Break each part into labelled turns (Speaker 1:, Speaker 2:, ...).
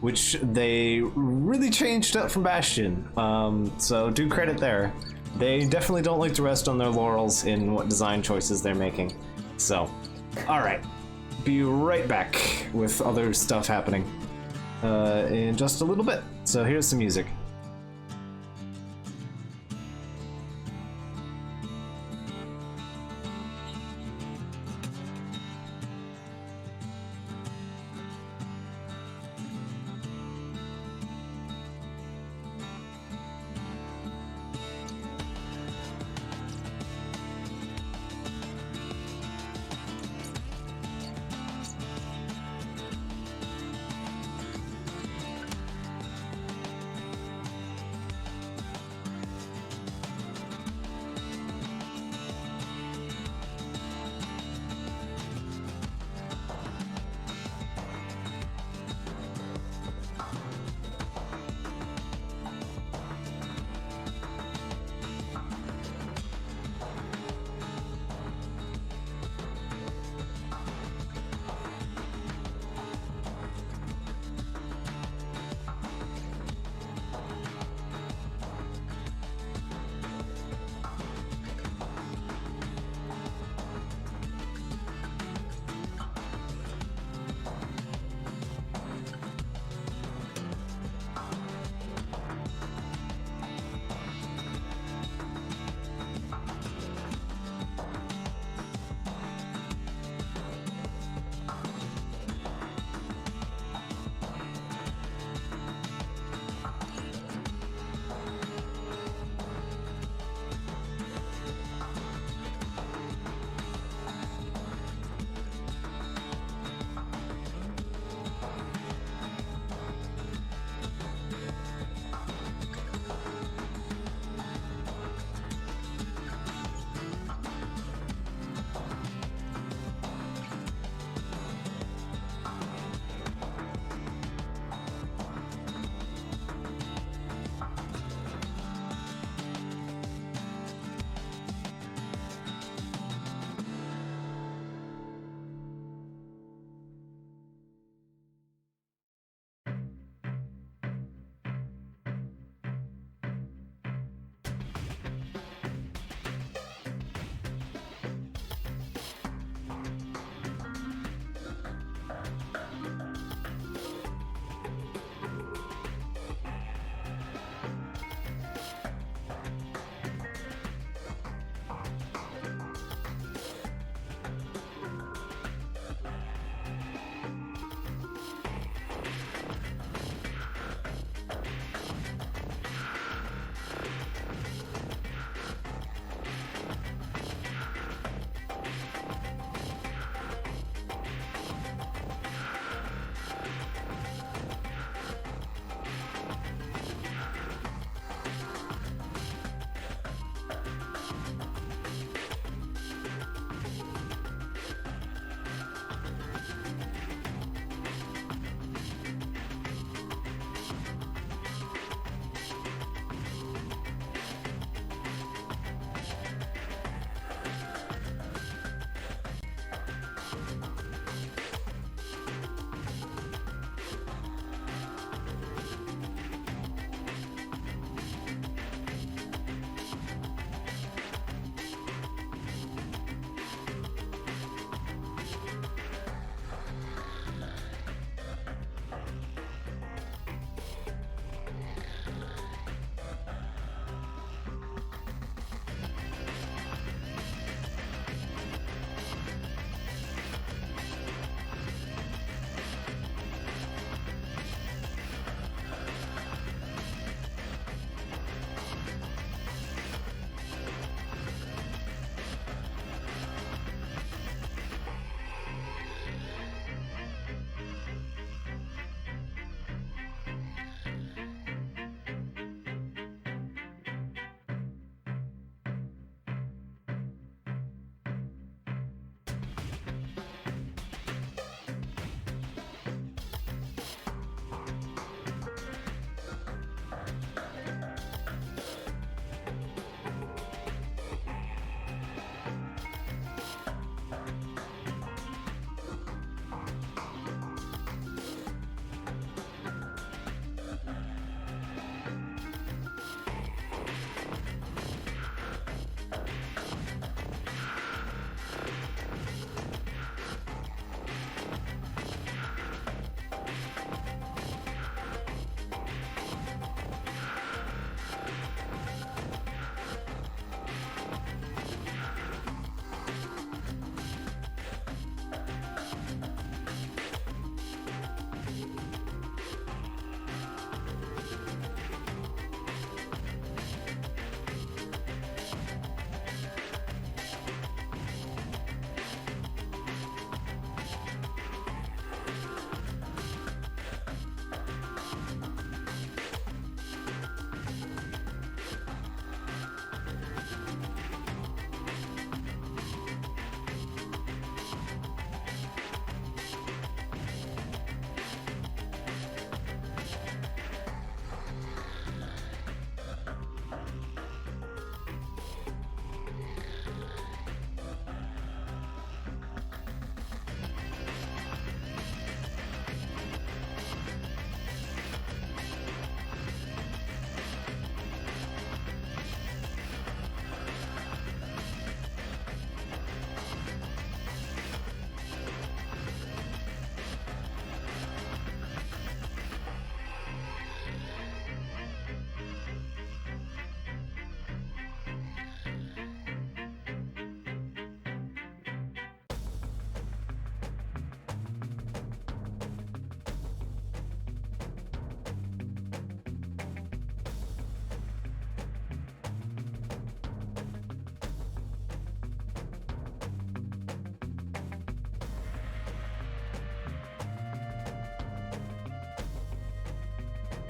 Speaker 1: which they really changed up from Bastion. So do credit there. They definitely don't like to rest on their laurels in what design choices they're making. So, alright. Be right back with other stuff happening in just a little bit. So here's some music.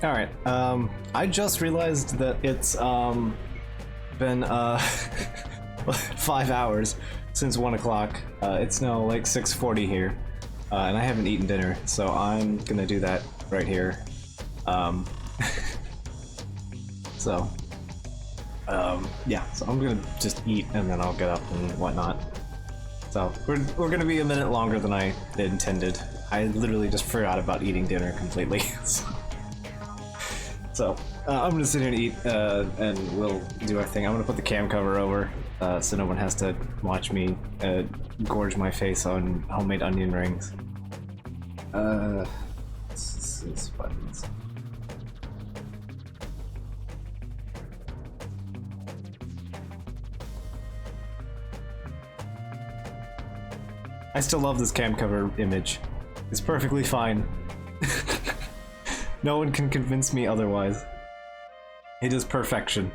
Speaker 1: Alright, I just realized that it's, been, 5 hours since 1 o'clock. It's now like 6:40 here, and I haven't eaten dinner, so I'm gonna do that right here. So, yeah, so I'm gonna just eat and then I'll get up and whatnot. So, we're gonna be a minute longer than I intended. I literally just forgot about eating dinner completely. So, I'm gonna sit here and eat, and we'll do our thing. I'm gonna put the cam cover over, so no one has to watch me, gorge my face on homemade onion rings. These buttons. I still love this cam cover image. It's perfectly fine. No one can convince me otherwise. It is perfection.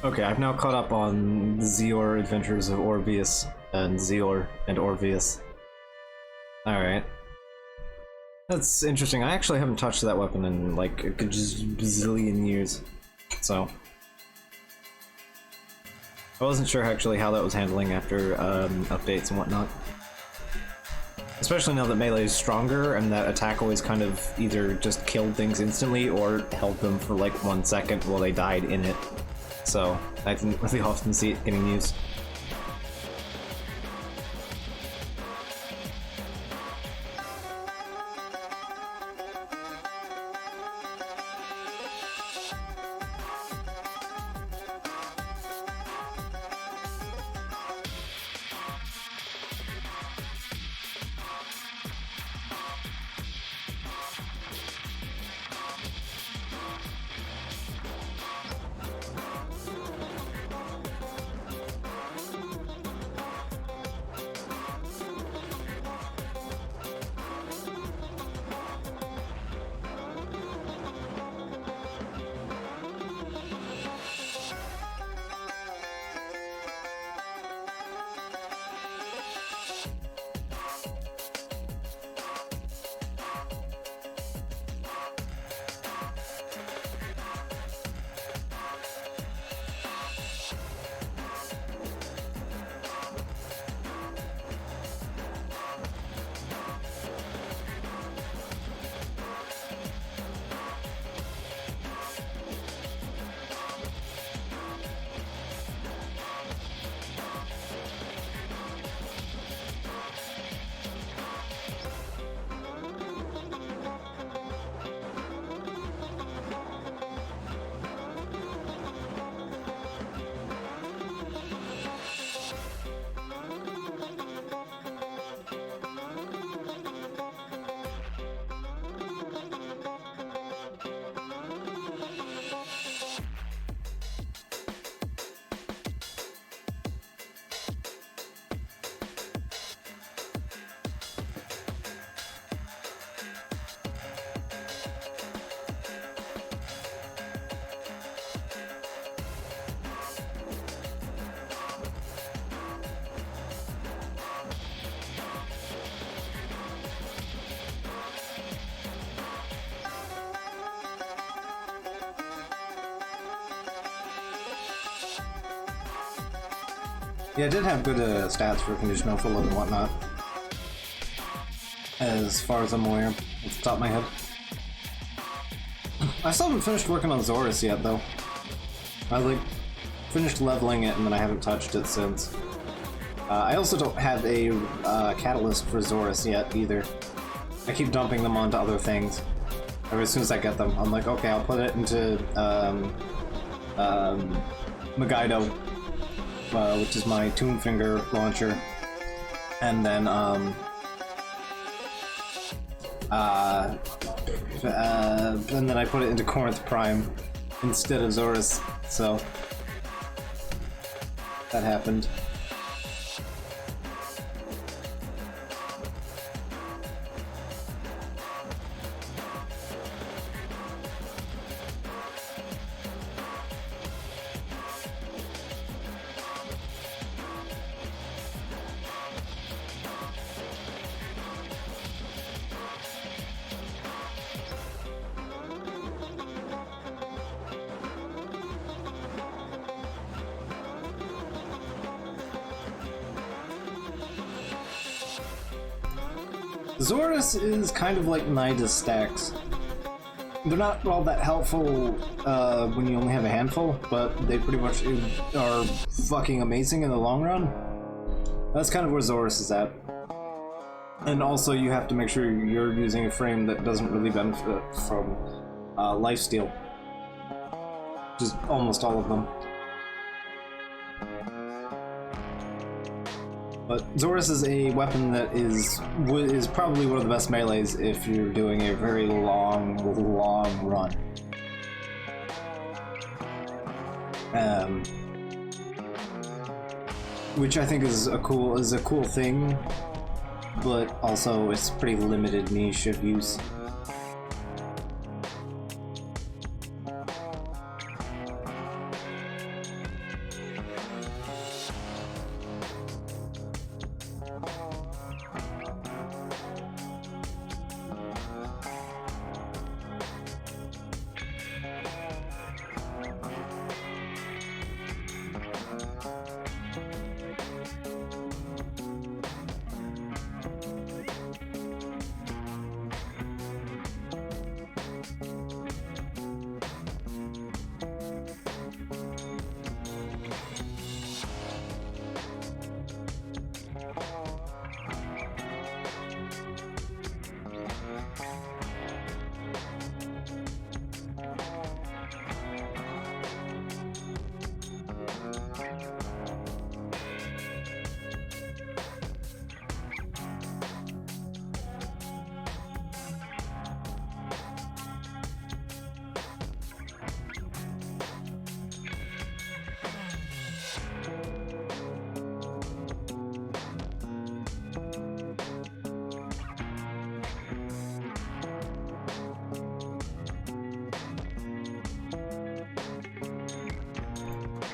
Speaker 1: Okay, I've now caught up on the Zeor Adventures of Orpheus and Zeor and Orpheus. Alright. That's interesting. I actually haven't touched that weapon in like a bazillion years, so I wasn't sure actually how that was handling after updates and whatnot. Especially now that melee is stronger and that attack always kind of either just killed things instantly or held them for like 1 second while they died in it. So I didn't really often see it getting used.
Speaker 2: Yeah, it did have good stats for conditional full and whatnot. As far as I'm aware, off the top of my head. I still haven't finished working on Zorus yet, though. I like finished leveling it, and then I haven't touched it since. I also don't have a catalyst for Zorus yet either. I keep dumping them onto other things. As soon as I get them, I'm like, okay, I'll put it into Megaido, which is my Toon Finger launcher, and then I put it into Corinth Prime instead of Zorus, so that happened. Zorus is kind of like Nidus stacks. They're not all that helpful when you only have a handful, but they pretty much are fucking amazing in the long run. That's kind of where Zorus is at. And also you have to make sure you're using a frame that doesn't really benefit from lifesteal. Which is almost all of them. But Zorus is a weapon that is probably one of the best melees if you're doing a very long run. Which I think is a cool thing, but also it's pretty limited niche of use.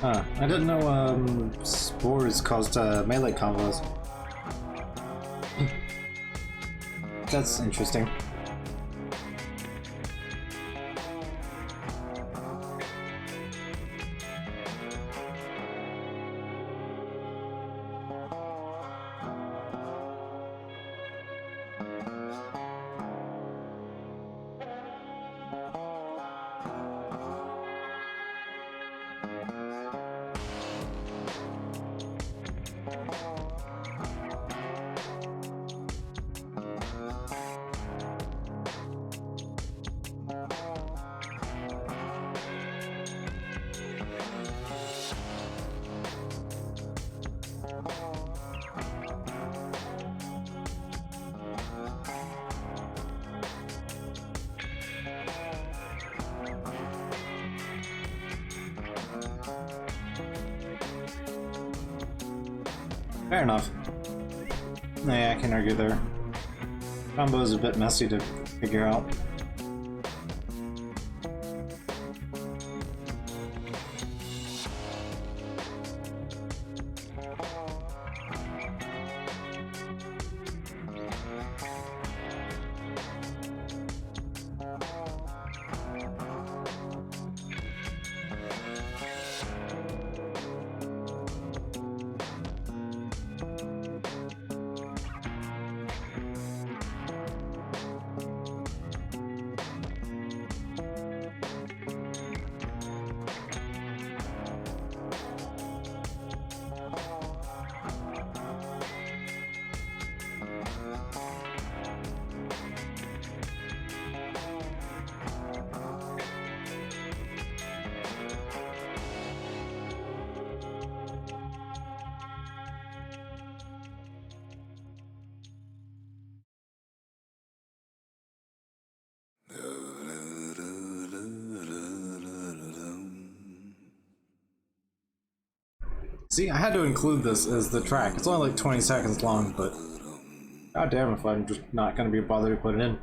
Speaker 2: Huh, I didn't know spores caused melee combos. That's interesting. Fair enough. Yeah, I can argue there. Combo is a bit messy to figure out. See, I had to include this as the track. It's only like 20 seconds long, but god damn if I'm just not gonna be bothered to put it in.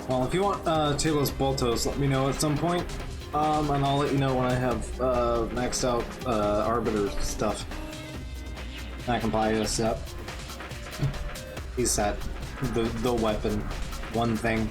Speaker 2: Well, if you want Talos Boltos, let me know at some point. And I'll let you know when I have maxed out Arbiter stuff. I can buy you a set. He's set. The weapon. One thing.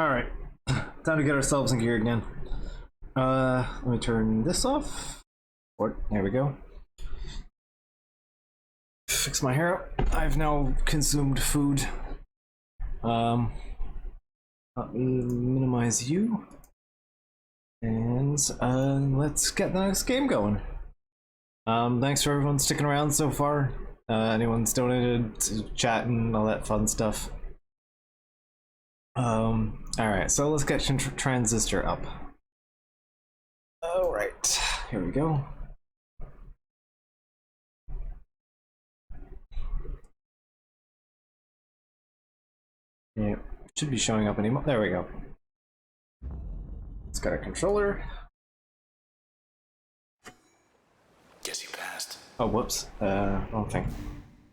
Speaker 2: Alright. Time to get ourselves in gear again. Let me turn this off. There we go. Fix my hair up. I've now consumed food. Let me minimize you. And let's get the next game going. Thanks for everyone sticking around so far. Anyone's donated, chatting, all that fun stuff. Alright, so let's get Transistor up. Alright, here we go. Yeah, should be showing up anymore. There we go. It's got a controller.
Speaker 3: Guess you passed.
Speaker 2: Oh, whoops. Wrong thing.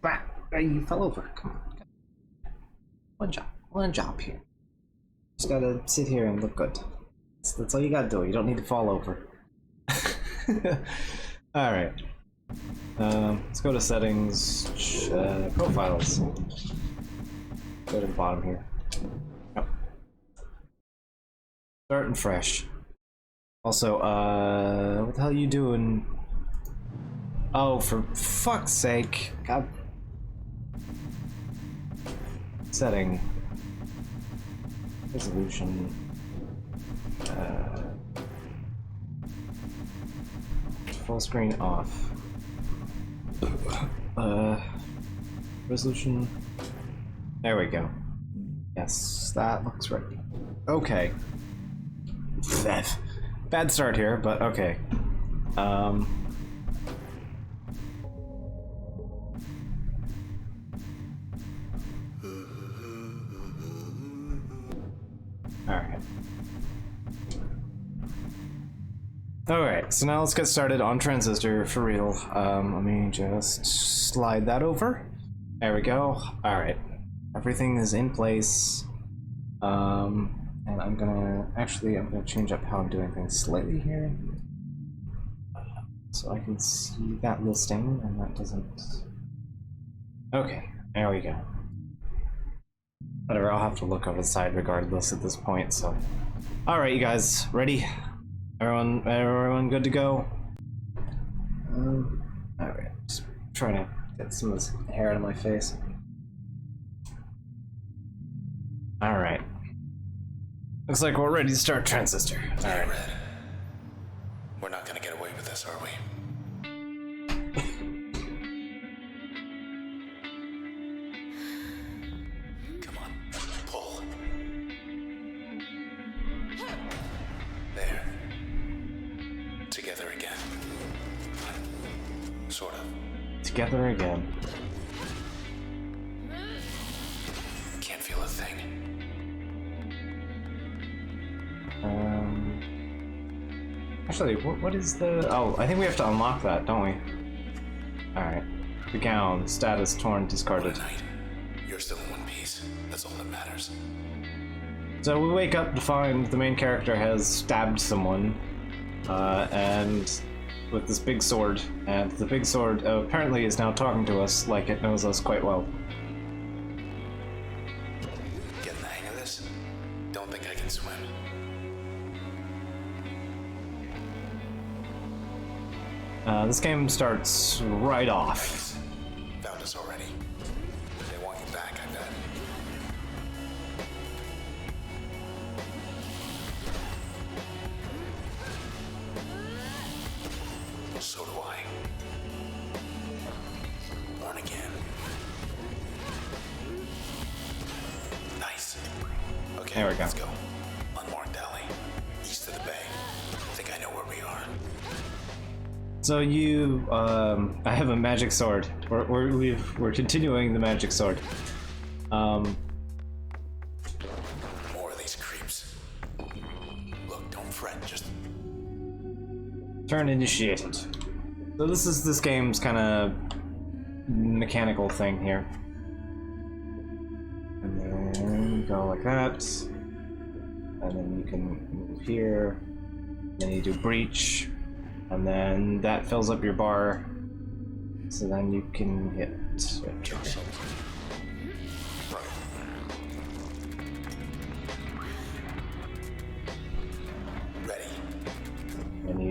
Speaker 2: Bah! You fell over. Come on. One job here. Just gotta sit here and look good. That's all you gotta do. You don't need to fall over. Alright. Let's go to settings, profiles. Go to the bottom here. Oh. Starting fresh. Also, what the hell are you doing? Oh, for fuck's sake. God. Setting. Resolution. Full screen off. Resolution. There we go. Yes, that looks right. Okay. Bad start here, but okay. Alright. Alright, so now let's get started on Transistor for real. Let me just slide that over. There we go. Alright. Everything is in place. And I'm gonna change up how I'm doing things slightly here. So I can see that listing, and that doesn't... Okay, there we go. Whatever, I'll have to look over the side regardless at this point, so... Alright, you guys, ready? Everyone good to go? Alright, just trying to get some of this hair out of my face. Alright. Looks like we're ready to start Transistor. Alright.
Speaker 3: Red. We're not gonna get away with this, are we? Come on, pull. There. Together again. Sort of.
Speaker 1: Together again.
Speaker 3: Can't feel a thing.
Speaker 1: Actually, what is the... Oh, I think we have to unlock that, don't we? Alright. The gown. Status torn, discarded.
Speaker 3: Tonight, you're still in one piece. That's all that matters.
Speaker 1: So we wake up to find the main character has stabbed someone, and with this big sword, and the big sword apparently is now talking to us like it knows us quite well.
Speaker 3: Getting the hang of this? Don't think I can swim.
Speaker 1: This game starts right off.
Speaker 3: Found us already. They want you back, I bet. So do I. Born again. Nice. Okay,
Speaker 1: There we go.
Speaker 3: let's go. Unmarked alley. East of the bay. I think I know where we are.
Speaker 1: So you, I have a magic sword. We're continuing the magic sword.
Speaker 3: More of these creeps. Look, don't fret, just...
Speaker 1: Turn initiated. So this is this game's kind of mechanical thing here. And then go like that. And then you can move here. Then you do breach. And then that fills up your bar. So then you can hit it.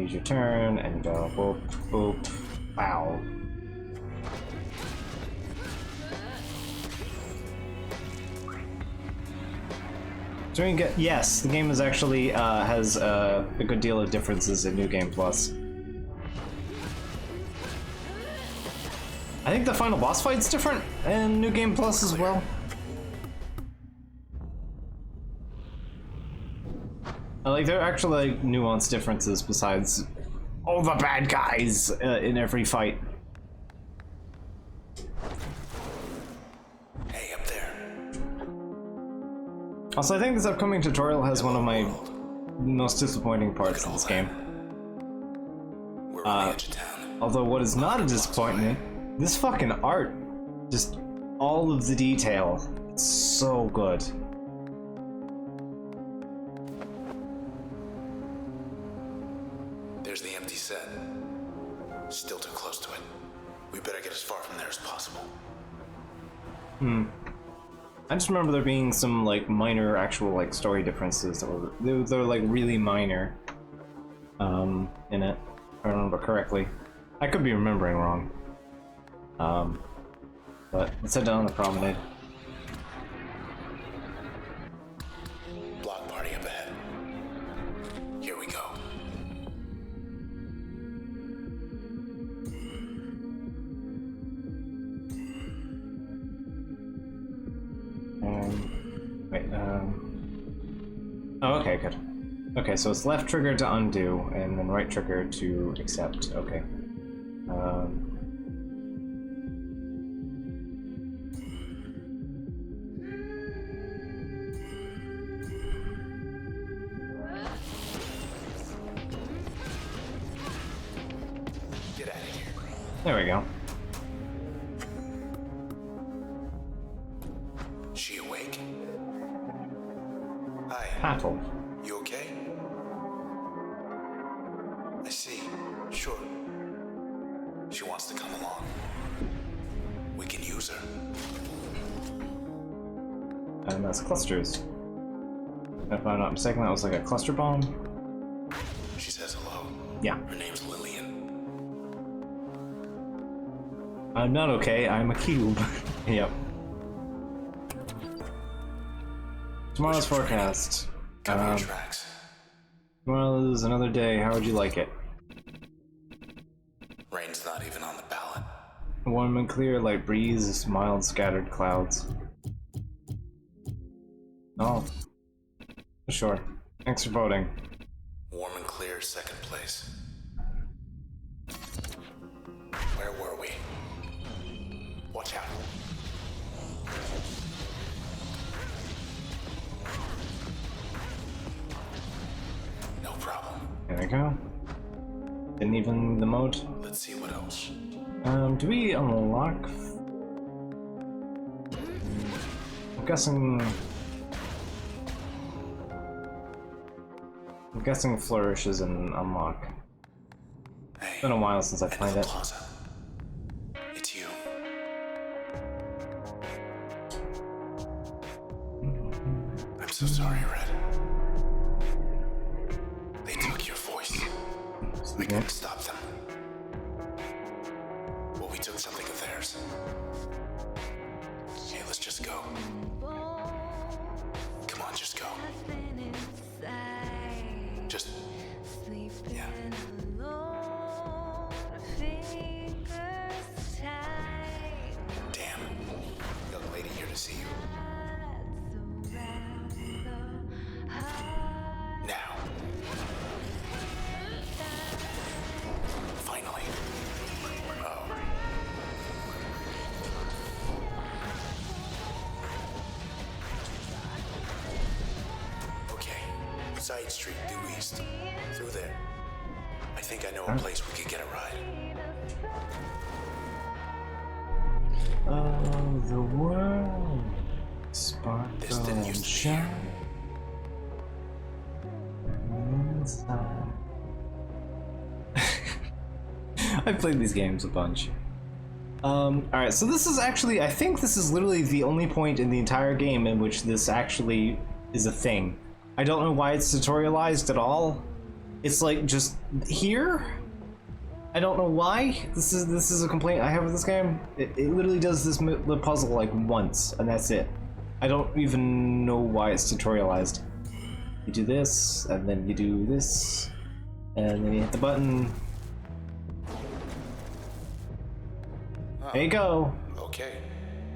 Speaker 1: use your turn and go boop, boop, wow. So we can get, yes, the game is actually has a good deal of differences in New Game Plus. I think the final boss fight's different in New Game Plus as well. Like, there are actually like nuanced differences besides all the bad guys in every fight.
Speaker 3: Hey, up there.
Speaker 1: Also, I think this upcoming tutorial has one of my most disappointing parts of this game.
Speaker 3: We're on the edge of town.
Speaker 1: Although what is not a disappointment, this fucking art, just all of the detail, it's so good.
Speaker 3: There's the empty set. Still too close to it. We better get as far from there as possible.
Speaker 1: I just remember there being some like minor actual like story differences that were they're like really minor in it, if I remember correctly. I could be remembering wrong. But let's head down the promenade.
Speaker 3: Block party up ahead. Here we go.
Speaker 1: Wait, oh, okay, good. Okay, so it's left trigger to undo, and then right trigger to accept. Okay.
Speaker 3: Get out of here.
Speaker 1: There we go.
Speaker 3: She awake? Hi.
Speaker 1: Paddle.
Speaker 3: You okay? I see. Sure. She wants to come along. We can use her.
Speaker 1: And that's clusters. If I'm not mistaken, that was like a cluster bomb.
Speaker 3: She says hello.
Speaker 1: Yeah.
Speaker 3: Her name's Lillian.
Speaker 1: I'm not okay, I'm a cube. Yep. Tomorrow's forecast.
Speaker 3: Cover your tracks.
Speaker 1: Tomorrow is another day, how would you like it?
Speaker 3: Rain's not even on the ballot.
Speaker 1: Warm and clear, light breeze, mild scattered clouds. Oh. Sure. Thanks for voting.
Speaker 3: Warm and clear, second place. Where were we? Watch out. No problem.
Speaker 1: There we go. Didn't even the mode.
Speaker 3: Let's see what else.
Speaker 1: Do we unlock? I'm guessing Flourish is an unlock.
Speaker 3: Hey,
Speaker 1: It's been a while since I played it.
Speaker 3: Plaza. It's you. I'm so sorry, Red. They took your voice. We couldn't stop them. Well, we took something of theirs. Hey, let's just go. Come on, just go. Just... yeah. Damn. Young lady here to see you. Now. Finally. Oh. Okay. Side street due east. Through there. I think I know a place we could get a ride.
Speaker 1: Oh, the world. Sparkle
Speaker 3: This didn't
Speaker 1: and
Speaker 3: used to be here.
Speaker 1: shine. Inside. I've played these games a bunch. Alright, so this is actually, I think this is literally the only point in the entire game in which this actually is a thing. I don't know why it's tutorialized at all. It's like just here. I don't know why. This is a complaint I have with this game. It literally does the puzzle like once, and that's it. I don't even know why it's tutorialized. You do this, and then you do this, and then you hit the button. There you go.
Speaker 3: Okay.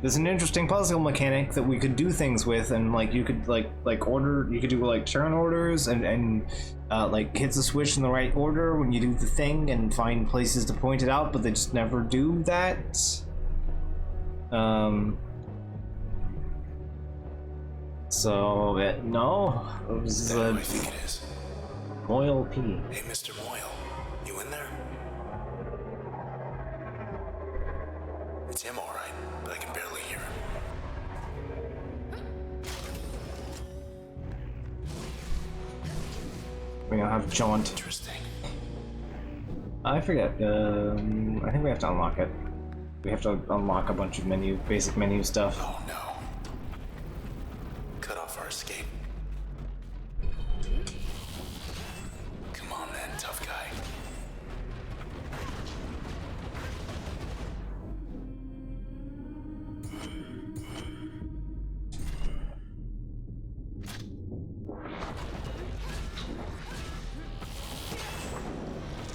Speaker 1: There's an interesting puzzle mechanic that we could do things with, and like you could like order, you could do like turn orders and like hit the switch in the right order when you do the thing and find places to point it out, but they just never do that. So no, this is
Speaker 3: Who
Speaker 1: a
Speaker 3: do I think it is?
Speaker 1: Moyle P.
Speaker 3: Hey, Mr. Moyle, you in there? It's him, all right, but I can barely hear him.
Speaker 1: We're gonna have Jaunt.
Speaker 3: Interesting.
Speaker 1: I forget. I think we have to unlock it. We have to unlock a bunch of basic menu stuff.
Speaker 3: Oh no. Cut off our escape. Come on then, tough guy.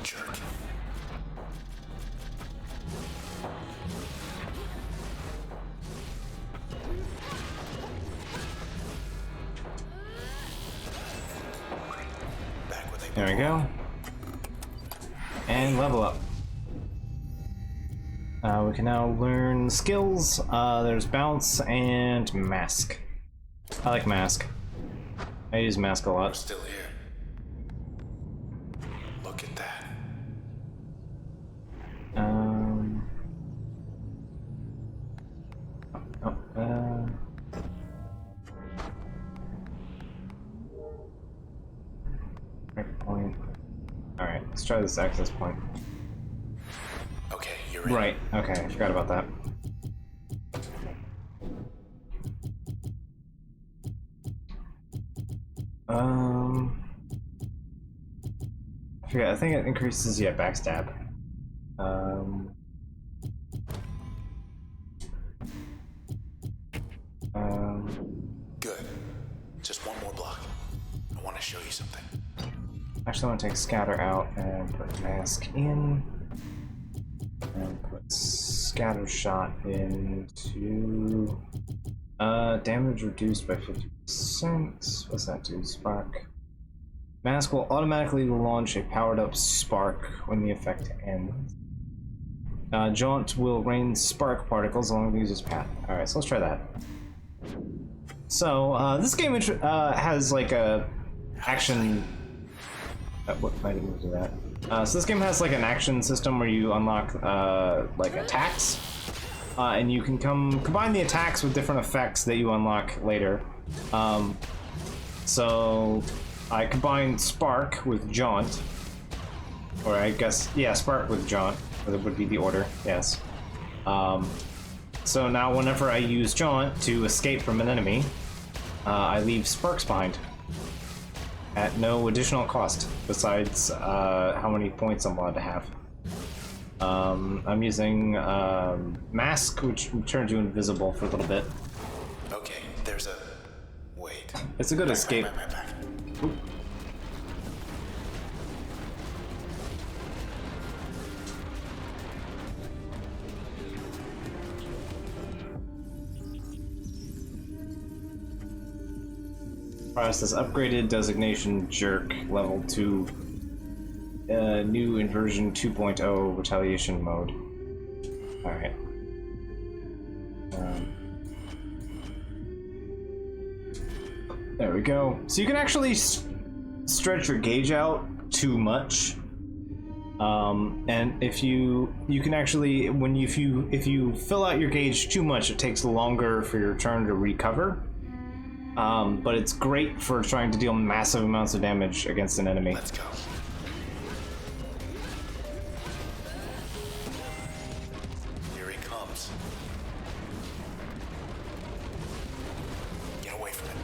Speaker 3: Jerk. Back where they
Speaker 1: There we go. And level up. We can now learn skills. There's bounce and mask. I like mask. I use mask a
Speaker 3: We're
Speaker 1: lot.
Speaker 3: still here. Look at that.
Speaker 1: Right point. Alright, let's try this access point.
Speaker 3: Okay, you're in.
Speaker 1: Right, okay, I forgot about that. I forget, I think it increases, yeah, backstab.
Speaker 3: Good. Just one more block. I want to show you something.
Speaker 1: Actually, I want to take scatter out and put mask in. And put scatter shot into damage reduced by 50%. What's that do? Spark. Mask will automatically launch a powered up spark when the effect ends. Jaunt will rain spark particles along the user's path. Alright, so let's try that. So, this game has like a action. What I didn't do that. So this game has like an action system where you unlock like attacks, and you can combine the attacks with different effects that you unlock later. So I combined Spark with Jaunt, or I guess yeah, Spark with Jaunt. That would be the order. Yes. So now whenever I use Jaunt to escape from an enemy, I leave sparks behind. At no additional cost, besides how many points I'm allowed to have. I'm using Mask, which turns you invisible for a little bit.
Speaker 3: Okay, there's a... Wait.
Speaker 1: It's a good escape.
Speaker 3: Back.
Speaker 1: Process upgraded designation jerk level 2. New in version 2.0 retaliation mode. Alright. There we go. So you can actually stretch your gauge out too much. And if you can actually, if you fill out your gauge too much, it takes longer for your turn to recover. But it's great for trying to deal massive amounts of damage against an enemy.
Speaker 3: Let's go. Here he comes. Get away from him.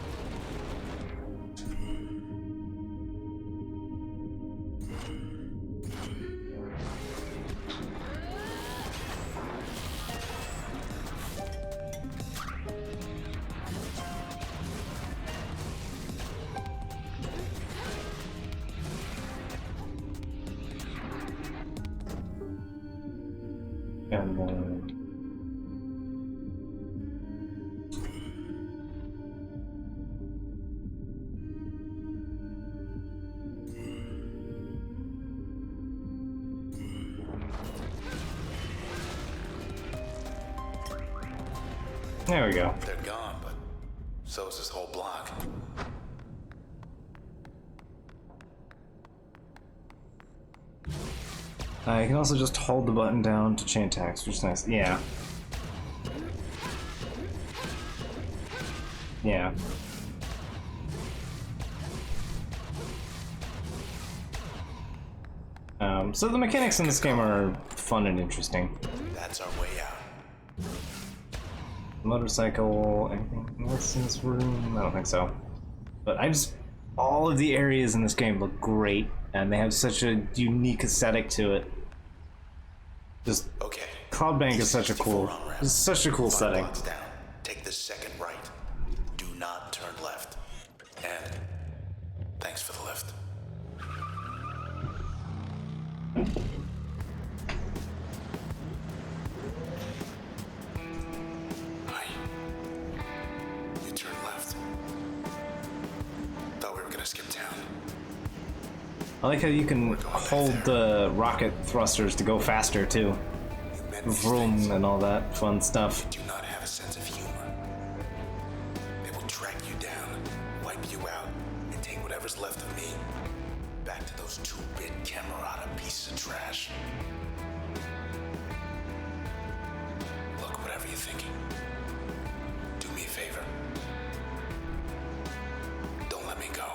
Speaker 1: And then... There we go.
Speaker 3: They're gone, but so is this whole block.
Speaker 1: You can also just hold the button down to chain attacks, which is nice. Yeah. Yeah. So the mechanics in this game are fun and interesting.
Speaker 3: That's our way out.
Speaker 1: Motorcycle, anything else in this room? I don't think so. But all of the areas in this game look great, and they have such a unique aesthetic to it. Just,
Speaker 3: Okay.
Speaker 1: Cloud Bank is such a cool setting.
Speaker 3: Blocks down. Take the second right. Do not turn left. And thanks for the lift. Hi. You turn left. Thought we were gonna skip town.
Speaker 1: I like how you can hold the rocket thrusters to go faster too.
Speaker 3: You meant these
Speaker 1: Vroom
Speaker 3: things.
Speaker 1: and all that fun stuff.
Speaker 3: Do not have a sense of humor. They will track you down, wipe you out, and take whatever's left of me back to those 2-bit Camerata pieces of trash. Look, whatever you're thinking, do me a favor. Don't let me go.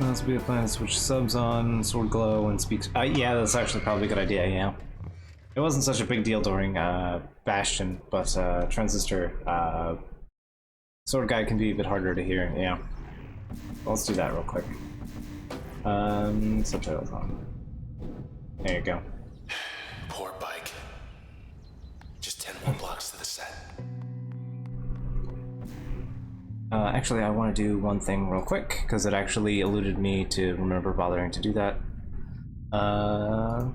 Speaker 1: Let's be a plan to switch subs on, sword glow, and speaks. Yeah, that's actually probably a good idea, yeah. It wasn't such a big deal during Bastion, but Transistor, sword guy can be a bit harder to hear, yeah. Let's do that real quick. Subtitles on. There you go.
Speaker 3: Poor bike. Just 10 more blocks to the set.
Speaker 1: Actually, I want to do one thing real quick, because it actually eluded me to remember bothering to do that. Yeah.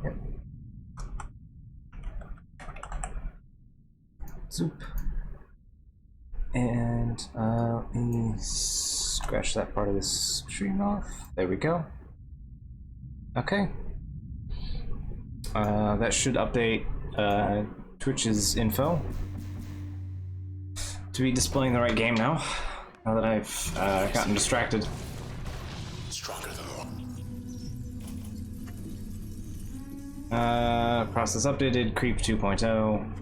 Speaker 1: Zoop. And let me scratch that part of the stream off. There we go. Okay. That should update Twitch's info to be displaying the right game now. Now that I've gotten distracted.
Speaker 3: Stronger than
Speaker 1: Process updated, Creep 2.0.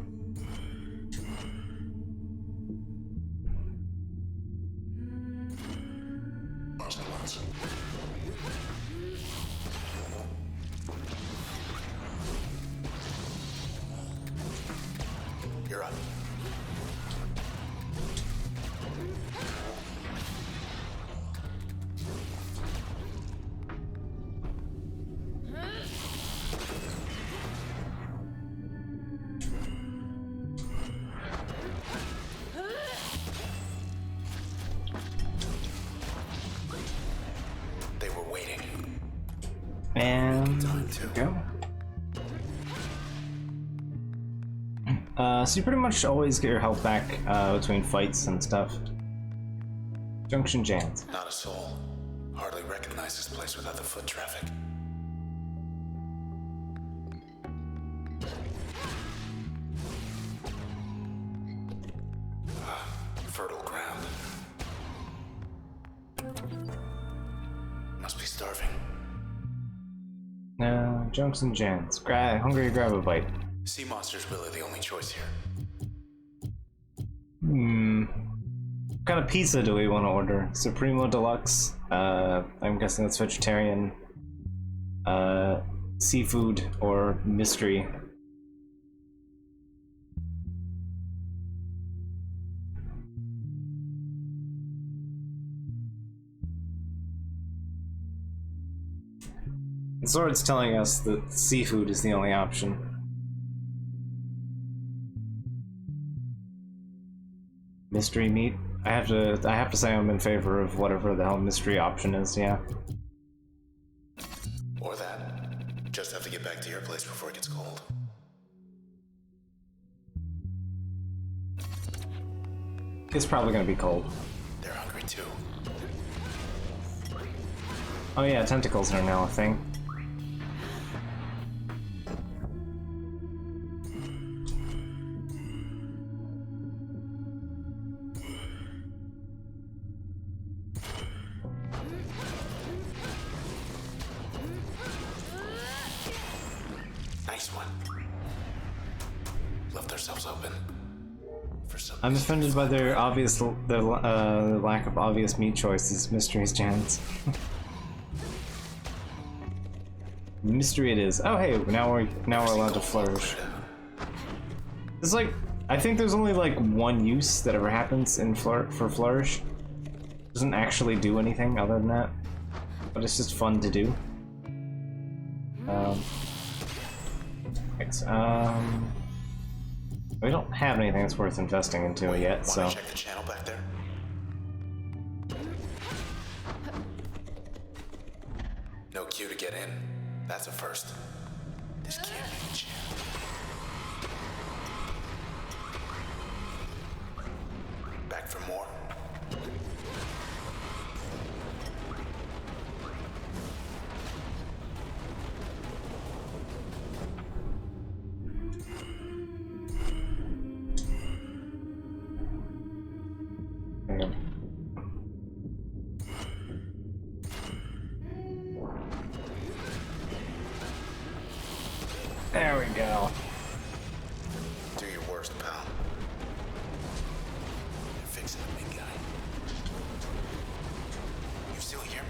Speaker 3: You're up. They were waiting.
Speaker 1: And go. So you pretty much always get your health back between fights and stuff. Junction Jans.
Speaker 3: Not a soul. Hardly recognize this place without the foot traffic. Fertile ground. Must be starving.
Speaker 1: Junction Jans. Hungry, grab a bite.
Speaker 3: Sea monster's really the only choice here.
Speaker 1: What kind of pizza do we want to order? Supremo Deluxe? I'm guessing that's vegetarian. Seafood or mystery. The sword's telling us that seafood is the only option. Mystery meat? I have to say I'm in favor of whatever the hell mystery option is, yeah.
Speaker 3: Or that. Just have to get back to your place before it gets cold.
Speaker 1: It's probably gonna be cold.
Speaker 3: They're hungry too.
Speaker 1: Oh yeah, tentacles are now a thing.
Speaker 3: Nice one. Left ourselves open. For some
Speaker 1: I'm
Speaker 3: reason.
Speaker 1: offended by their lack of obvious meat choices. Mysteries, Jans. Mystery it is. Oh hey, now we're allowed to flourish. It's like, I think there's only like one use that ever happens in for flourish. It doesn't actually do anything other than that, but it's just fun to do. We don't have anything that's worth investing into yet, so.
Speaker 3: Wanna check the channel back there? No queue to get in. That's a first. This can't be the channel. Back for more.
Speaker 1: There you go. There we go.
Speaker 3: Do your worst, pal. You're fixing the big guy. You still hear me?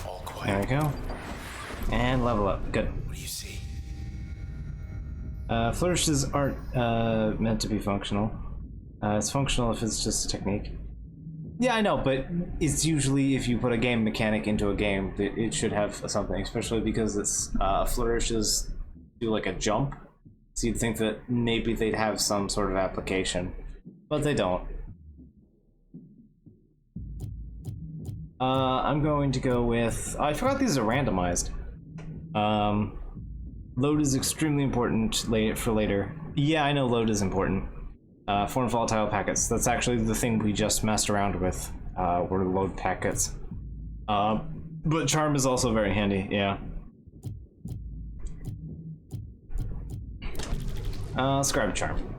Speaker 3: All quiet.
Speaker 1: There we go. And level up. Good.
Speaker 3: What do you see?
Speaker 1: Flourishes aren't meant to be functional. It's functional if it's just a technique. Yeah, I know, but it's usually if you put a game mechanic into a game, it should have something, especially because it's flourishes do like a jump. So you'd think that maybe they'd have some sort of application, but they don't. I'm going to go with... I forgot these are randomized. Load is extremely important for later. Yeah, I know load is important. Foreign volatile packets. That's actually the thing we just messed around with, were load packets. But charm is also very handy, yeah. Let's grab charm.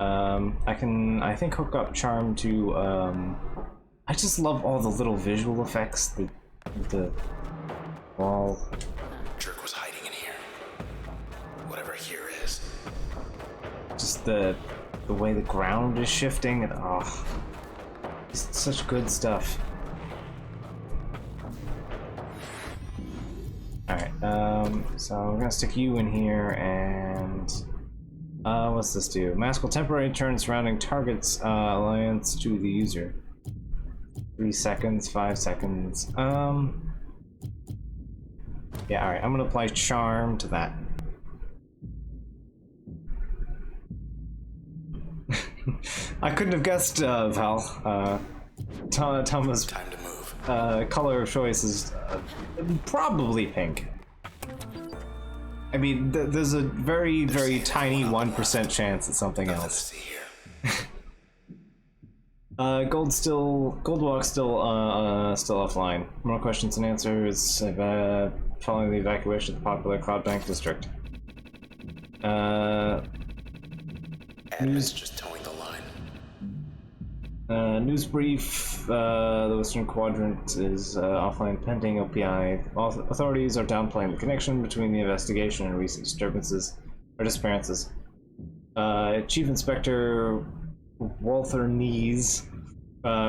Speaker 1: I think hook up charm to, I just love all the little visual effects, the wall.
Speaker 3: Jerk was hiding in here. Whatever here is.
Speaker 1: Just the way the ground is shifting, and oh, it's such good stuff. Alright, so we're gonna stick you in here, and what's this do? Mask will temporarily turn surrounding targets alliance to the user. 3 seconds, 5 seconds. Yeah, alright, I'm gonna apply charm to that. I couldn't have guessed, Val. Thomas'
Speaker 3: Time to move.
Speaker 1: color of choice is probably pink. I mean, there's a very, very tiny 1% chance it's something
Speaker 3: Nothing to
Speaker 1: else.
Speaker 3: see here.
Speaker 1: Goldwalk's still offline. More questions and answers following the evacuation of the popular Cloud Bank district.
Speaker 3: Admin's just towing the line.
Speaker 1: News brief, the Western Quadrant is offline pending OPI. Authorities are downplaying the connection between the investigation and recent disturbances or disappearances. Chief Inspector Walther Nees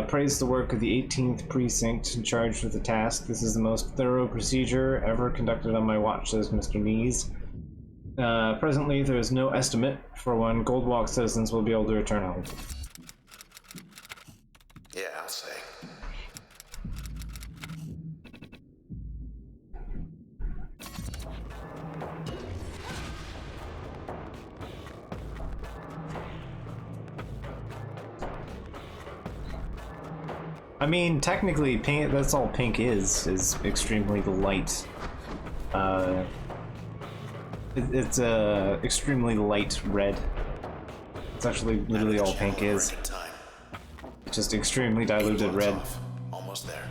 Speaker 1: Praised the work of the 18th Precinct charged with the task. This is the most thorough procedure ever conducted on my watch, says Mr. Nees. Presently, there is no estimate for when Goldwalk citizens will be able to return home.
Speaker 3: Yeah, I'll say.
Speaker 1: I mean, technically, pink, that's all pink is extremely light. It's a extremely light red. It's actually literally all pink is. It's just extremely diluted red.
Speaker 3: Almost there.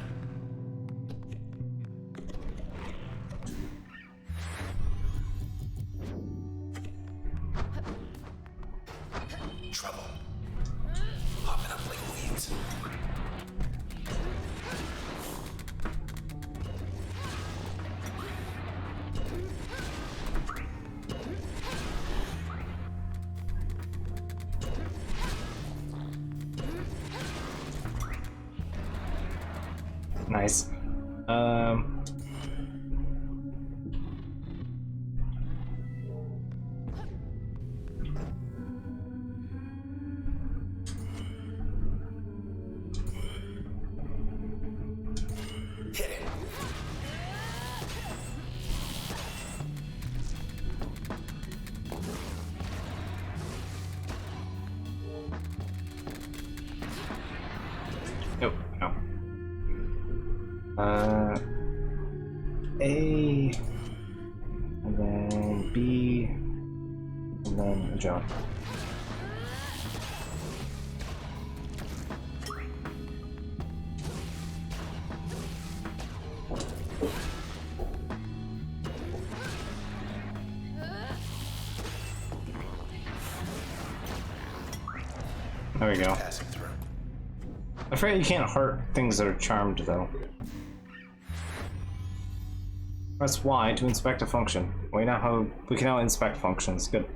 Speaker 3: Trouble. Hopping up like weeds.
Speaker 1: Nice.
Speaker 3: Hit it.
Speaker 1: Nope, no. A, and then B, and then a jump. There we go.
Speaker 3: Passing through.
Speaker 1: I'm afraid you can't hurt things that are charmed, though. Press Y to inspect a function. We can now inspect functions. Good.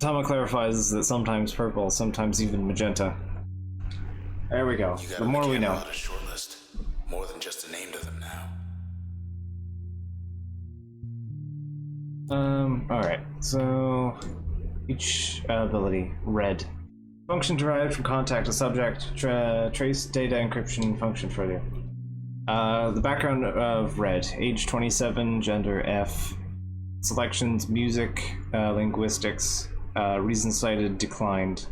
Speaker 1: Tama clarifies that sometimes purple, sometimes even magenta. There we go. The more we know.
Speaker 3: A short list. More than just a name to them now.
Speaker 1: Alright, so each ability, red. Function derived from contact to subject, trace data encryption function further. The background of red, age 27, gender F, selections, music, linguistics, reason cited declined,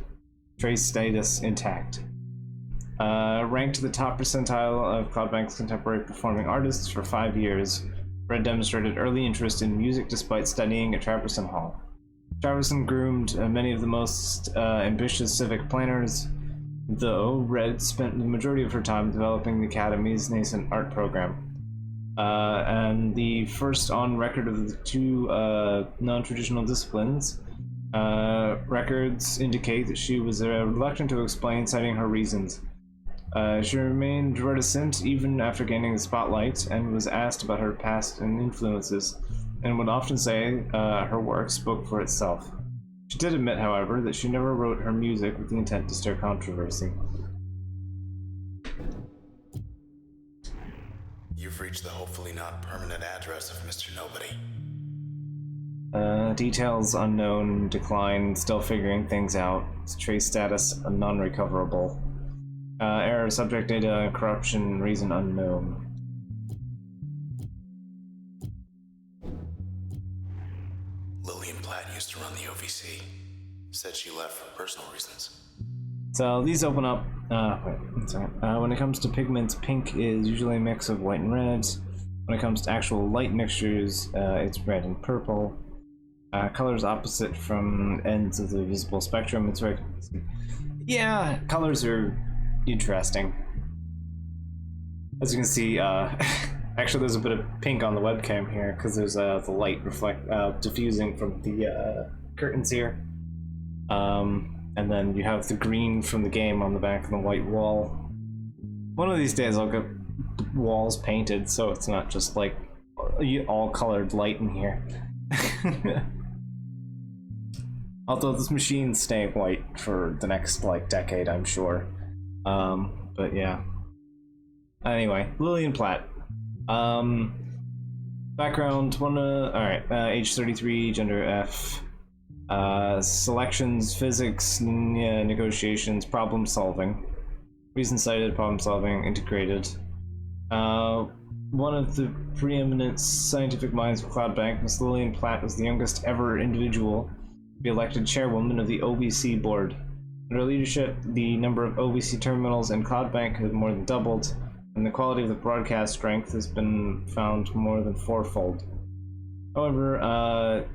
Speaker 1: trace status intact. Ranked to the top percentile of Cloudbank's contemporary performing artists for 5 years. Red demonstrated early interest in music despite studying at Traverson Hall. Traverson groomed many of the most ambitious civic planners, though Red spent the majority of her time developing the Academy's nascent art program. And the first on record of the two non-traditional disciplines, records indicate that she was reluctant to explain, citing her reasons. She remained reticent even after gaining the spotlight, and was asked about her past and influences, and would often say her work spoke for itself. She did admit, however, that she never wrote her music with the intent to stir controversy.
Speaker 3: You've reached the hopefully not permanent address of Mr. Nobody.
Speaker 1: Details unknown, decline, still figuring things out. Trace status non-recoverable. Error, subject data, corruption, reason unknown.
Speaker 3: Lillian Platt used to run the OVC. Said she left for personal reasons.
Speaker 1: So these open up. When it comes to pigments, pink is usually a mix of white and red. When it comes to actual light mixtures, it's red and purple. Colors opposite from ends of the visible spectrum. It's right. Yeah, colors are interesting. As you can see, actually there's a bit of pink on the webcam here because there's the light diffusing from the curtains here. And then you have the green from the game on the back of the white wall. One of these days I'll get the walls painted so it's not just like all colored light in here. Although this machine's staying white for the next, like, decade, I'm sure. But yeah. Anyway, Lillian Platt. Background, alright, age 33, gender F. Selections, physics, negotiations, problem solving. Reason cited, problem solving, integrated. One of the preeminent scientific minds of Cloud Bank, Miss Lillian Platt was the youngest ever individual to be elected chairwoman of the OVC board. Under her leadership, the number of OVC terminals in Cloud Bank has more than doubled, and the quality of the broadcast strength has been found more than fourfold. However,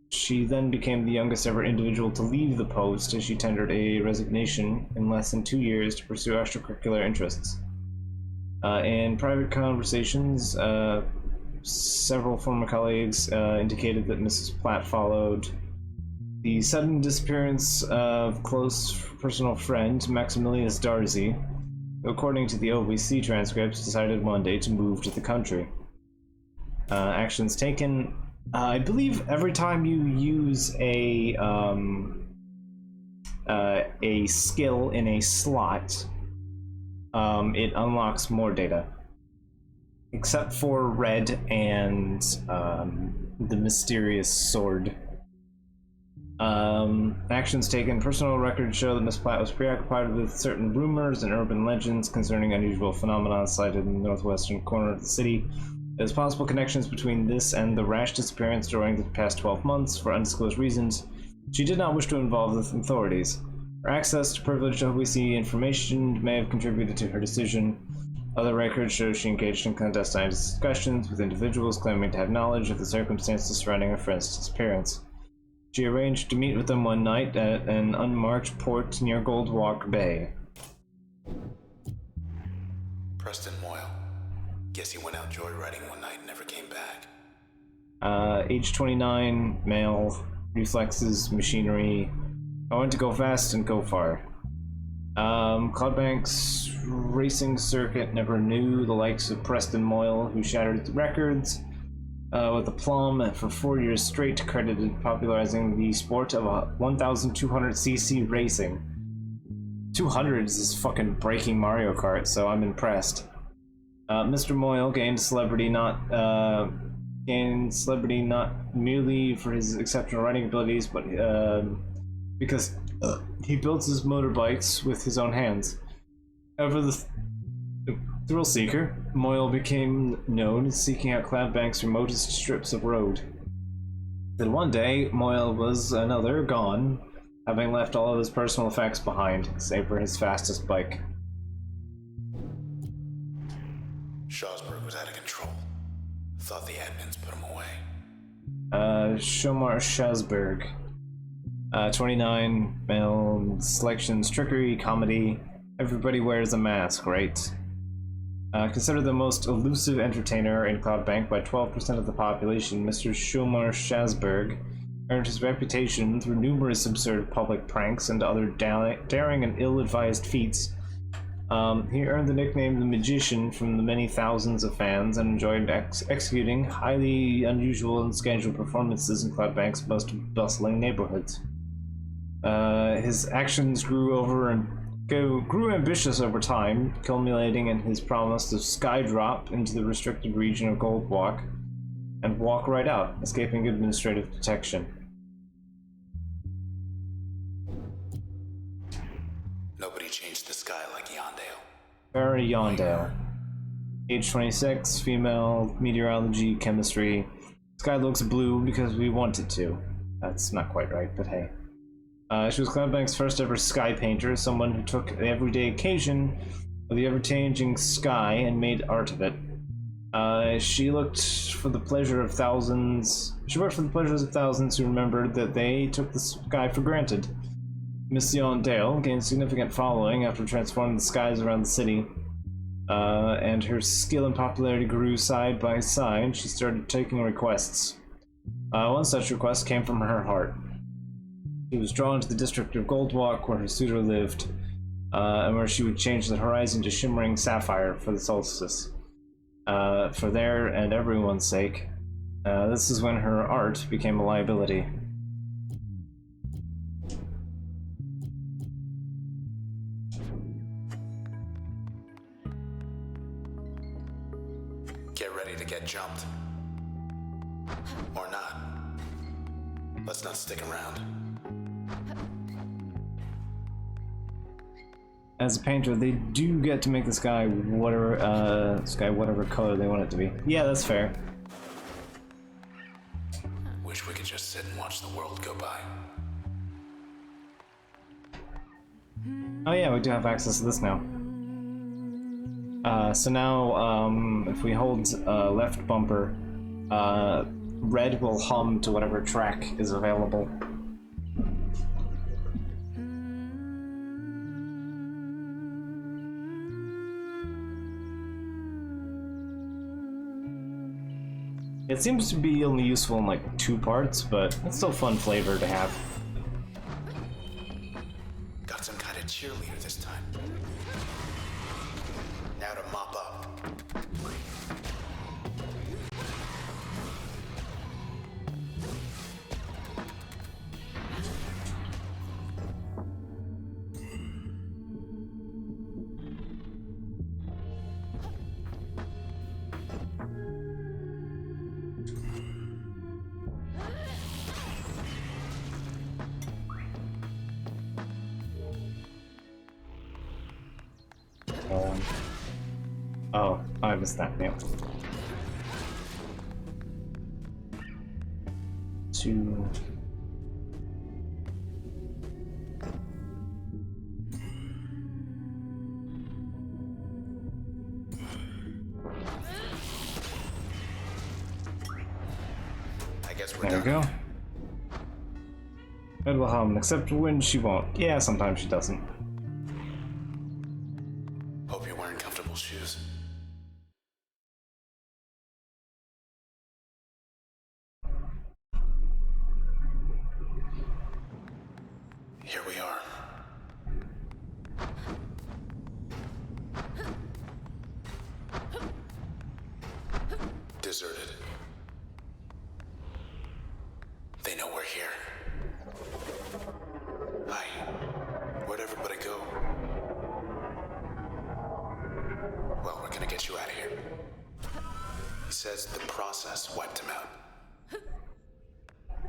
Speaker 1: she then became the youngest ever individual to leave the post as she tendered a resignation in less than 2 years to pursue extracurricular interests. In private conversations, several former colleagues indicated that Mrs. Platt followed the sudden disappearance of close personal friend Maximilius Darcy, who, according to the OVC transcripts, decided one day to move to the country. Actions taken. I believe every time you use a skill in a slot, it unlocks more data. Except for red and the mysterious sword. Actions taken. Personal records show that Miss Platt was preoccupied with certain rumors and urban legends concerning unusual phenomena cited in the northwestern corner of the city. There's possible connections between this and the rash disappearance during the past 12 months for undisclosed reasons. She did not wish to involve the authorities. Her access to privileged OVC information may have contributed to her decision. Other records show she engaged in clandestine discussions with individuals claiming to have knowledge of the circumstances surrounding her friend's disappearance. She arranged to meet with them one night at an unmarked port near Goldwalk Bay.
Speaker 3: Preston Moyle. Guess he went out joyriding one night and never came back.
Speaker 1: Age 29, male, reflexes, machinery. I want to go fast and go far. Cloudbank's racing circuit never knew the likes of Preston Moyle, who shattered the records with aplomb and for 4 years straight credited popularizing the sport of 1,200cc racing. 200 is fucking breaking Mario Kart, so I'm impressed. Mr. Moyle gained celebrity not merely for his exceptional riding abilities, but because he builds his motorbikes with his own hands. However, the thrill seeker, Moyle became known as seeking out Cloudbank's remotest strips of road. Then one day, Moyle was gone, having left all of his personal effects behind, save for his fastest bike.
Speaker 3: Shawsburg was out of control. Thought the admins put him away.
Speaker 1: Shomar Shazberg. 29, male, selections, trickery, comedy. Everybody wears a mask, right? Considered the most elusive entertainer in Cloudbank by 12% of the population, Mr. Shomar Shazberg earned his reputation through numerous absurd public pranks and other daring and ill-advised feats. He earned the nickname The Magician from the many thousands of fans and enjoyed executing highly unusual and scheduled performances in Cloudbank's most bustling neighborhoods. His actions grew ambitious over time, culminating in his promise to skydrop into the restricted region of Goldwalk and walk right out, escaping administrative detection.
Speaker 3: Nobody changed the sky like Yondale.
Speaker 1: Barry Yondale. Age 26, female, meteorology, chemistry. Sky looks blue because we want it to. That's not quite right, but hey. She was Cloudbank's first ever sky painter, someone who took the everyday occasion of the ever-changing sky and made art of it. She worked for the pleasures of thousands who remembered that they took the sky for granted. Miss Yondale gained significant following after transforming the skies around the city, and her skill and popularity grew side by side. She started taking requests. One such request came from her heart. She was drawn to the district of Goldwalk, where her suitor lived, and where she would change the horizon to shimmering sapphire for the solstice. For their and everyone's sake. This is when her art became a liability.
Speaker 3: Get ready to get jumped. Or not. Let's not stick around.
Speaker 1: As a painter, they do get to make the sky whatever color they want it to be. Yeah, that's fair.
Speaker 3: Wish we could just sit and watch the world go by.
Speaker 1: Oh yeah, we do have access to this now. So now, if we hold left bumper, red will hum to whatever track is available. It seems to be only useful in like 2 parts, but it's still fun flavor to have.
Speaker 3: Got some kind of cheerleader this time. Now to mop up.
Speaker 1: Oh, I missed that. Yeah. 2.
Speaker 3: I guess we're
Speaker 1: There we
Speaker 3: done.
Speaker 1: go. Red will hum, except when she won't. Yeah, sometimes she doesn't.
Speaker 3: Hope you're wearing comfortable shoes. Here we are. Deserted. They know we're here. Hi. Where'd everybody go? Well, we're gonna get you out of here. He says the process wiped him out.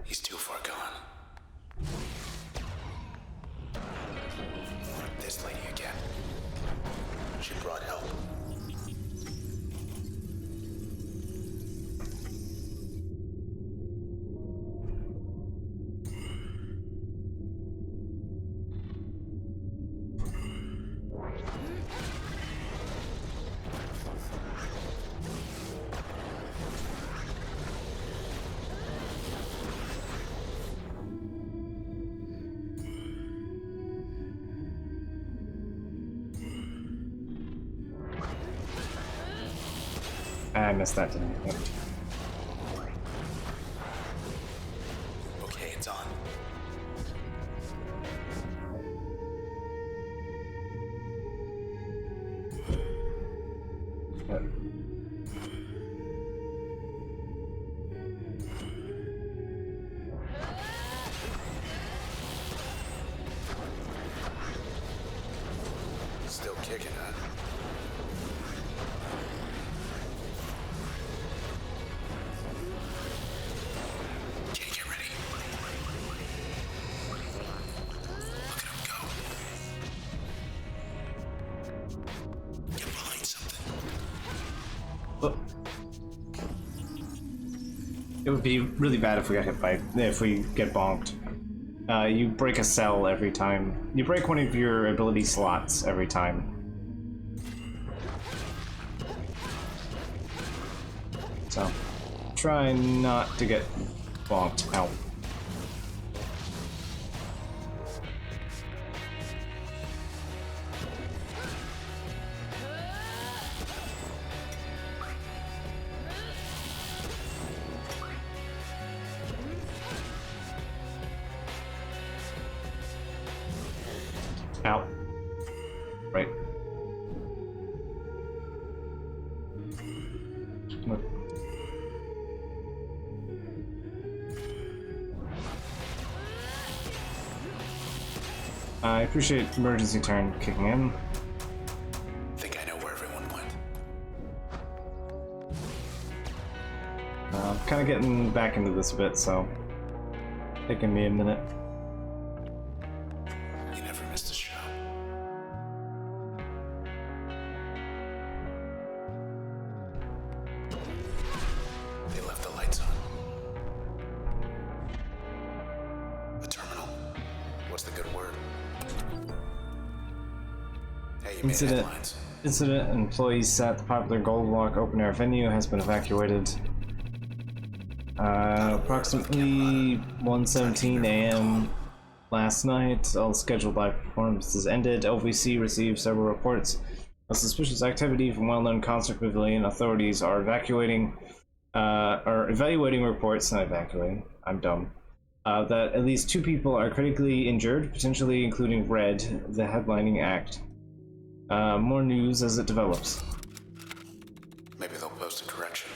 Speaker 3: He's too far gone. This lady again. She brought help.
Speaker 1: I missed that, didn't I? Yep.
Speaker 3: Okay, it's on.
Speaker 1: Yep.
Speaker 3: Still kicking, huh? Okay, get ready. Look at him go. Get behind something.
Speaker 1: Oh. It would be really bad if we got hit by, if we get bonked. You break a cell every time. You break one of your ability slots every time. So, try not to get bonked. Ow. Ow. Right. Look. I appreciate emergency turn kicking in.
Speaker 3: Think I know where everyone went.
Speaker 1: I'm kind of getting back into this a bit, so taking me a minute.
Speaker 3: You never missed a show. They left the lights on. The terminal. What's the good word? Hey, you made headlines.
Speaker 1: Incident. Employees at the popular Gold Walk open air venue has been evacuated. Approximately 1:17 a.m. last night, all scheduled live performances ended. LVC received several reports of suspicious activity from well-known concert pavilion. Authorities are evaluating reports, not evacuating, I'm dumb, that at least 2 people are critically injured, potentially including Red, the headlining act. More news as it develops.
Speaker 3: Maybe they'll post a correction.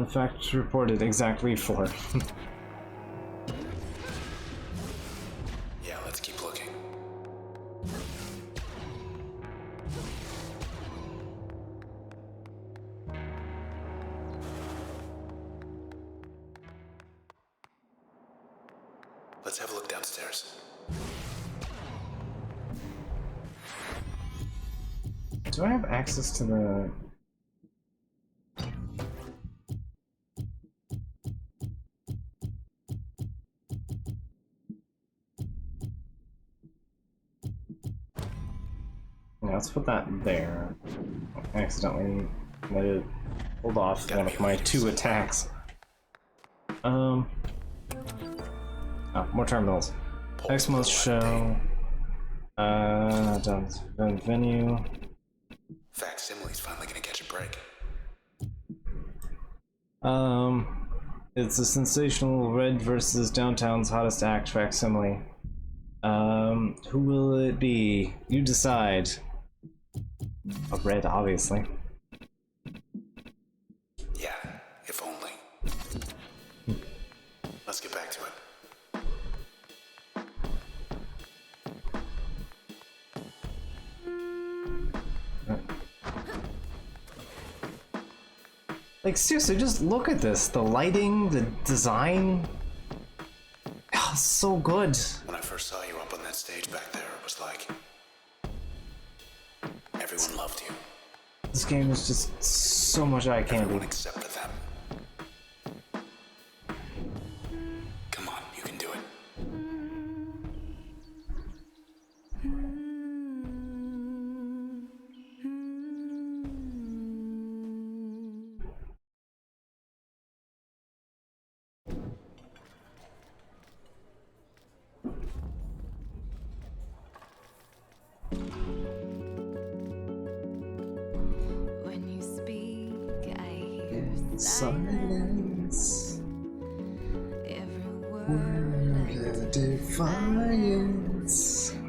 Speaker 1: Fact reported exactly 4.
Speaker 3: Yeah, let's keep looking. Let's have a look downstairs.
Speaker 1: Do I have access to the... Yeah, let's put that there. I accidentally might have pulled off one of my 2 attacks. Oh, more terminals. Next month's show. Done venue.
Speaker 3: Facsimile's finally gonna catch a break.
Speaker 1: It's a sensational Red versus Downtown's hottest act facsimile. Who will it be? You decide. A Red, obviously.
Speaker 3: Yeah, if only. Let's get back to it.
Speaker 1: Like, seriously, just look at this. The lighting, the design. Oh, so good.
Speaker 3: When I first saw you up on that stage back there, it was like everyone loved you.
Speaker 1: This game is just so much eye candy.
Speaker 3: Everyone except for them. Come on, you can do it.
Speaker 4: When you speak, I hear
Speaker 1: Silence.
Speaker 4: every
Speaker 1: Word of defiance.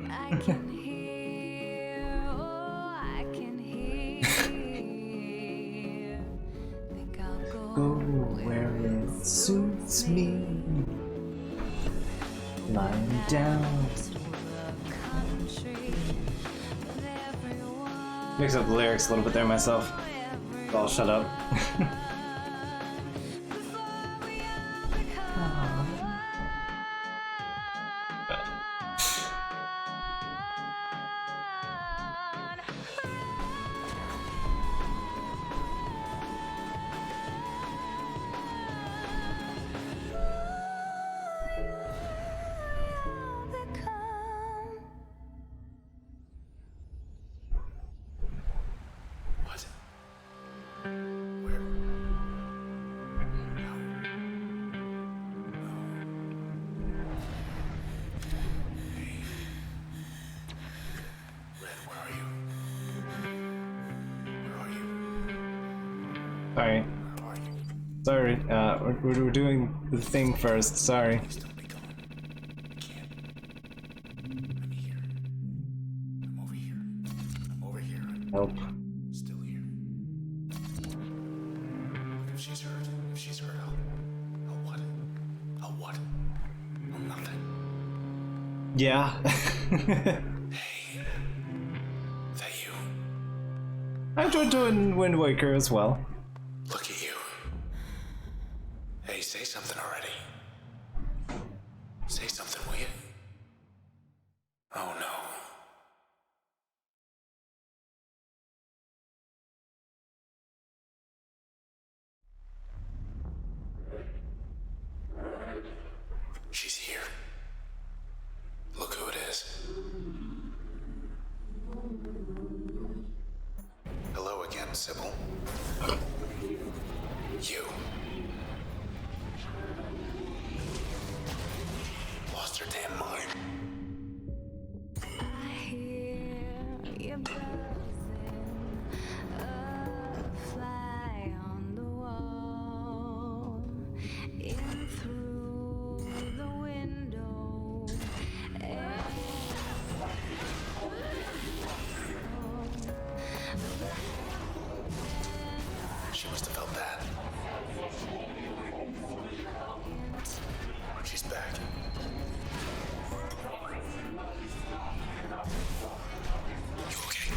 Speaker 4: I can hear. Oh, I can hear. Think I'll
Speaker 1: Go where it suits me. Lying down. Mix up the lyrics a little bit there myself. I'll shut up.
Speaker 3: What? Where? No. Hey. Red, where are you? Where are you?
Speaker 1: Sorry.
Speaker 3: Where are you?
Speaker 1: Sorry. We're doing the thing first. Sorry.
Speaker 3: Please don't be gone. I can't. I'm here. I'm over here. I'm over here.
Speaker 1: Nope.
Speaker 3: I'm still here. If she's hurt, I'll what? I'll what? I'll nothing.
Speaker 1: Yeah. enjoyed doing Wind Waker as well.
Speaker 3: Look at you. Hey, say something already. Say something, will you? Oh no. She's here. Look who it is. Hello again, Sybil. You. Lost her damn mind.
Speaker 4: I hear you buzzing, a fly on the wall, in through the window.
Speaker 3: She must have felt that. She's back. You okay?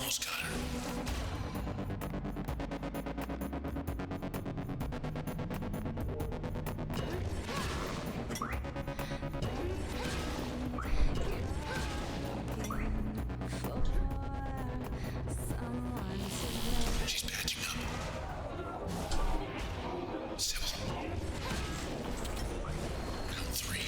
Speaker 3: Almost got her. She's patching up. Sybil. Count 3.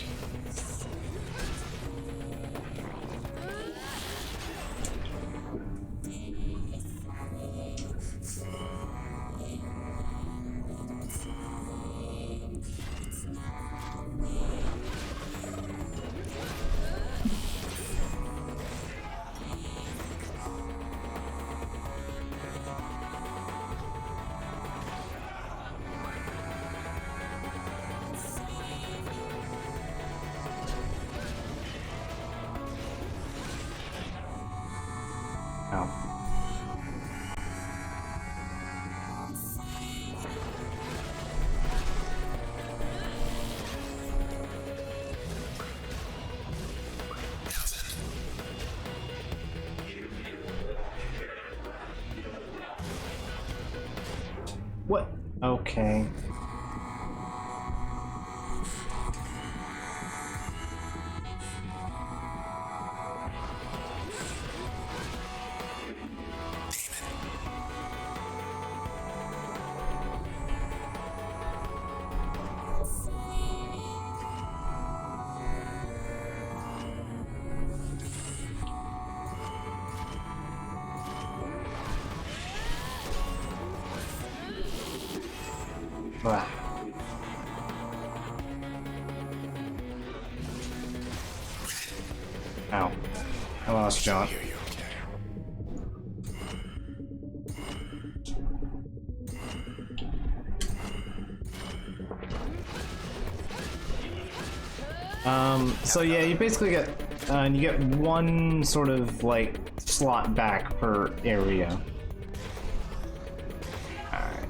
Speaker 1: Ow. What? Okay. Blah. Ow. I lost John.
Speaker 3: Here, you okay?
Speaker 1: So yeah, you basically get, you get one sort of like slot back per area. Alright.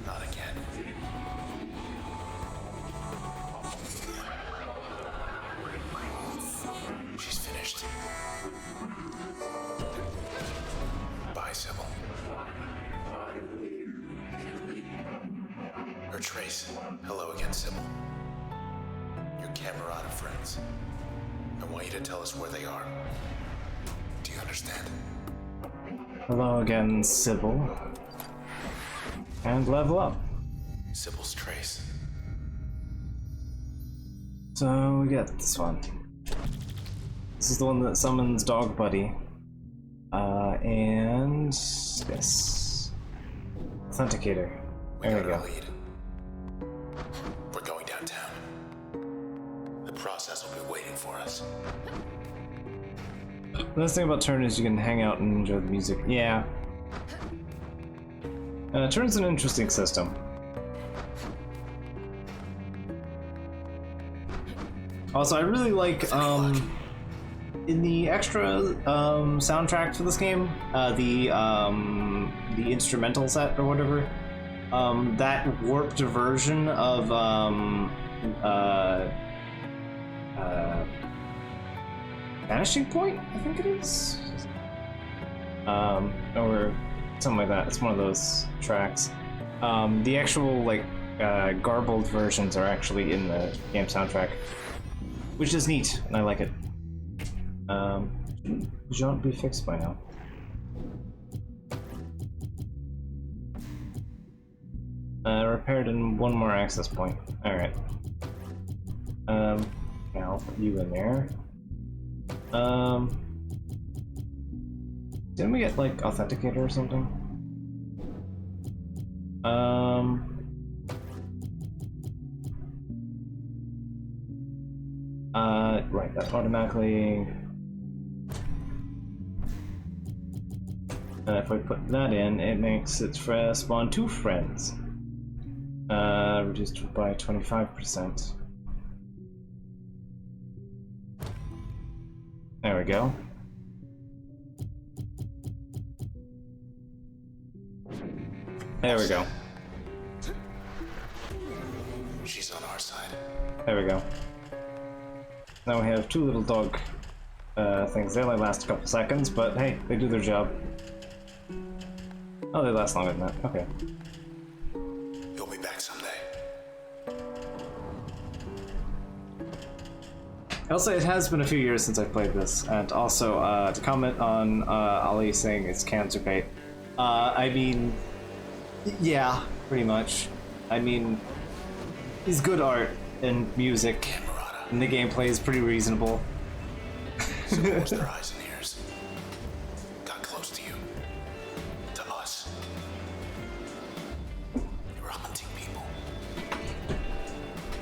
Speaker 3: Not again. She's finished. Bye, Sybil. Or Trace. Hello again, Sybil. Your Camerata friends. I want you to tell us where they are. Do you understand?
Speaker 1: Hello again, Sybil. And level up.
Speaker 3: Sybil's trace.
Speaker 1: So we get this one. This is the one that summons Dog Buddy. And yes. Authenticator. There we
Speaker 3: got
Speaker 1: go.
Speaker 3: our lead. We're going downtown. The process will be waiting for us.
Speaker 1: The nice thing about Turn is you can hang out and enjoy the music. Yeah. Turn's an interesting system. Also, I really like, in the extra soundtrack for this game, the instrumental set or whatever, that warped version of Vanishing Point, I think it is, or something like that. It's one of those tracks. The actual like garbled versions are actually in the game soundtrack, which is neat, and I like it. Shouldn't be fixed by now. Repaired in one more access point. Alright. Now I'll put you in there. Didn't we get like Authenticator or something? Right, that automatically. And if I put that in, it makes it spawn 2 friends. Reduced by 25%. There we go. There we go.
Speaker 3: She's on our side.
Speaker 1: There we go. Now we have 2 little dog things. They only last a couple seconds, but hey, they do their job. Oh, they last longer than that. Okay.
Speaker 3: You'll be back someday.
Speaker 1: Also, it has been a few years since I played this, and also to comment on Ali saying it's cancer bait. I mean, yeah, pretty much. I mean, it's good art and music, and the gameplay is pretty reasonable.
Speaker 3: So closed their eyes and ears. Got close to you. To us. You were hunting people.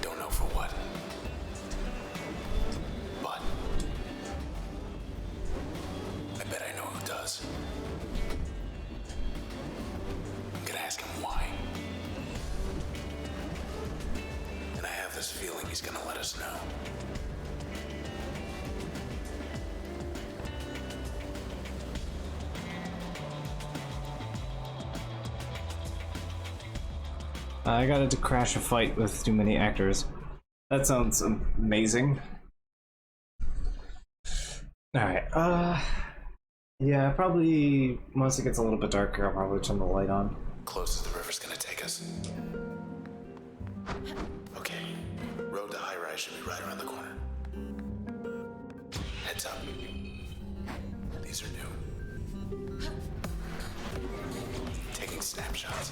Speaker 3: Don't know for what. But I bet I know who does. I'm gonna ask him why. And I have this feeling he's gonna let us know.
Speaker 1: I got to crash a fight with too many actors. That sounds amazing. Alright, yeah, probably once it gets a little bit darker, I'll probably turn the light on.
Speaker 3: Close as the river's gonna take us. Okay, road to high rise should be right around the corner. Heads up. These are new. Taking snapshots.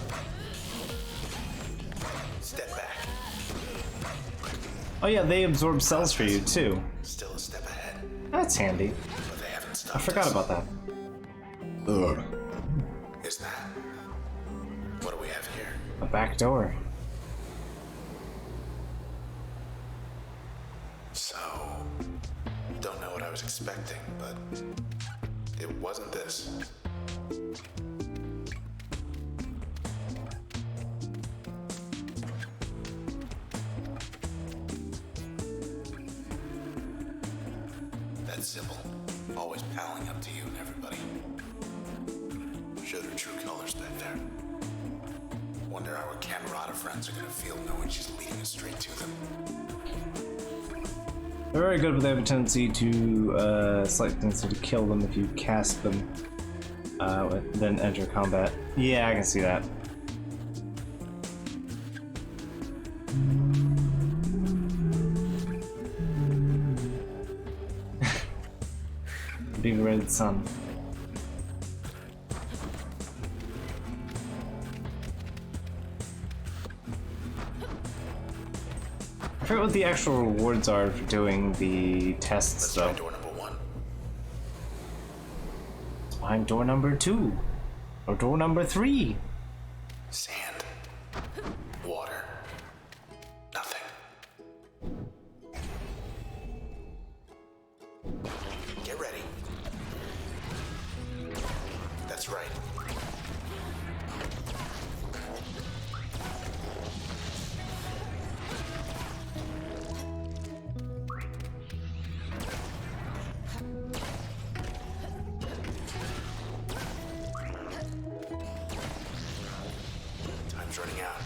Speaker 3: Step back.
Speaker 1: Oh yeah, they absorb cells for you too.
Speaker 3: Still a step ahead,
Speaker 1: That's handy.
Speaker 3: but they haven't stopped
Speaker 1: I forgot
Speaker 3: us.
Speaker 1: about that.
Speaker 3: Is that? What do we have here?
Speaker 1: A back door.
Speaker 3: So, don't know what I was expecting, but it wasn't this. That's Sybil, always palling up to you and everybody. Showed her true colors back there. Wonder how her Camerata friends are gonna feel knowing she's leading us straight to them.
Speaker 1: They're very good, but they have a tendency to, slight tendency to kill them if you cast them, then enter combat. Yeah, I can see that. big red sun. I forget what the actual rewards are for doing the tests,
Speaker 3: Let's
Speaker 1: though.
Speaker 3: try door number 1.
Speaker 1: It's behind door number 2. Or door number 3.
Speaker 3: Sand. Water. Nothing. Get ready. That's right. Time's running out.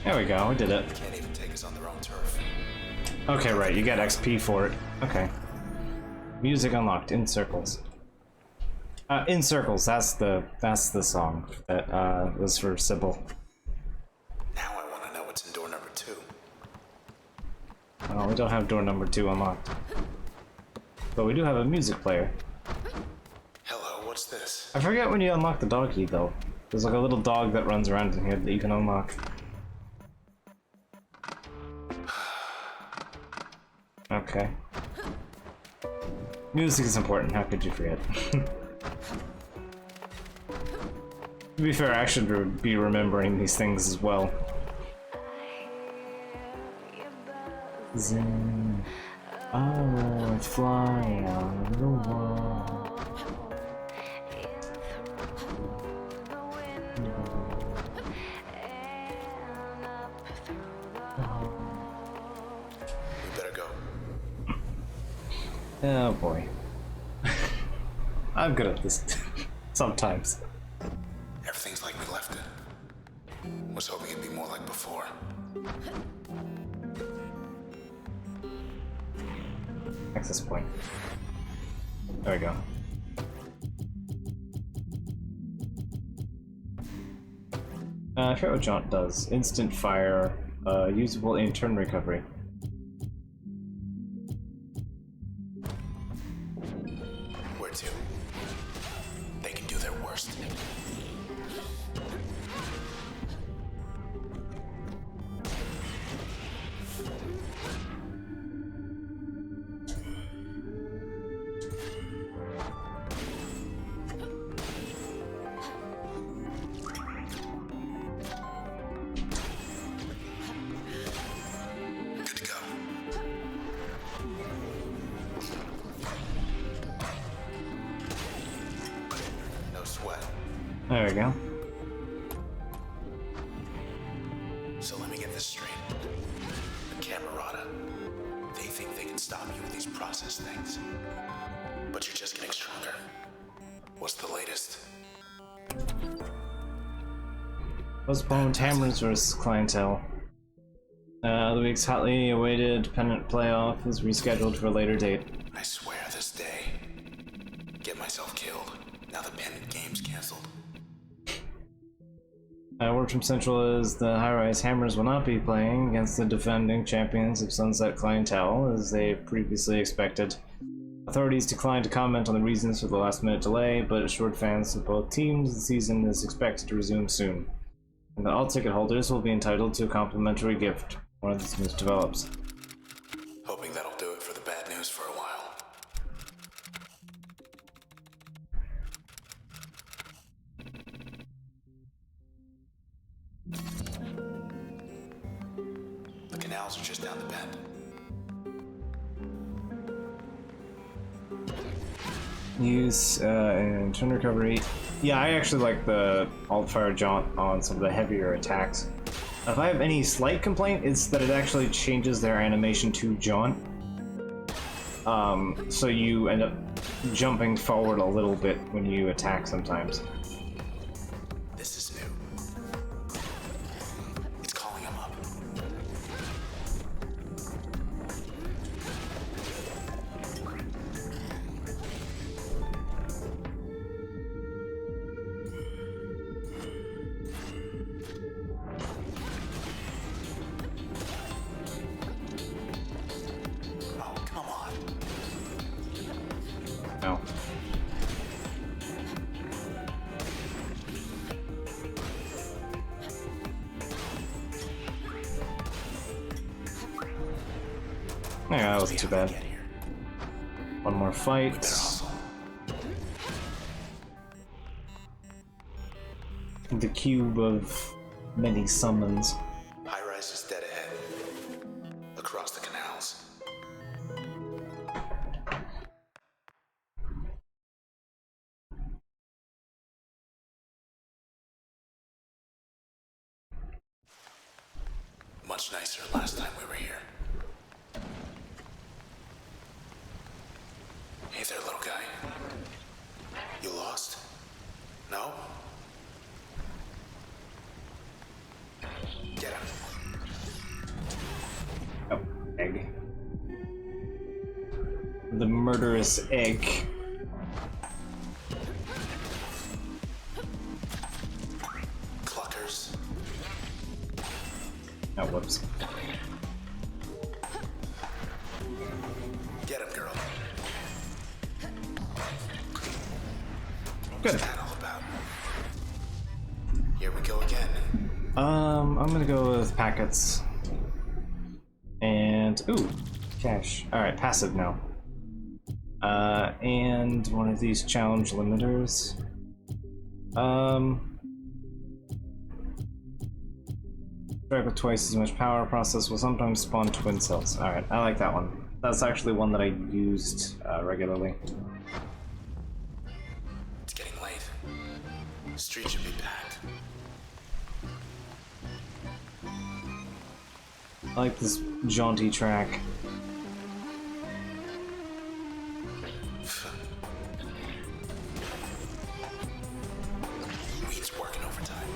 Speaker 1: There we go, we did it.
Speaker 3: Can't even take us on their own turf.
Speaker 1: Okay, right, you get XP for it. Okay. Music unlocked, in circles. In circles, that's the song that was for Sybil.
Speaker 3: Now I want to know what's in door number 2.
Speaker 1: Oh, we don't have door number 2 unlocked. But we do have a music player.
Speaker 3: Hello, what's this?
Speaker 1: I forget when you unlock the dog key though. There's like a little dog that runs around in here that you can unlock. Okay. Music is important, how could you forget? To be fair, I should be remembering these things as well. Zing. Oh, it's flying on the wall.
Speaker 3: We better go.
Speaker 1: Oh boy. I'm good at this. Sometimes.
Speaker 3: Everything's like we left it. Was hoping it'd be more like before.
Speaker 1: Access point. There we go. I forget what Jaunt does. Instant fire, usable in turn recovery.
Speaker 3: Where to? They can do their worst. Good to go. No sweat.
Speaker 1: There we go.
Speaker 3: So let me get this straight. The Camerata, they think they can stop you with these process things. But you're just getting stronger. What's the latest?
Speaker 1: Postponed Hammers vs. Clientele. The week's hotly awaited pennant playoff is rescheduled for a later date.
Speaker 3: I swear this day. Get myself killed. Now the pennant game's canceled.
Speaker 1: Word from Central is the high-rise Hammers will not be playing against the defending champions of Sunset Clientele, as they previously expected. Authorities declined to comment on the reasons for the last-minute delay, but assured fans of both teams the season is expected to resume soon, and that all ticket holders will be entitled to a complimentary gift once this news develops.
Speaker 3: Hoping that'll do it for the bad news for a while. The canals are just down the bend.
Speaker 1: Use and turn recovery. Yeah, I actually like the alt-fire jaunt on some of the heavier attacks. If I have any slight complaint, it's that it actually changes their animation to jaunt. So you end up jumping forward a little bit when you attack sometimes.
Speaker 3: This is new. It's calling him up.
Speaker 1: No. Yeah, that wasn't too bad. One more fight. The cube of many summons.
Speaker 3: High rise is dead ahead. Across the canals. Much nicer last time we were here. Hey there, little guy. You lost? No? Get him.
Speaker 1: Oh, egg. The murderous egg.
Speaker 3: Cluckers.
Speaker 1: Oh, whoops.
Speaker 3: Get him, girl.
Speaker 1: Good.
Speaker 3: What's that all about? Here we go again.
Speaker 1: I'm gonna go with packets. And, ooh, cash. Alright, passive now. And one of these challenge limiters. Strike with twice as much power. Process will sometimes spawn twin cells. Alright, I like that one. That's actually one that I used regularly.
Speaker 3: It's getting late. The street should be packed.
Speaker 1: I like this jaunty track.
Speaker 3: Weed's working overtime.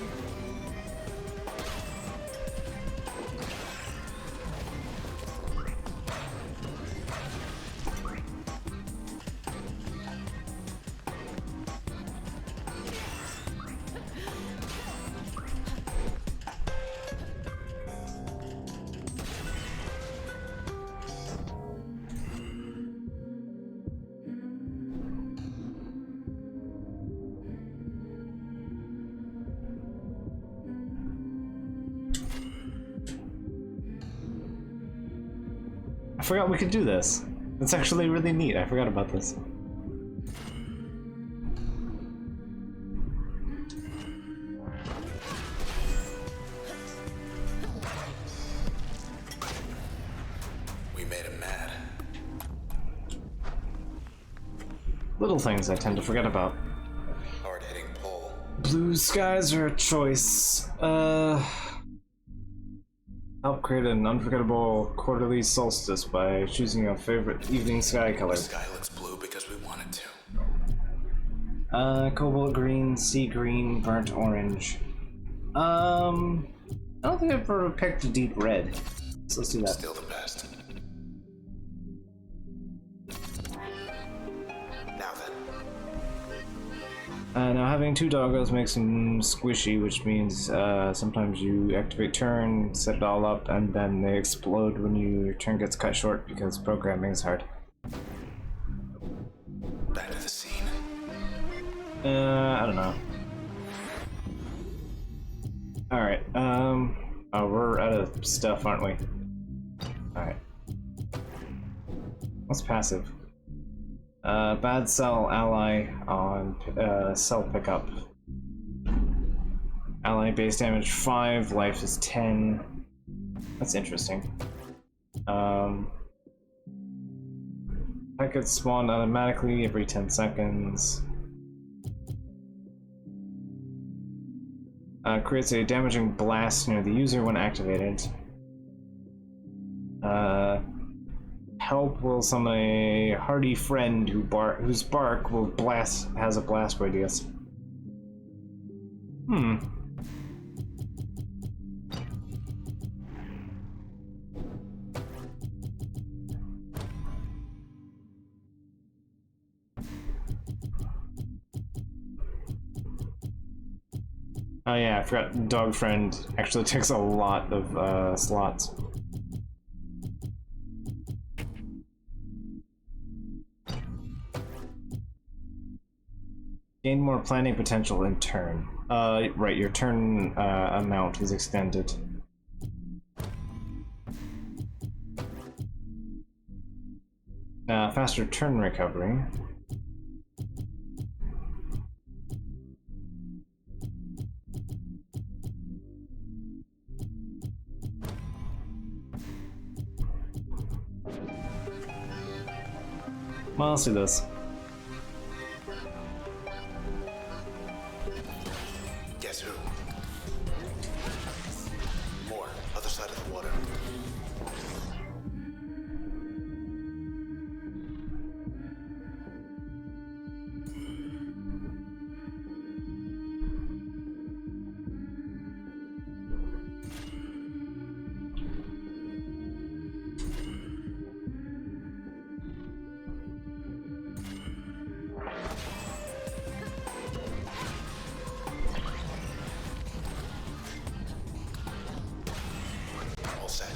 Speaker 1: I forgot we could do this. It's actually really neat. I forgot about this.
Speaker 3: We made him mad.
Speaker 1: Little things I tend to forget about.
Speaker 3: Hard-hitting pole.
Speaker 1: Blue skies are a choice. Help create an unforgettable quarterly solstice by choosing your favorite evening sky color.
Speaker 3: The sky looks blue because we wanted to.
Speaker 1: Cobalt green, sea green, burnt orange. I don't think I've ever picked a deep red. So let's do that.
Speaker 3: Still the best. Now then.
Speaker 1: Now having two doggos makes them squishy, which means sometimes you activate turn, set it all up, and then they explode when your turn gets cut short because programming is hard.
Speaker 3: Back to the scene.
Speaker 1: I don't know. Alright, oh, we're out of stuff, aren't we? Alright. What's passive? Bad cell ally on cell pickup. Ally base damage 5, life is 10. That's interesting. Packets spawn automatically every 10 seconds. Creates a damaging blast near the user when activated. Help will summon a hardy friend whose bark will has a blast radius. Oh yeah, I forgot dog friend actually takes a lot of slots. Gain more planning potential in turn. Right, your turn amount is extended. Faster turn recovery. Well, I'll see this.
Speaker 3: Guess who? More. Other side of the water. All set.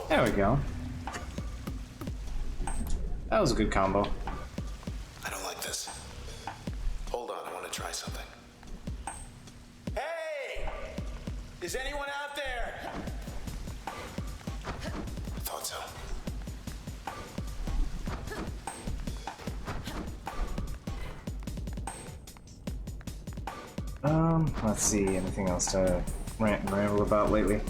Speaker 1: There we go. That was a good combo.
Speaker 3: I don't like this. Hold on, I want to try something. Hey! Is anyone out there? I thought so.
Speaker 1: Let's see, anything else to rant and ramble about lately?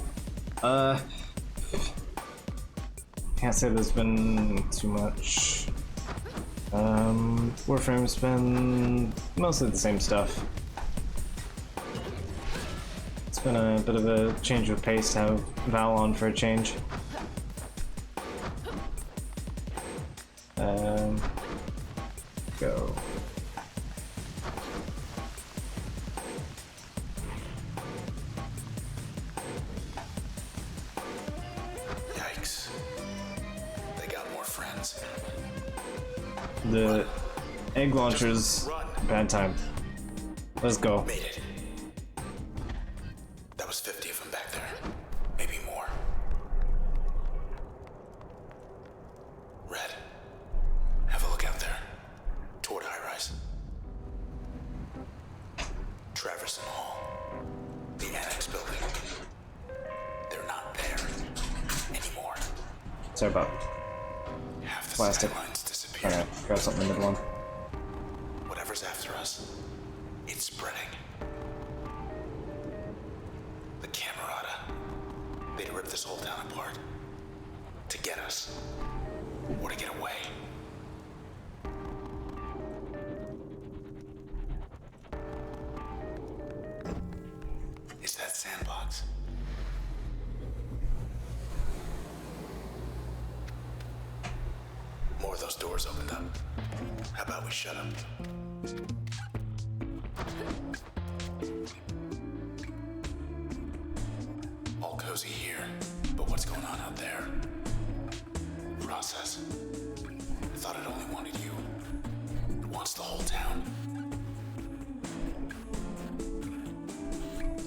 Speaker 1: Can't say there's been too much. Warframe's been mostly the same stuff. It's been a bit of a change of pace to have Val on for a change. Go.
Speaker 3: Yikes. They got more friends.
Speaker 1: The egg launchers,
Speaker 3: Run.
Speaker 1: bad time. Let's go.
Speaker 3: Made it. That was 50 of them back there. Maybe more. Red. Have a look out there. Toward high-rise. Traverson Hall. The annex building. They're not there anymore.
Speaker 1: Sorry about
Speaker 3: Half the
Speaker 1: plastic.
Speaker 3: skylines disappeared.
Speaker 1: Alright, grab something in the middle one.
Speaker 3: Whatever's after us, it's spreading. The Camerata. They'd rip this whole town apart. To get us. Or to get away. It's that sandbox. More of those doors opened up. How about we shut them? All cozy here, but what's going on out there? Process. I thought it only wanted you. It wants the whole town.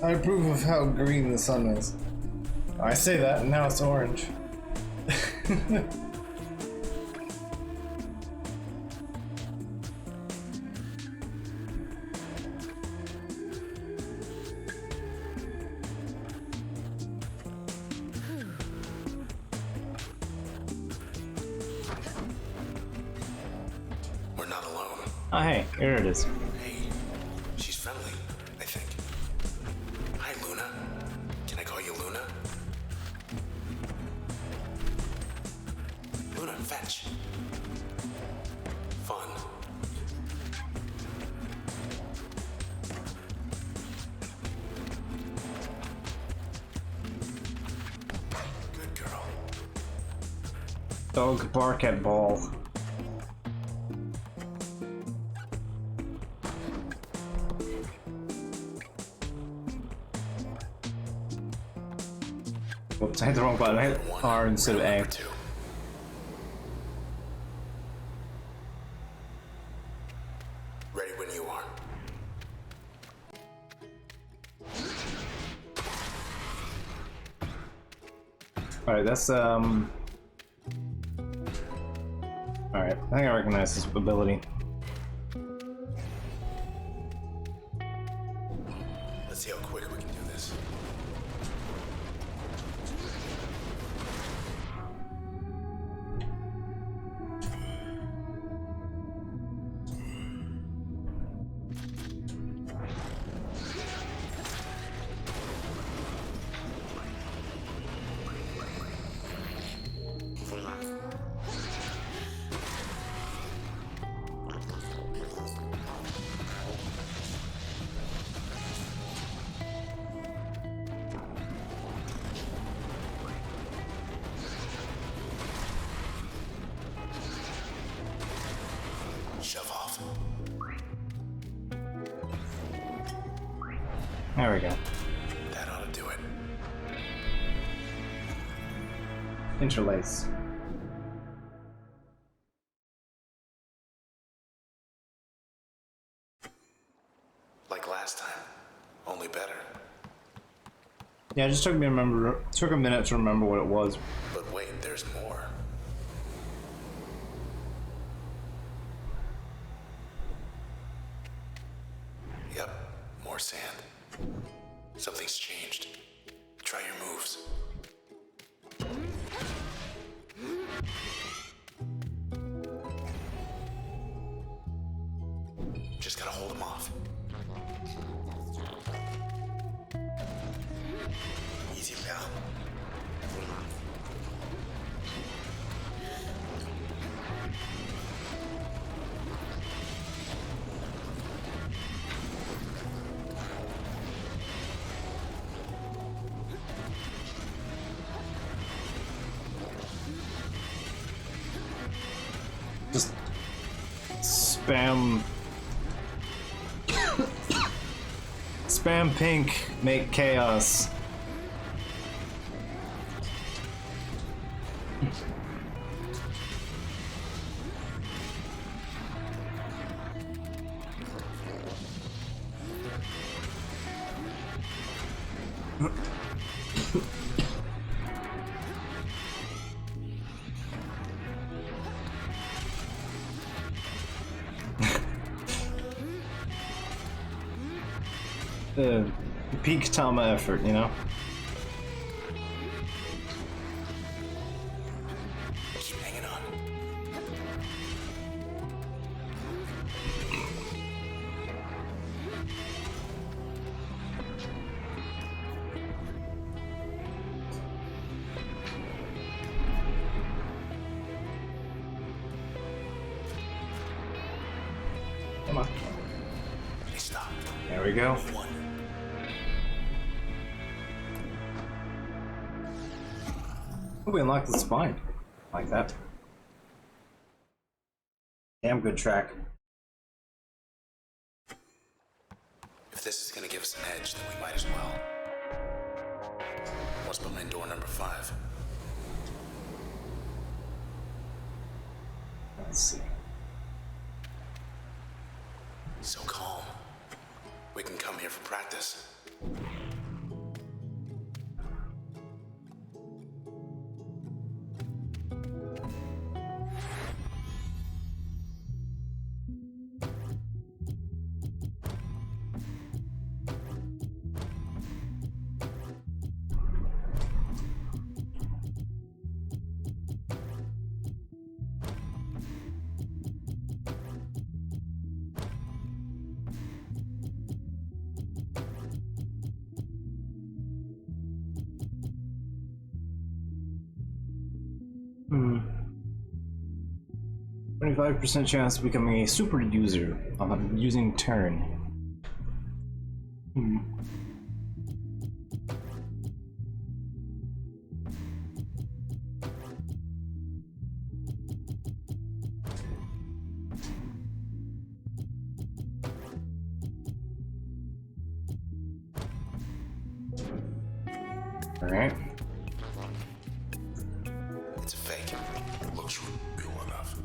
Speaker 2: I approve of how green the sun is. I say that, and now it's orange.
Speaker 3: We're not alone.
Speaker 1: Oh hey, here it is.
Speaker 3: Hey, she's friendly, I think. Hi, Luna. Can I call you Luna? Luna, fetch. Fun. Good girl.
Speaker 1: Dog bark at ball. Whoops, I hit the wrong button. I hit R instead of A.
Speaker 3: Number 2. Ready when you are.
Speaker 1: Alright, that's Alright, I think I recognize this ability.
Speaker 3: Let's see how quick we can do this. Shove off.
Speaker 1: There we go.
Speaker 3: That ought to do it.
Speaker 1: Interlace.
Speaker 3: Like last time, only better.
Speaker 1: Yeah, it just took me took a minute to remember what it was.
Speaker 3: But wait, there's more. Yep, more sand. Something's changed. Try your moves. Just gotta hold them off. Easy, pal.
Speaker 1: Just spam spam pink, make chaos. Peak Tama effort, you know?
Speaker 3: Keep hanging on.
Speaker 1: Come on.
Speaker 3: Hey, stop.
Speaker 1: There we go.
Speaker 3: One.
Speaker 1: Oh, we unlocked the spine. Like that. Damn good track.
Speaker 3: If this is gonna give us an edge, then we might as well. What's behind door number 5?
Speaker 1: Let's see.
Speaker 3: So calm. We can come here for practice.
Speaker 1: Hmm. 25% chance of becoming a super user using turn. Hmm. Alright.
Speaker 3: It's a fake. Looks real enough.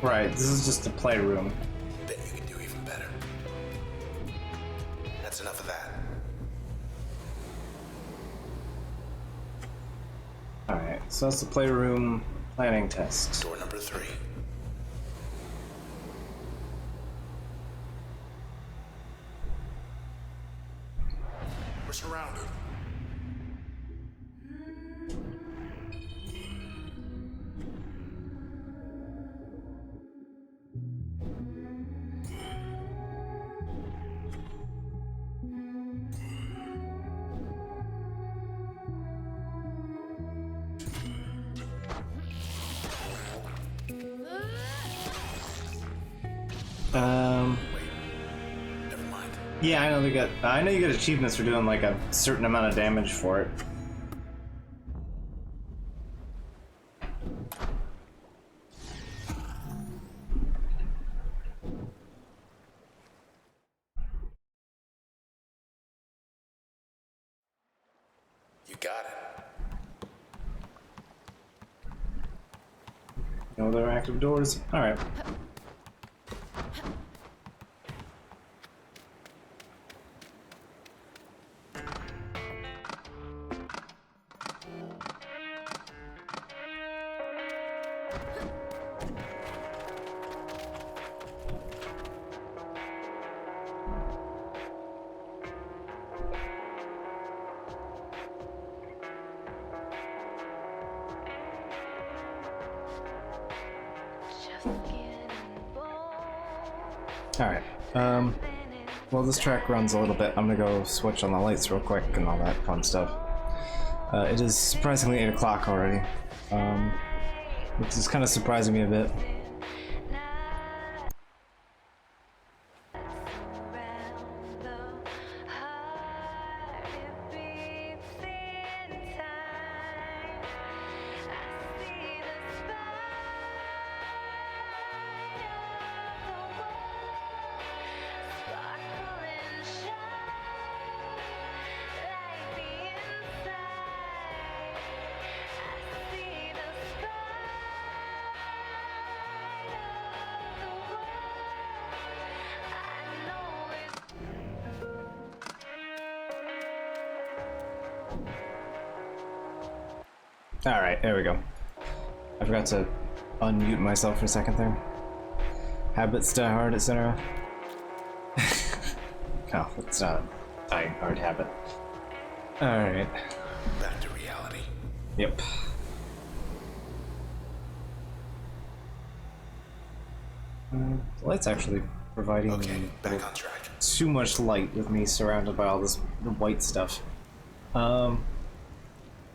Speaker 1: Right, this is just a playroom.
Speaker 3: Bet you can do even better. That's enough of that.
Speaker 1: Alright, so that's the playroom planning test.
Speaker 3: Door number 3. We're surrounded. Never mind.
Speaker 1: Yeah, I know you get achievements for doing like a certain amount of damage for it.
Speaker 3: You got it.
Speaker 1: No other active doors? Alright.
Speaker 4: Just getting bold.
Speaker 1: Alright. Well, this track runs a little bit. I'm gonna go switch on the lights real quick and all that fun stuff. It is surprisingly 8 o'clock already, which is kind of surprising me a bit. Alright, there we go. I forgot to unmute myself for a second there. Habits die hard, etc. No, it's not a dying hard habit. Alright.
Speaker 3: Back to reality.
Speaker 1: Yep. The light's actually providing
Speaker 3: Okay,
Speaker 1: me
Speaker 3: back on track.
Speaker 1: too much light with me surrounded by all this white stuff.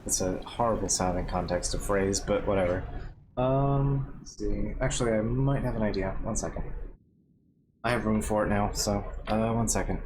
Speaker 1: It's a horrible sounding context of phrase, but whatever. Let's see. Actually, I might have an idea. 1 second. I have room for it now, so, 1 second.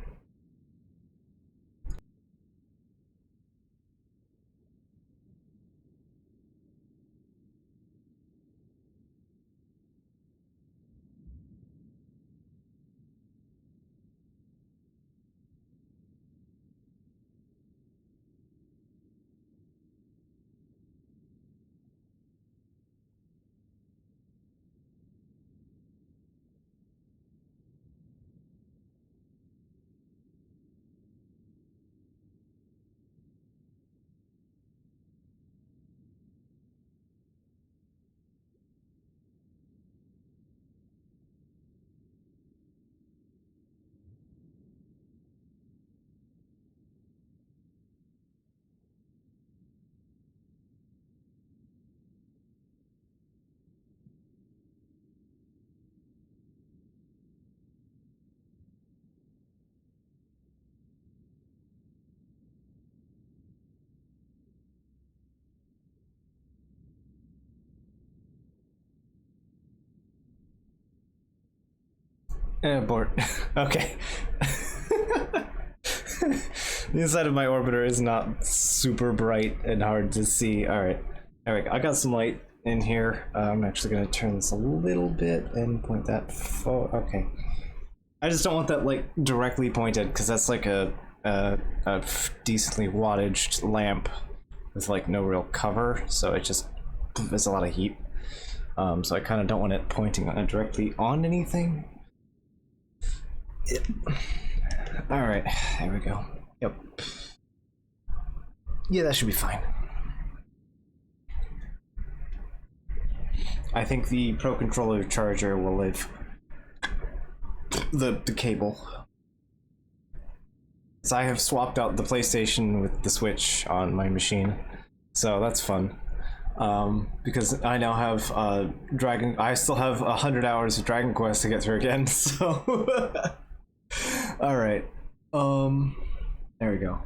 Speaker 1: Abort. Okay. The inside of my orbiter is not super bright and hard to see. Alright. There we go. I got some light in here. I'm actually going to turn this a little bit and point that okay. I just don't want that like directly pointed because that's like a decently wattage lamp with like no real cover, so it just there's a lot of heat. So I kind of don't want it pointing directly on anything. Yep. All right, there we go. Yep. Yeah, that should be fine. I think the Pro Controller charger will live. The cable. So I have swapped out the PlayStation with the Switch on my machine, so that's fun. Because I now have I still have 100 hours of Dragon Quest to get through again. So, all right. There we go.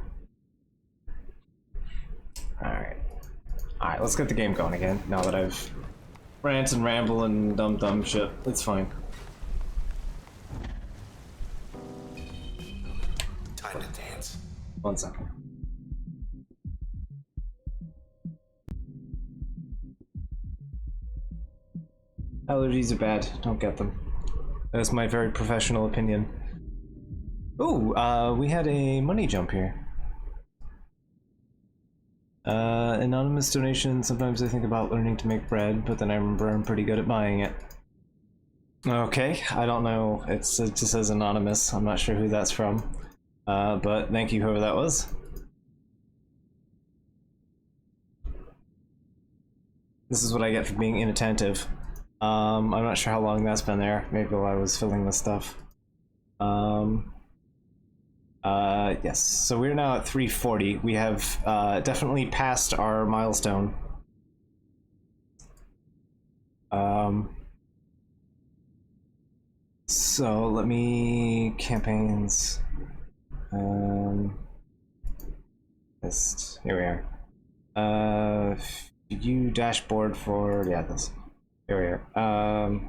Speaker 1: All right. Let's get the game going again. Now that I've rant and ramble and dumb shit, it's fine.
Speaker 3: Time to dance.
Speaker 1: 1 second. Allergies are bad. Don't get them. That's my very professional opinion. Ooh, we had a money jump here. Anonymous donation. Sometimes I think about learning to make bread, but then I remember I'm pretty good at buying it. Okay, I don't know. It just says anonymous. I'm not sure who that's from. But thank you, whoever that was. This is what I get for being inattentive. I'm not sure how long that's been there. Maybe while I was filling this stuff. Yes. So we're now at 340. We have definitely passed our milestone. So let me campaigns. Here we are. View dashboard for this. Here we are.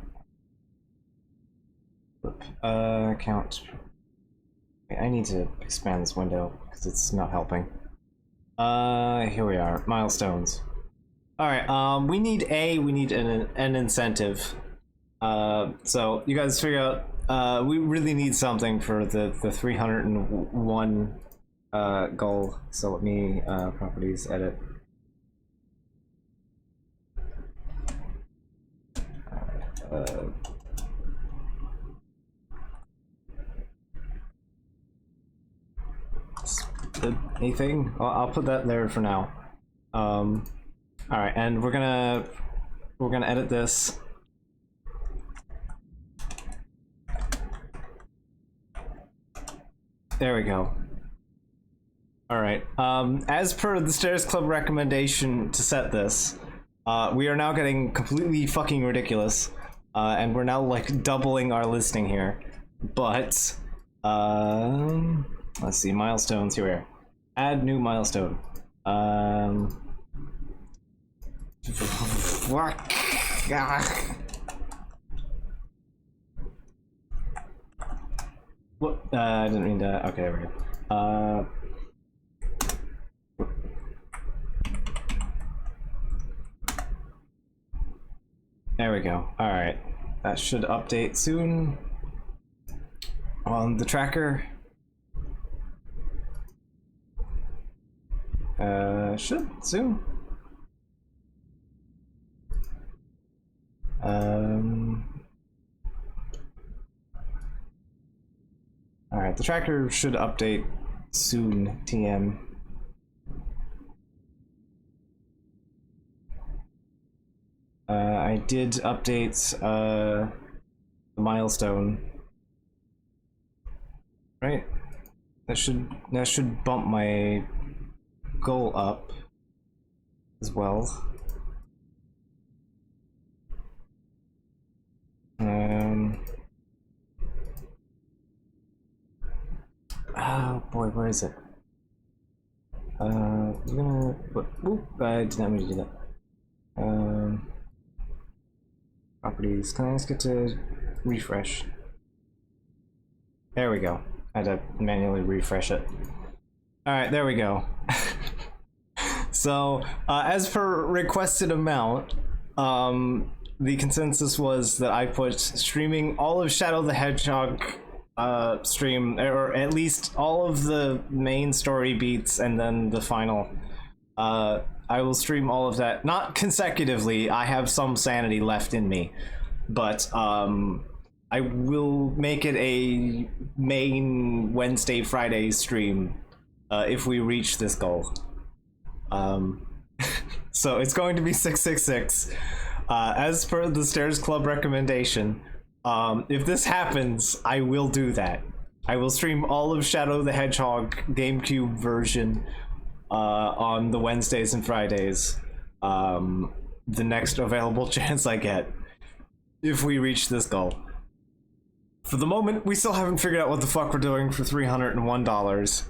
Speaker 1: Count. I need to expand this window because it's not helping. Here we are. Milestones. All right. We need an incentive. So you guys figure out. We really need something for the 301 goal. So let me properties edit. Anything? I'll put that there for now. All right, and we're gonna edit this. There we go. All right. As per the Stairs Club recommendation to set this, we are now getting completely fucking ridiculous, and we're now like doubling our listing here. But let's see, milestones. Here we are. Add new milestone. Fuck. What? I didn't mean to. Okay, there we go. There we go. All right, that should update soon on the tracker. Should soon. All right, the tracker should update soon. TM. I did update the milestone. Right? That should bump my goal up as well. Oh boy, where is it? I'm gonna. Oop, I did not mean to do that. Properties. Can I just get to refresh? There we go. I had to manually refresh it. Alright, there we go. So, as per requested amount, the consensus was that I put streaming all of Shadow the Hedgehog stream, or at least all of the main story beats and then the final. I will stream all of that, not consecutively. I have some sanity left in me, but I will make it a main Wednesday, Friday stream if we reach this goal. So it's going to be 666. As per the Stairs Club recommendation, if this happens, I will do that. I will stream all of Shadow the Hedgehog GameCube version on the Wednesdays and Fridays. The next available chance I get, if we reach this goal. For the moment, we still haven't figured out what the fuck we're doing for $301,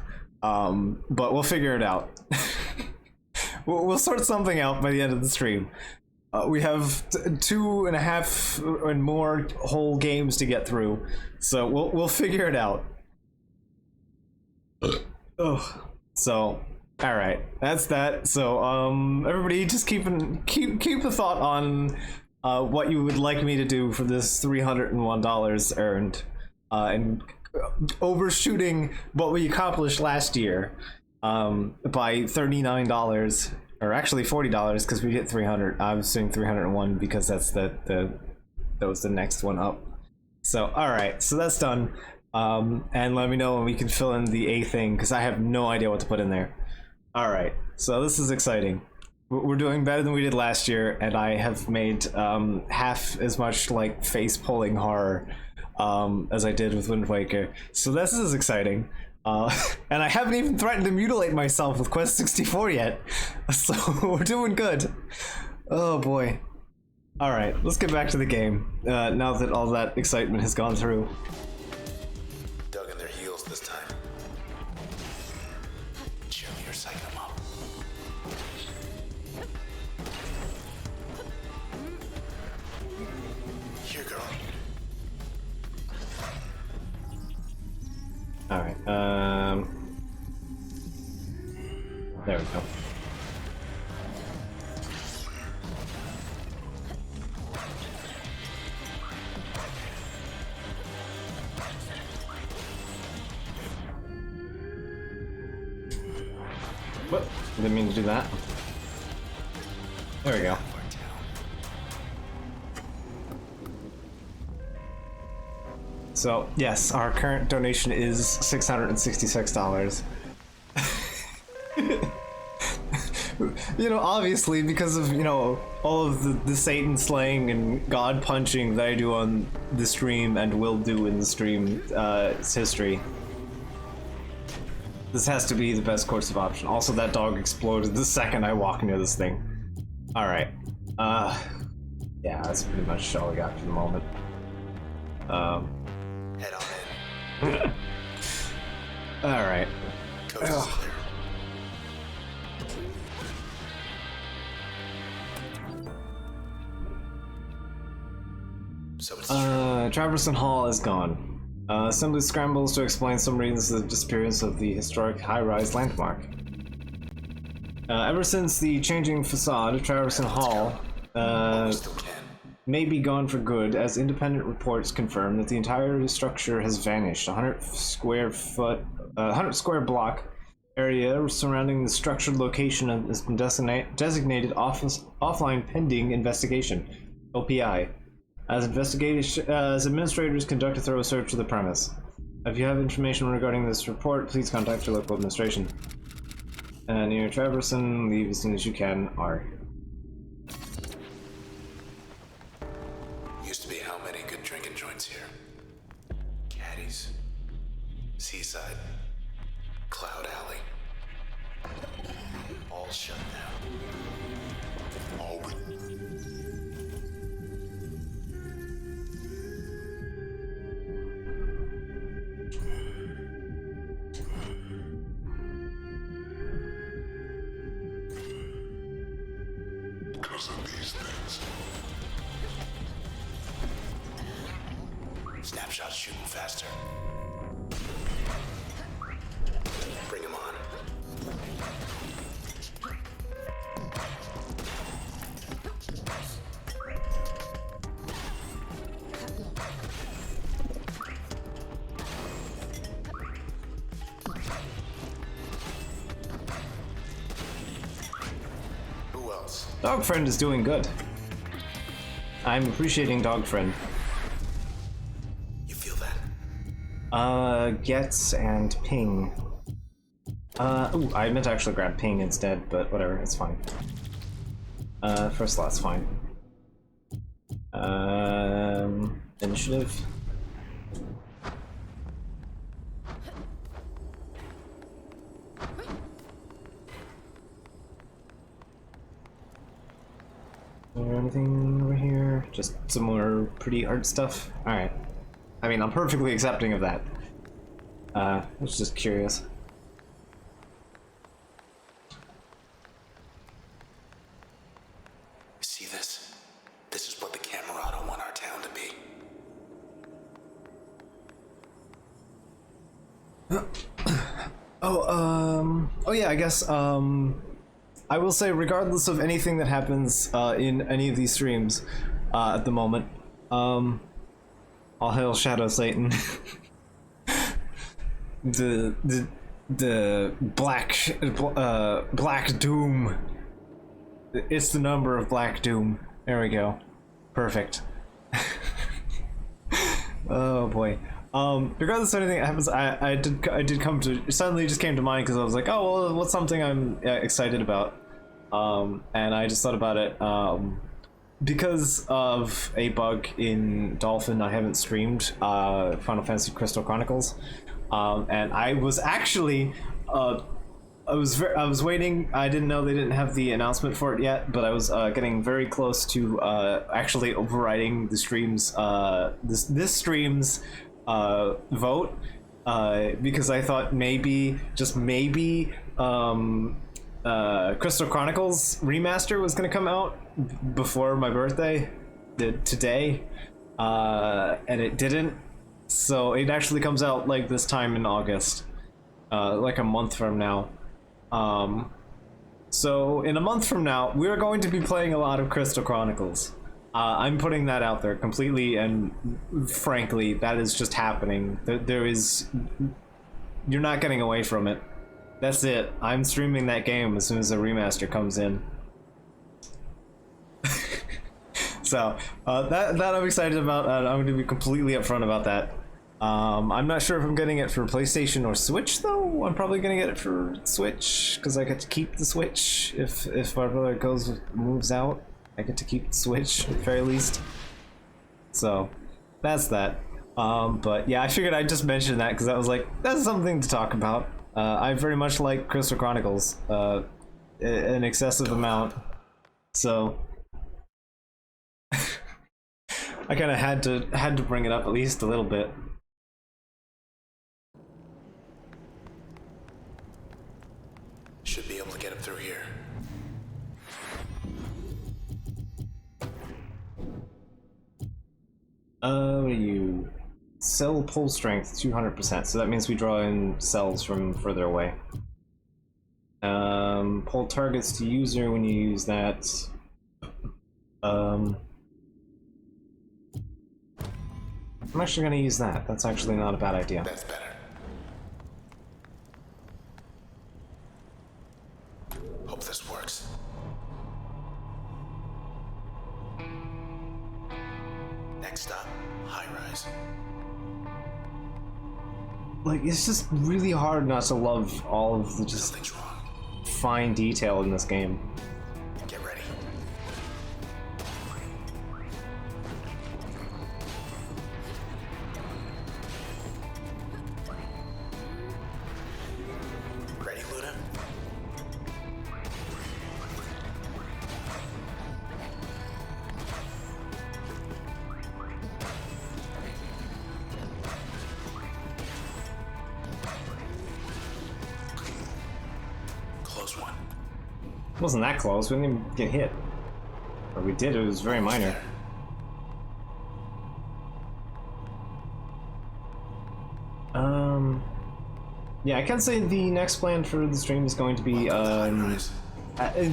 Speaker 1: but we'll figure it out. We'll sort something out by the end of the stream. We have 2.5 and more whole games to get through, so we'll figure it out. Ugh. So, all right, that's that. So, everybody, just keep a thought on what you would like me to do for this $301 earned, and overshooting what we accomplished last year by $39, or actually $40, because we hit 300. I was doing 301 because that's that was the next one up. So all right, so that's done. And let me know when we can fill in the A thing, because I have no idea what to put in there. All right, so this is exciting. We're doing better than we did last year, and I have made half as much like face pulling horror as I did with Wind Waker. So this is exciting. And I haven't even threatened to mutilate myself with Quest 64 yet, so we're doing good. Oh boy. Alright, let's get back to the game, now that all that excitement has gone through.
Speaker 3: Dug in their heels this time. Cheerleader psyching them up. Here, girl.
Speaker 1: Alright, there we go. What? Didn't mean to do that. There we go. So, yes, our current donation is $666. You know, obviously, because of, you know, all of the Satan slaying and God punching that I do on the stream and will do in the stream history. This has to be the best course of option. Also, that dog exploded the second I walk near this thing. Alright. Yeah, that's pretty much all we got for the moment.
Speaker 3: Head on in.
Speaker 1: Alright.
Speaker 3: Coast is clear. So it's
Speaker 1: Traverson Hall is gone. Assembly scrambles to explain some reasons for the disappearance of the historic high-rise landmark. Ever since the changing facade of Traverson Hall
Speaker 3: still can.
Speaker 1: may be gone for good, as independent reports confirm that the entire structure has vanished. 100 square block area surrounding the structured location has been designated offline pending investigation, OPI. As administrators conduct a thorough search of the premise. If you have information regarding this report, please contact your local administration. Near Traverson, leave as soon as you can. R.
Speaker 3: Used to be how many good drinking joints here? Caddies. Seaside. Cloud Alley. All shut down. All because of these things. Snapshots shooting faster.
Speaker 1: Dog friend is doing good. I'm appreciating dog friend.
Speaker 3: You feel that?
Speaker 1: Gets and ping. Ooh, I meant to actually grab ping instead, but whatever, it's fine. First slot's fine. Initiative. Is there anything over here? Just some more pretty art stuff? Alright. I mean, I'm perfectly accepting of that. I was just curious.
Speaker 3: See this? This is what the Camerata want our town to be.
Speaker 1: Oh yeah, I guess, I will say, regardless of anything that happens, in any of these streams, at the moment, all hail Shadow Satan. the Black Doom. It's the number of Black Doom. There we go. Perfect. Oh boy. Regardless of anything that happens, I did come to, it suddenly just came to mind because I was like, oh well, what's something I'm excited about? And I just thought about it, because of a bug in Dolphin, I haven't streamed Final Fantasy Crystal Chronicles, and I was actually I was waiting. I didn't know they didn't have the announcement for it yet, but I was getting very close to actually overriding the stream's this stream's vote, because I thought maybe, just maybe, Crystal Chronicles Remaster was going to come out before my birthday today, and it didn't. So it actually comes out like this time in August, like a month from now. So in a month from now, we're going to be playing a lot of Crystal Chronicles. I'm putting that out there completely and frankly, that is just happening. There is, you're not getting away from it. That's it. I'm streaming that game as soon as the remaster comes in. So that I'm excited about. I'm going to be completely upfront about that. I'm not sure if I'm getting it for PlayStation or Switch though. I'm probably going to get it for Switch because I get to keep the Switch. If my brother moves out, I get to keep the Switch at the very least. So that's that. But yeah, I figured I'd just mention that because I was like, that's something to talk about. I very much like Crystal Chronicles, an excessive amount. So I kind of had to bring it up at least a little bit.
Speaker 3: Should be able to get him through here.
Speaker 1: What are you? Cell pull strength 200%, so that means we draw in cells from further away. Pull targets to user when you use that. I'm actually gonna use that. That's actually not a bad idea.
Speaker 3: That's better. Hope this works. Next stop, high rise.
Speaker 1: Like, it's just really hard not to love all of the just
Speaker 3: Nothing's wrong.
Speaker 1: fine detail in this game.
Speaker 3: Get ready. Ready, Luna? Close one.
Speaker 1: It wasn't that close. We didn't even get hit. Or we did. It was very minor. Yeah, I can say the next plan for the stream is going to be,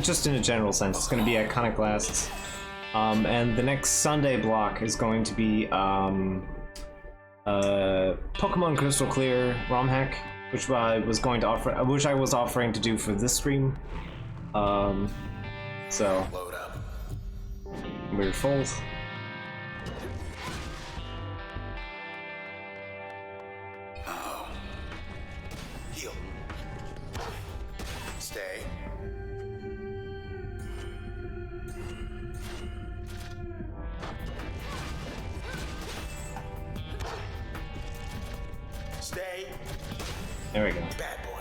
Speaker 1: just in a general sense, it's going to be Iconoclasts. And the next Sunday block is going to be, Pokemon Crystal Clear ROM hack, which I was going to offer, which I was offering to do for this stream. So
Speaker 3: Load up.
Speaker 1: We're full.
Speaker 3: Oh. Heal. Stay. Stay.
Speaker 1: There we go.
Speaker 3: Bad boy.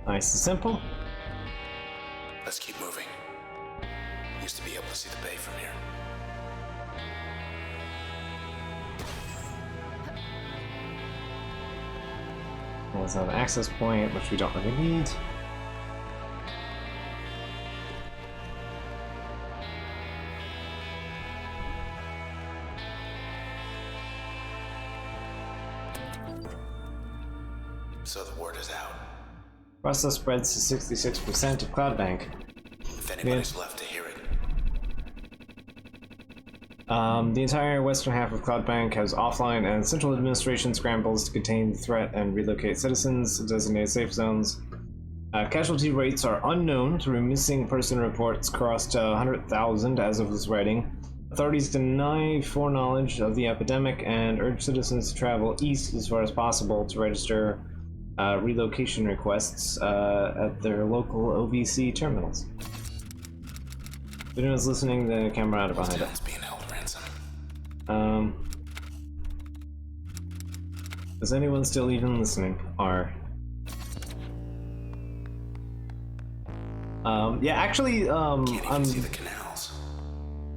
Speaker 1: Nice and simple.
Speaker 3: Let's keep moving. Used to be able to see the bay from here.
Speaker 1: There's an access point, which we don't really need.
Speaker 3: So the word is out.
Speaker 1: Process spreads to 66% of Cloud Bank.
Speaker 3: If anybody's left to hear it.
Speaker 1: The entire western half of Cloud Bank has offline and central administration scrambles to contain the threat and relocate citizens to designated safe zones. Casualty rates are unknown through missing person reports crossed 100,000 as of this writing. Authorities deny foreknowledge of the epidemic and urge citizens to travel east as far as possible to register relocation requests at their local OVC terminals. If anyone's listening, the camera out behind it.
Speaker 3: It's being held ransom.
Speaker 1: Is anyone still even listening? Yeah, actually,
Speaker 3: Can't even
Speaker 1: I'm
Speaker 3: see the canals.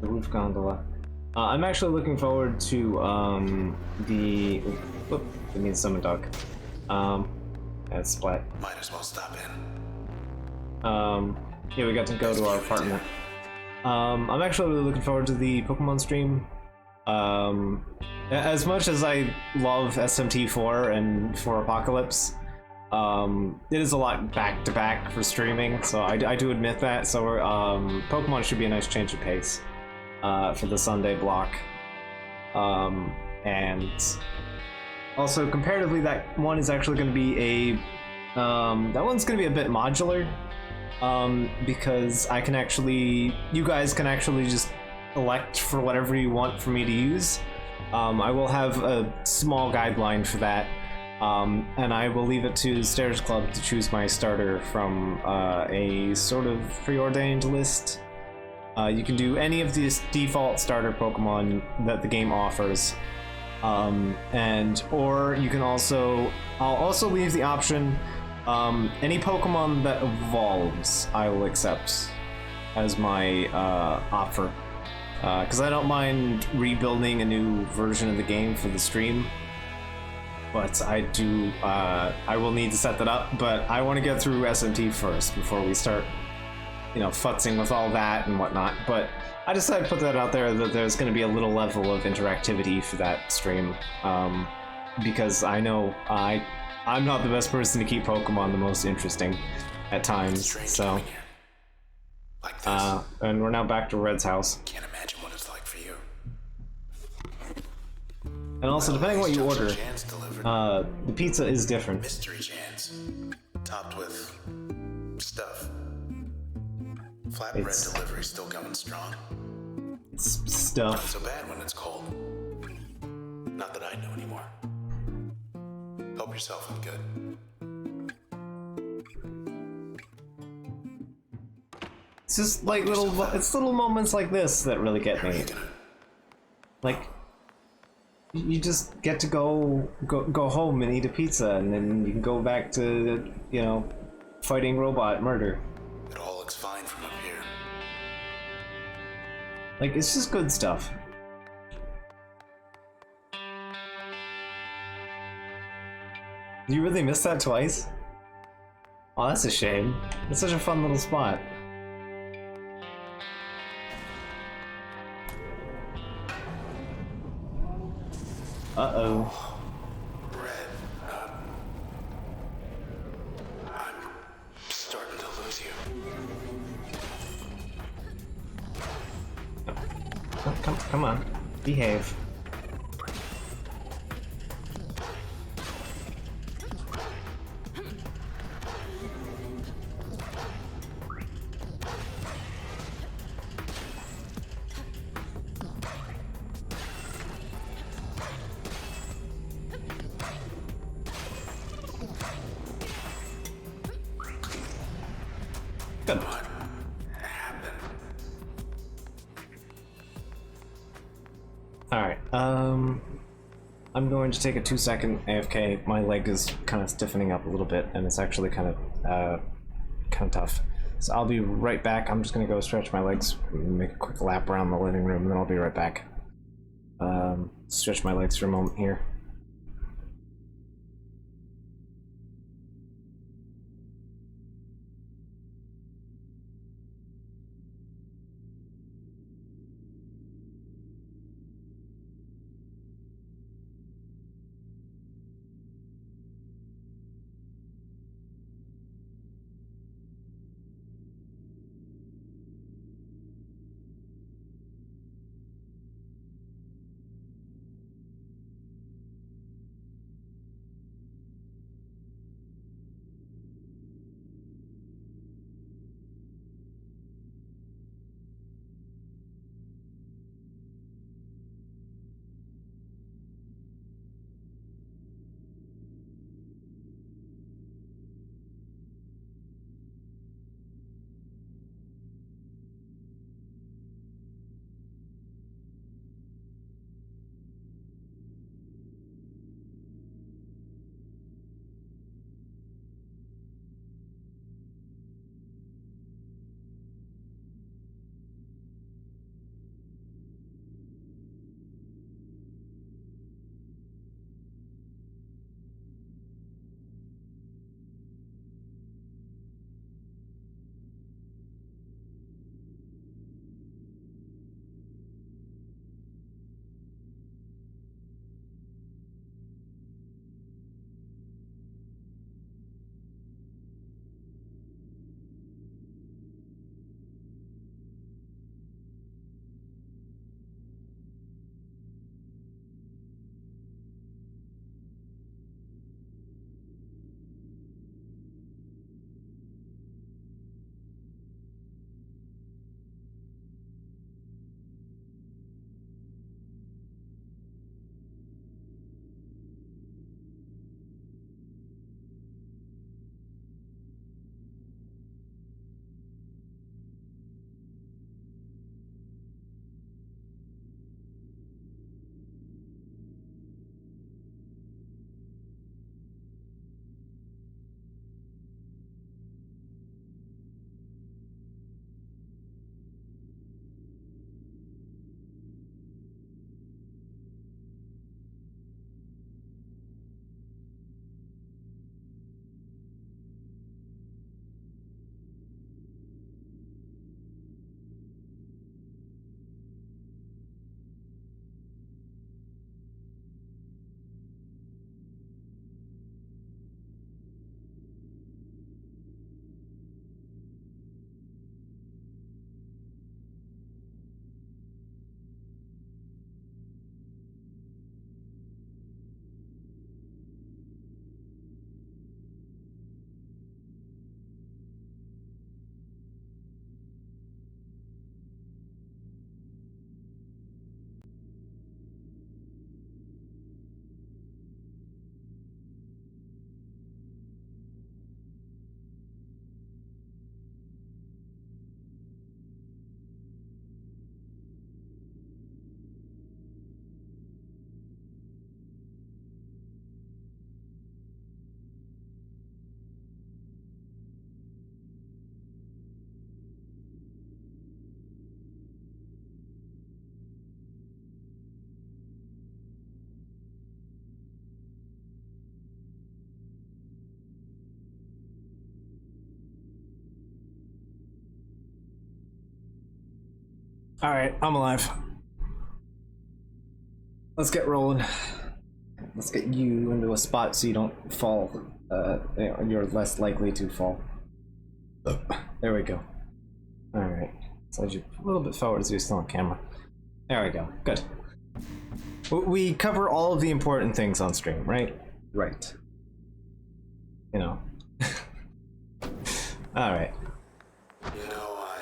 Speaker 1: the roof gondola. I'm actually looking forward to the. Whoop! It means summon dog. That's splat.
Speaker 3: Might as well stop in.
Speaker 1: Yeah, we got to go to our apartment. I'm actually really looking forward to the Pokemon stream. As much as I love SMT4 and 4 Apocalypse, it is a lot back to back for streaming, so I do admit that. So Pokemon should be a nice change of pace for the Sunday block, and also comparatively, that one is actually going to be a that one's going to be a bit modular, because you guys can actually just elect for whatever you want for me to use. I will have a small guideline for that. And I will leave it to Stairs Club to choose my starter from a sort of preordained list. You can do any of these default starter Pokemon that the game offers, or you can also. I'll also leave the option. Any Pokemon that evolves, I will accept as my offer, because I don't mind rebuilding a new version of the game for the stream. But I will need to set that up, but I want to get through SMT first before we start, futzing with all that and whatnot. But I decided to put that out there that there's going to be a little level of interactivity for that stream, because I know I'm not the best person to keep Pokemon the most interesting at times, so.
Speaker 3: Like this.
Speaker 1: And we're now back to Red's house.
Speaker 3: Can't imagine what it's like for you.
Speaker 1: And also, depending on what you order,
Speaker 3: Jan's delivered.
Speaker 1: the pizza is different.
Speaker 3: Mystery Jan's. Topped with stuff. Flatbread delivery still going strong.
Speaker 1: It's
Speaker 3: Not
Speaker 1: stuff.
Speaker 3: so bad when it's cold. Not that I know anymore. Help yourself, I'm good.
Speaker 1: It's just like little moments like this that really get
Speaker 3: How are
Speaker 1: me.
Speaker 3: you gonna?
Speaker 1: Like, you just get to go home and eat a pizza, and then you can go back to fighting robot murder.
Speaker 3: It all looks fine from up here.
Speaker 1: Like, it's just good stuff. You really missed that twice? Oh, that's a shame. It's such a fun little spot. Uh-oh.
Speaker 3: Red, I'm starting to lose you.
Speaker 1: Come on. Behave. Good.
Speaker 3: What happened?
Speaker 1: Alright, I'm going to take a 2-second AFK. My leg is kind of stiffening up a little bit, and it's actually kind of tough. So I'll be right back. I'm just gonna go stretch my legs, make a quick lap around the living room, and then I'll be right back. Stretch my legs for a moment here. Alright, I'm alive. Let's get rolling. Let's get you into a spot so you don't fall. You're less likely to fall. There we go. Alright. Slide you a little bit forward so you're still on camera. There we go. Good. We cover all of the important things on stream, right? Right. You know. Alright.
Speaker 3: You know, I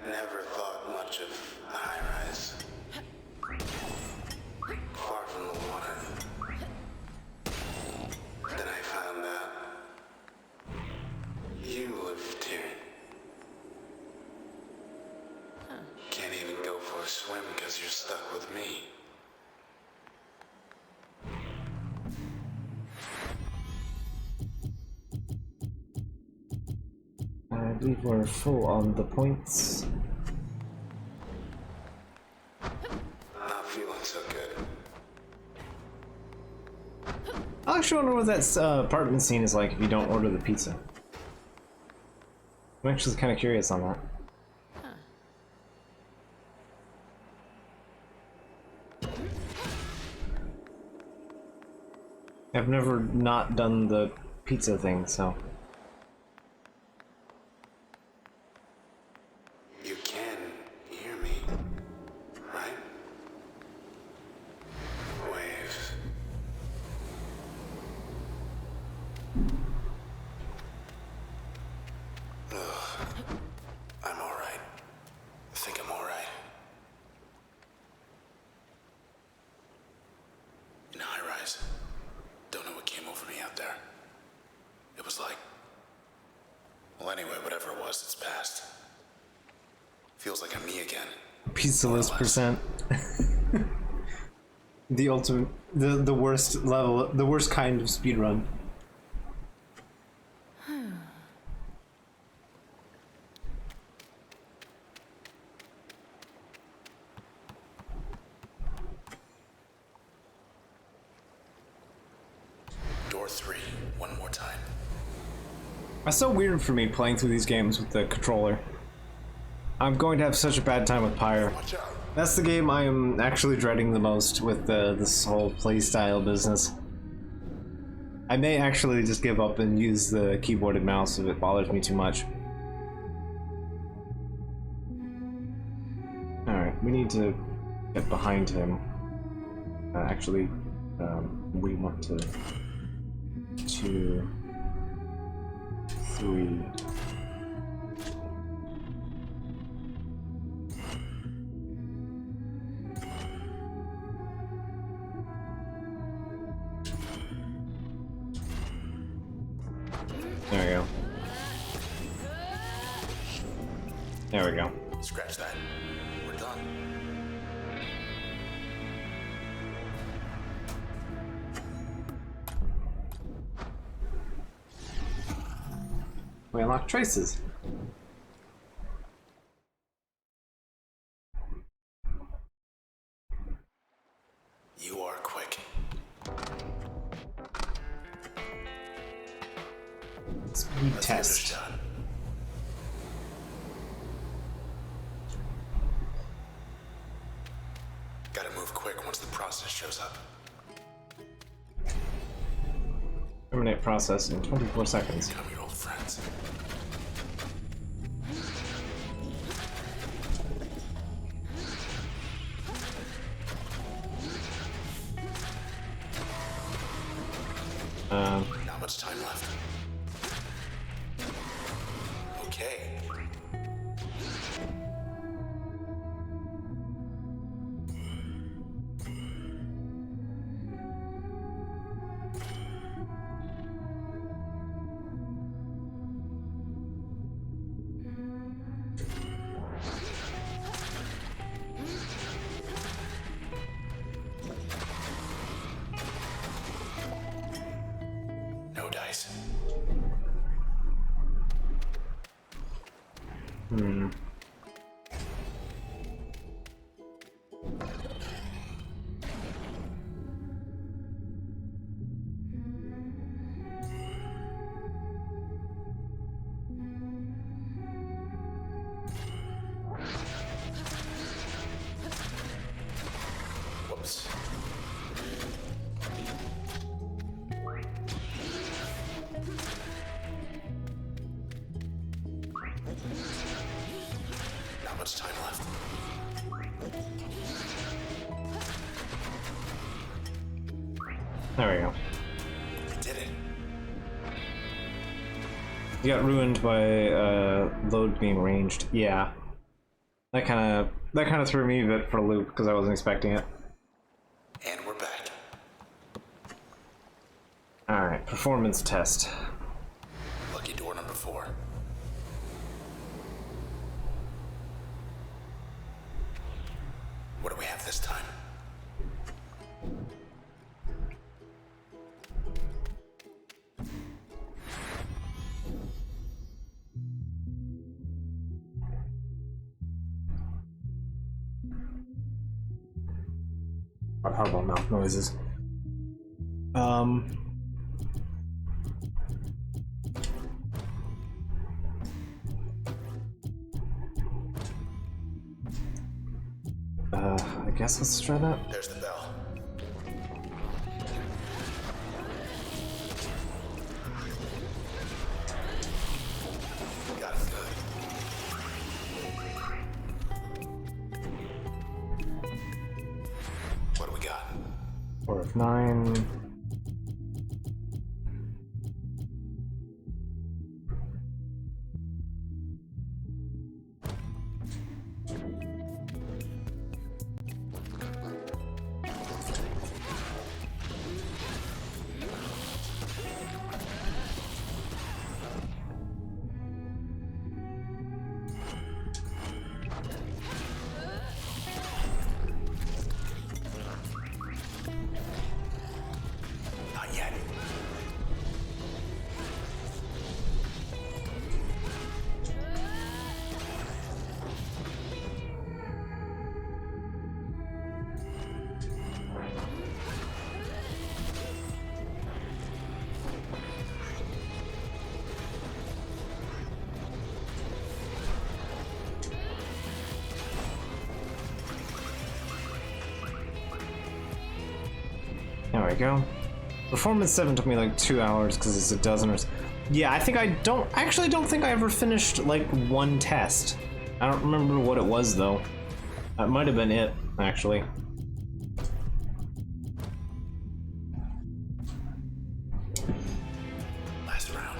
Speaker 3: never thought much of high-rise. Far from the water. Then I found out.
Speaker 1: believe we're full on the points.
Speaker 3: Not feeling so good.
Speaker 1: I actually wonder what that apartment scene is like if you don't order the pizza. I'm actually kind of curious on that. I've never not done the pizza thing, so.
Speaker 3: You can hear me, right? Waves. Ugh. I'm alright. I think I'm alright. In high rise. Don't know what came over me out there. It was like... Well, anyway, whatever it was, it's past. Feels like I'm me again.
Speaker 1: Pizzaless percent. The ultimate, the worst level, the worst kind of speedrun.
Speaker 3: Door 3, one more time.
Speaker 1: It's so weird for me playing through these games with the controller. I'm going to have such a bad time with Pyre.
Speaker 3: Watch out.
Speaker 1: That's the game I am actually dreading the most with this whole playstyle business. I may actually just give up and use the keyboard and mouse if it bothers me too much. Alright, we need to get behind him. Actually, we want to... 2, 3... There we go. There we go.
Speaker 3: Scratch that. We're done.
Speaker 1: We unlock traces.
Speaker 3: You are quick.
Speaker 1: Speed
Speaker 3: Let's give it a
Speaker 1: test.
Speaker 3: shot. Gotta move quick once the process shows up.
Speaker 1: Terminate process in 24 seconds.
Speaker 3: Come, your old friends. Not much time left. Okay. No dice. Whoops. Not much time left.
Speaker 1: There we go.
Speaker 3: We did it.
Speaker 1: You got ruined by load being ranged. Yeah. That kind of threw me a bit for a loop because I wasn't expecting it.
Speaker 3: And we're back.
Speaker 1: All right, performance test.
Speaker 3: Lucky door number 4. What do we have this time?
Speaker 1: Horrible mouth noises. I guess let's try that.
Speaker 3: There's the bell. Got it good. What do we got?
Speaker 1: 4 of 9.
Speaker 3: Not yet.
Speaker 1: There we go. Performance 7 took me like 2 hours because it's a dozen or so. Yeah, I think I actually don't think I ever finished like one test. I don't remember what it was though. That might have been it, actually.
Speaker 3: Last round.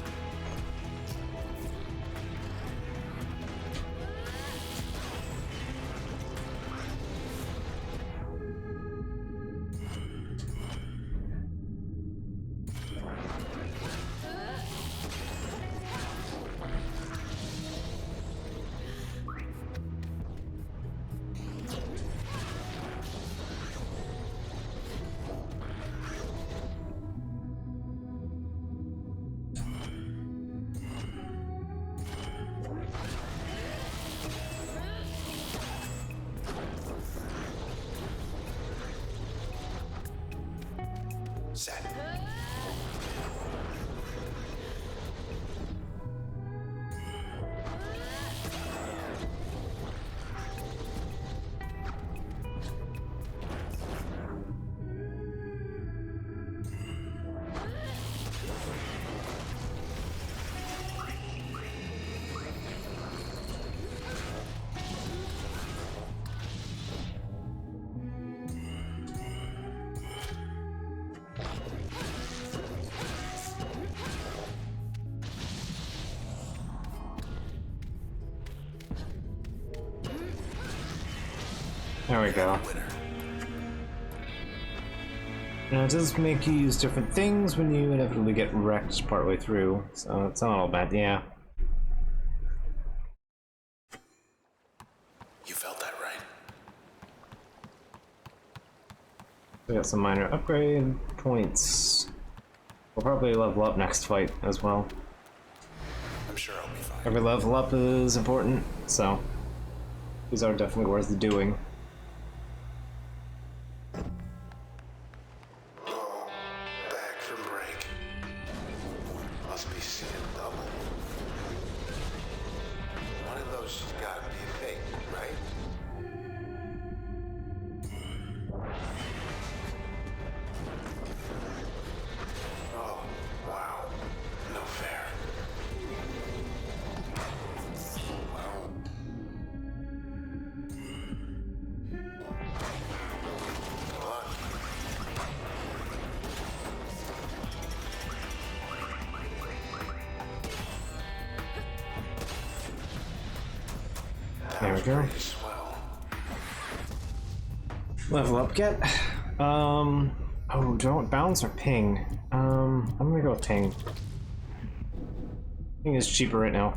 Speaker 3: Set.
Speaker 1: There we go.
Speaker 3: Winner.
Speaker 1: Now it does make you use different things when you inevitably get wrecked partway through, so it's not all bad, yeah.
Speaker 3: You felt that right.
Speaker 1: We got some minor upgrade points. We'll probably level up next fight as well.
Speaker 3: I'm sure I'll be fine.
Speaker 1: Every level up is important, so these are definitely worth doing.
Speaker 3: Oh, back from break. Must be seeing double. One of those has got to be fake, right? Oh, wow. No fair. Wow. Come on.
Speaker 1: There we go.
Speaker 3: Pretty swell.
Speaker 1: Level up get. Oh, do I want bounce or ping? I'm gonna go with ping. Ping is cheaper right now.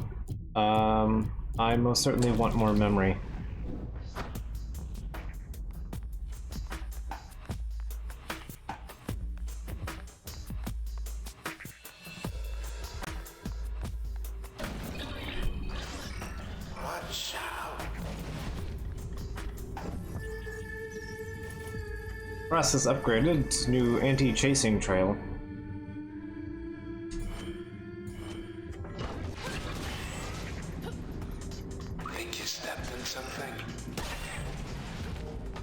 Speaker 1: I most certainly want more memory.
Speaker 3: Watch out.
Speaker 1: Process upgraded. New anti-chasing trail.
Speaker 3: Think you stepped in something?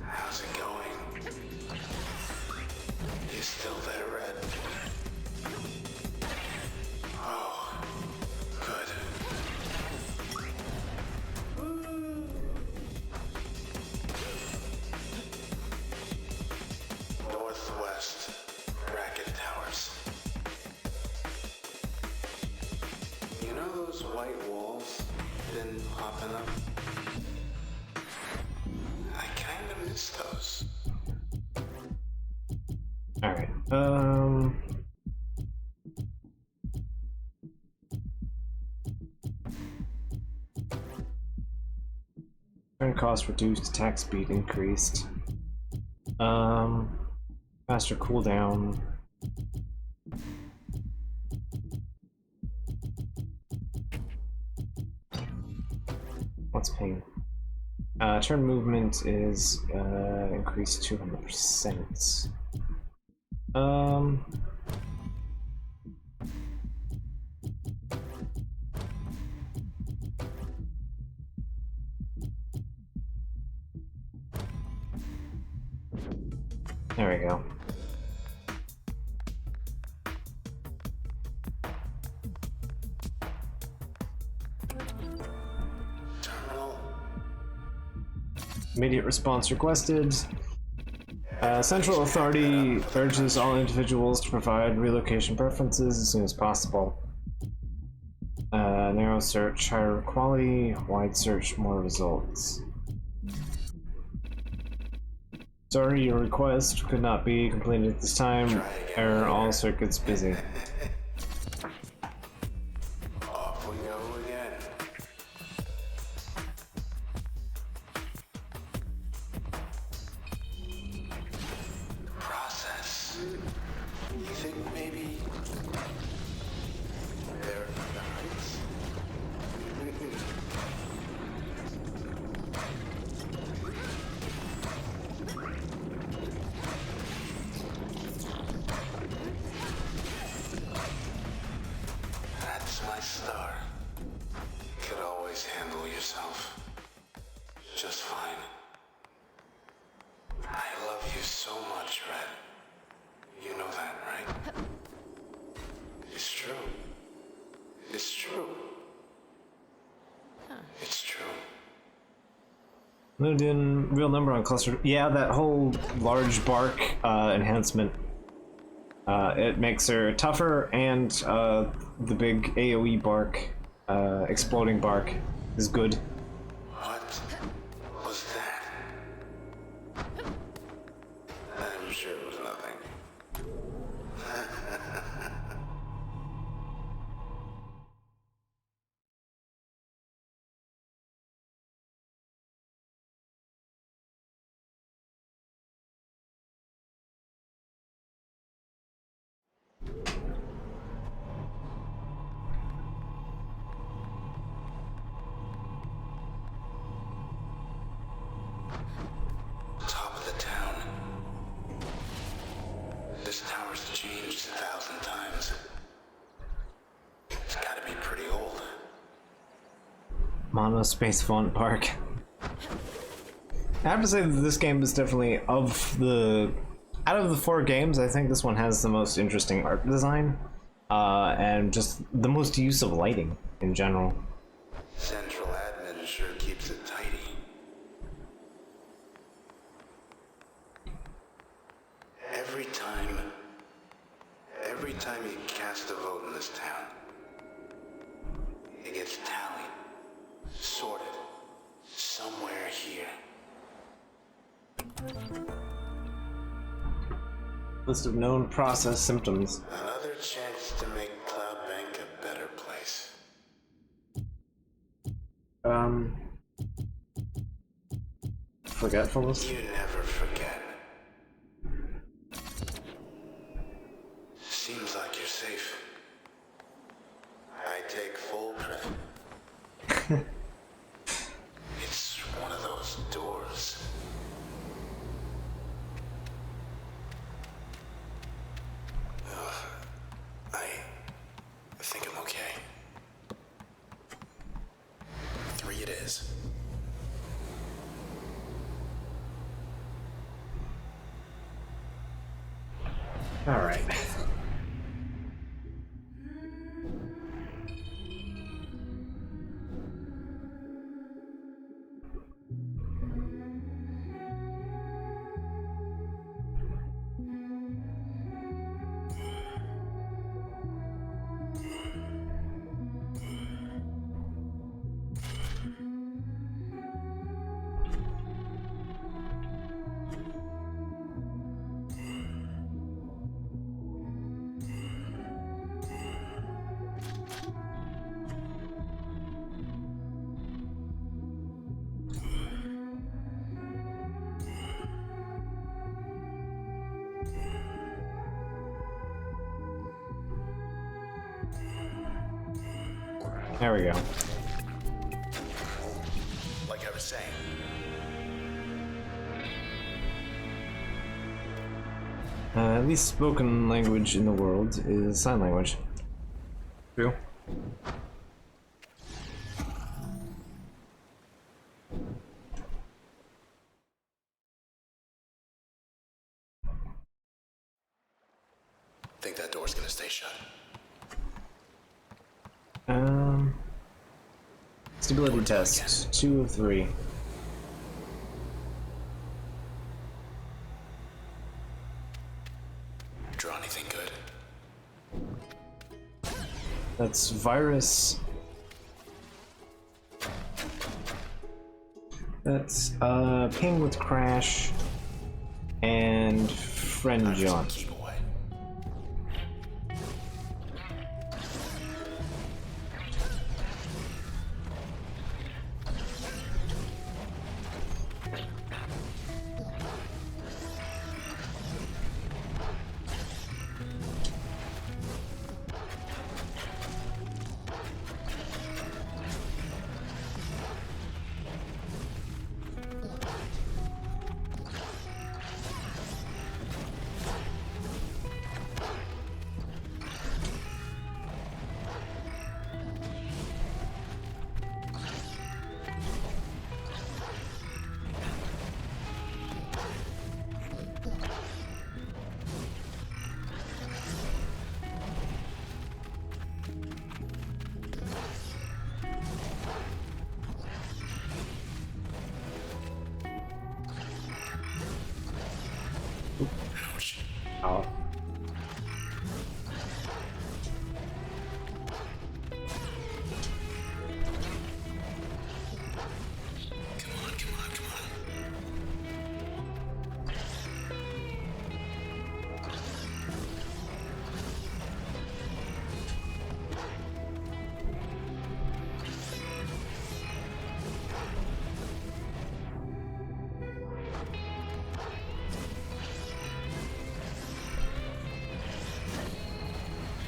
Speaker 3: How's it going? You still there, Red? Oh, good. Northwest, Racket Towers. You know those white walls been popping up? I kinda miss those.
Speaker 1: Alright, turn cost reduced, attack speed increased. Faster cooldown. What's pain? Turn movement is increased 200%. There we go.
Speaker 3: Terminal.
Speaker 1: Immediate response requested. Central Authority urges all individuals to provide relocation preferences as soon as possible. Narrow search, higher quality. Wide search, more results. Sorry, your request could not be completed at this time. Error, all circuits busy.
Speaker 3: Off we go again. Process. You think maybe they're the heights? That's my star. Could always handle yourself. Just fine. I love you so much, Red. You know that, right? It's true. It's true. It's true.
Speaker 1: Moved in real number on cluster. Yeah, that whole large bark enhancement. It makes her tougher, and the big AoE bark, exploding bark, is good.
Speaker 3: What was that? I'm sure it was nothing. Top of the town. This tower's changed 1,000 times. It's gotta be pretty old.
Speaker 1: Mono Space Font Park. I have to say that this game is definitely out of the 4 games, I think this one has the most interesting art design, and just the most use of lighting in general.
Speaker 3: Central admin sure keeps it tidy. Every time you cast a vote in this town, it gets tallied, sorted, somewhere here.
Speaker 1: List of known process symptoms.
Speaker 3: Another chance to make Cloud Bank a better place.
Speaker 1: Forgetfulness?
Speaker 3: You never forget. Seems like you're safe. I take full credit. It's one of those doors. is.
Speaker 1: All right. There we go.
Speaker 3: Like I was saying,
Speaker 1: At least spoken language in the world is sign language. True.
Speaker 3: think that door's gonna stay shut.
Speaker 1: Stability test, 2 of 3.
Speaker 3: Draw anything good?
Speaker 1: That's virus. That's ping with crash and friend John.
Speaker 3: Keep away. Ouch.
Speaker 1: Oh.
Speaker 3: Come on, come on, come on.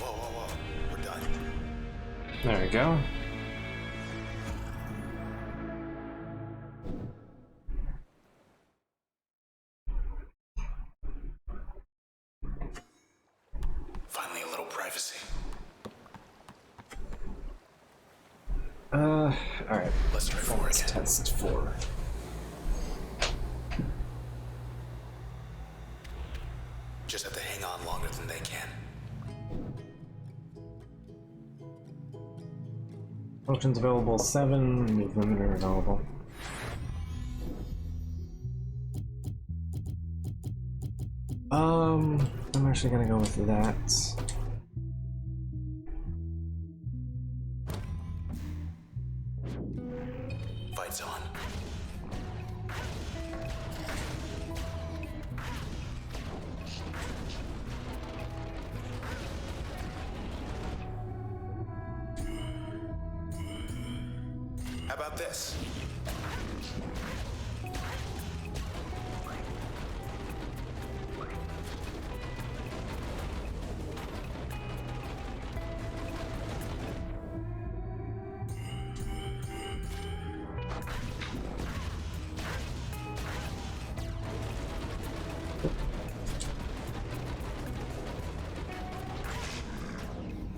Speaker 3: Whoa, whoa, whoa. We're done.
Speaker 1: There we go.
Speaker 3: Finally, a little privacy.
Speaker 1: Alright.
Speaker 3: Let's try 4
Speaker 1: Let's
Speaker 3: again.
Speaker 1: test 4.
Speaker 3: Just have to hang on longer than they can.
Speaker 1: Functions available 7, move limiter available. I'm actually gonna go with that.
Speaker 3: Fight's on. How about this?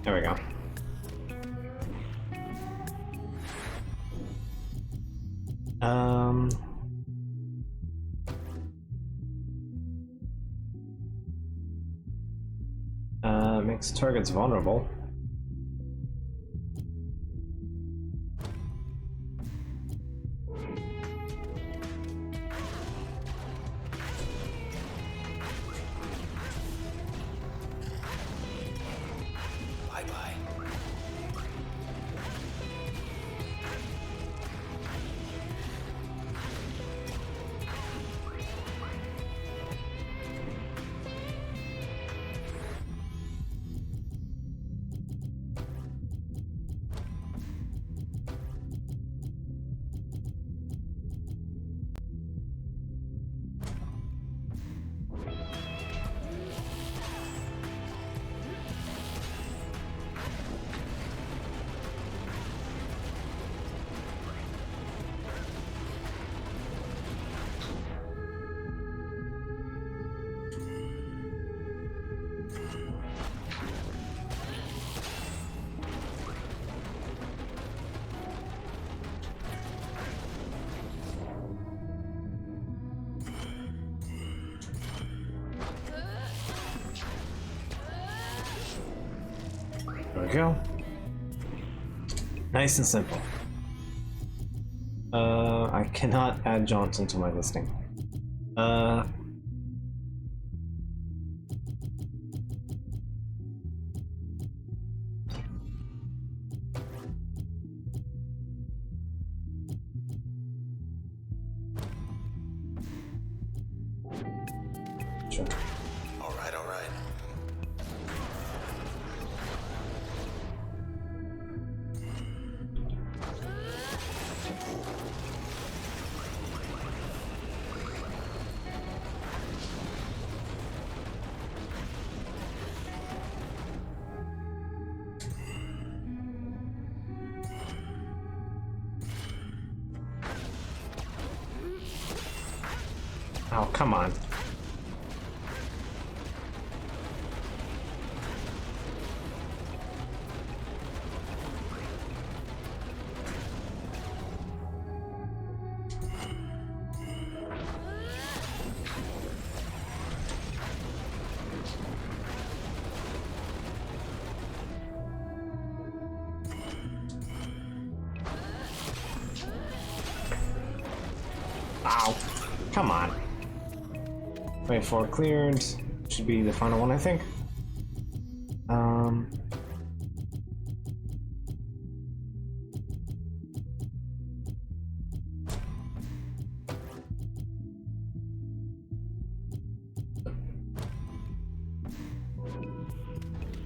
Speaker 1: There we go. Um. Makes targets vulnerable.
Speaker 3: Bye-bye.
Speaker 1: There we go. Nice and simple. I cannot add Johnson to my listing. Sure.
Speaker 3: All right, all right.
Speaker 1: Oh, come on. Ow. Come on. Wait, 4 cleared. Should be the final one, I think.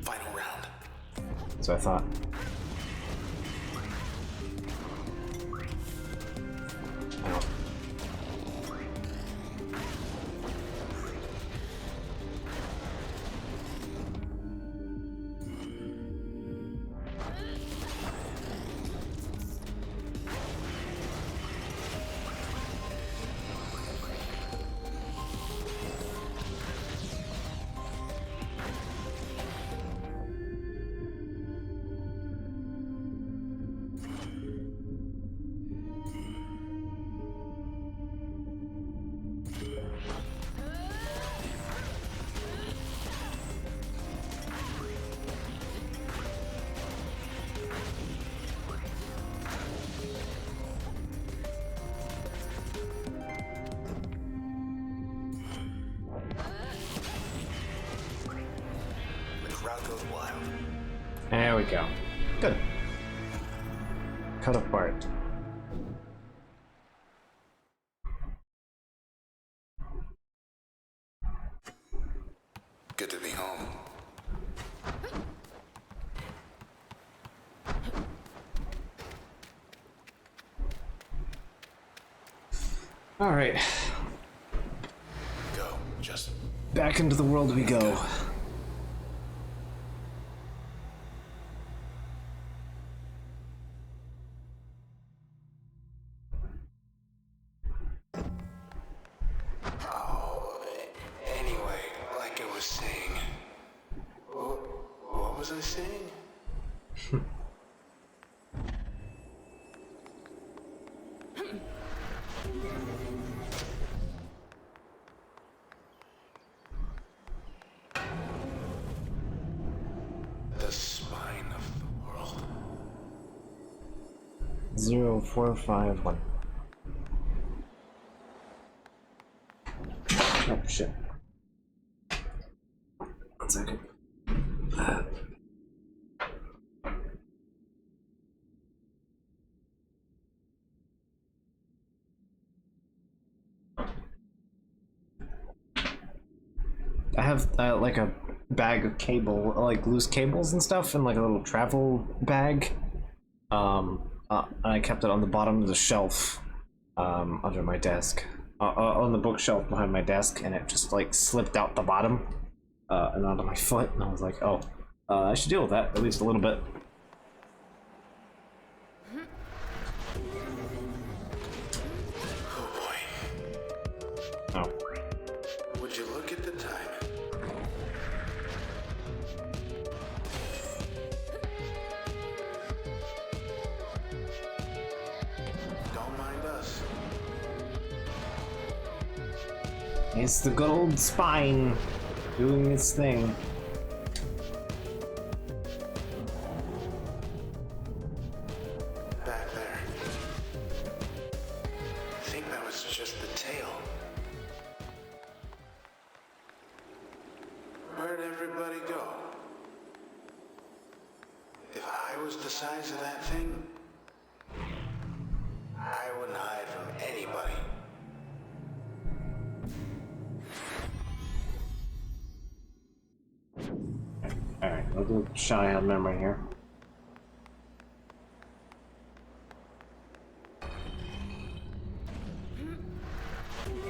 Speaker 3: Final round.
Speaker 1: So I thought. Ow.
Speaker 3: The crowd goes wild.
Speaker 1: There we go. Good. Cut apart.
Speaker 3: Good to be home.
Speaker 1: All right.
Speaker 3: Go, Justin.
Speaker 1: Back into the world we go.
Speaker 3: Anyway, like I was saying. What was I saying?
Speaker 1: 0451. Oh shit. 1 second. I have like a bag of cable, like loose cables and stuff, and like a little travel bag. I kept it on the bottom of the shelf, under my desk, on the bookshelf behind my desk, and it just like slipped out the bottom, and onto my foot, and I was like, oh, I should deal with that at least a little bit.
Speaker 3: Oh boy.
Speaker 1: Oh.
Speaker 3: Would you look at the time? Don't mind us.
Speaker 1: It's the good old spine doing its thing.
Speaker 3: Back there. I think that was just the tail. Where'd everybody go? If I was the size of that thing, I wouldn't hide from anybody.
Speaker 1: Alright, I'll do shy on memory here.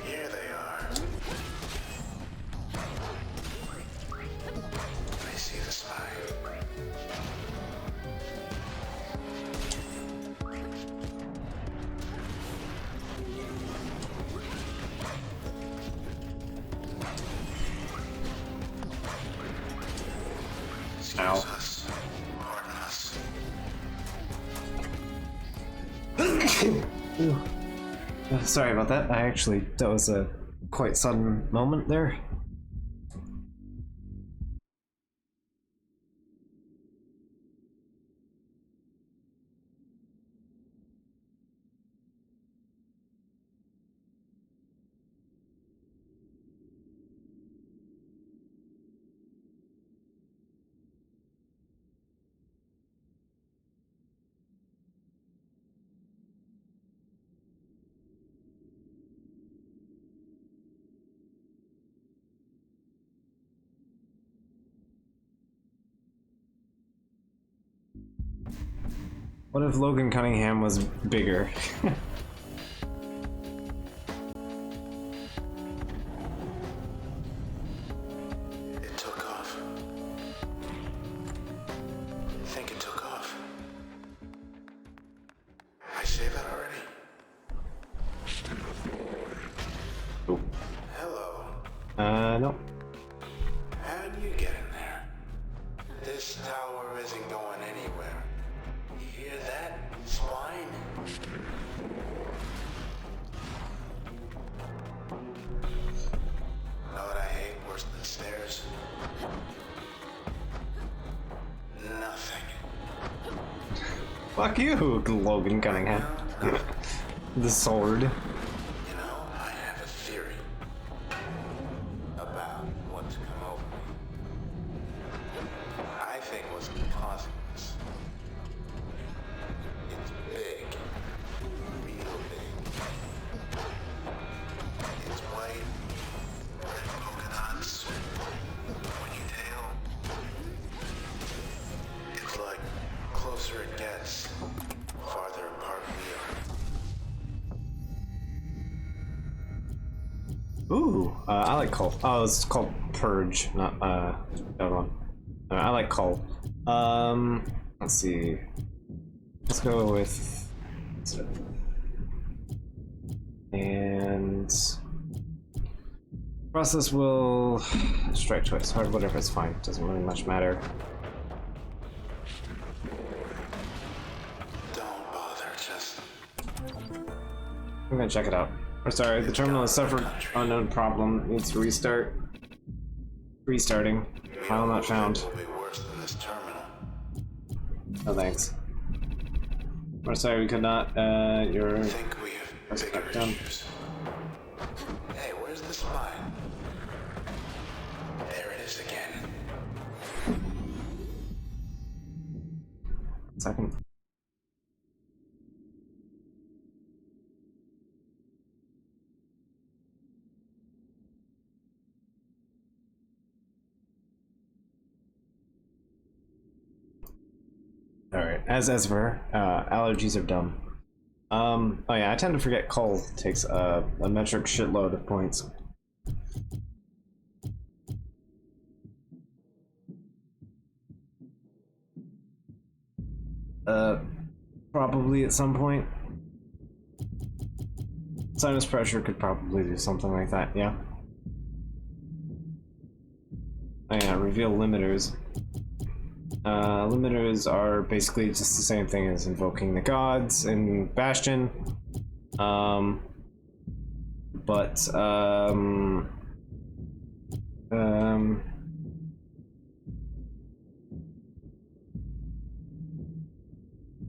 Speaker 3: Here they are. I see the spine. Excuse
Speaker 1: Ow.
Speaker 3: us. Pardon us.
Speaker 1: Sorry about that. That was a quite sudden moment there. What if Logan Cunningham was bigger?
Speaker 3: It took off. I think it took off. I say that already.
Speaker 1: Oh.
Speaker 3: Hello.
Speaker 1: No.
Speaker 3: How'd you get in there? This tower isn't going anywhere. You hear that, spine? Know what I hate worse than stairs? Nothing.
Speaker 1: Fuck you, Logan Cunningham. The sword.
Speaker 3: You know, I have a theory about what's come over me. I think what's causing this. It's big. Real big. It's white. Red polka dots. Pointy tail. It's like closer it gets, farther apart we are.
Speaker 1: Ooh, I like Cull. Oh, it's called Purge, not the other one. I like Cull. Let's see. Let's go with. And process will strike choice. Hard, whatever. It's fine. Doesn't really much matter.
Speaker 3: Don't bother, just
Speaker 1: I'm gonna check it out. Or sorry, the terminal has suffered unknown problem. Needs to restart. Restarting. File not found.
Speaker 3: will be worse than this terminal.
Speaker 1: No thanks. We're sorry we could not. Your
Speaker 3: I think we have bigger
Speaker 1: done.
Speaker 3: issues. Hey, where's the spine? There it is again.
Speaker 1: Second. Alright, as ever, allergies are dumb. Oh yeah, I tend to forget Cole takes a metric shitload of points. Probably at some point. Sinus pressure could probably do something like that, yeah. Oh yeah, reveal limiters. Limiters are basically just the same thing as invoking the gods in Bastion.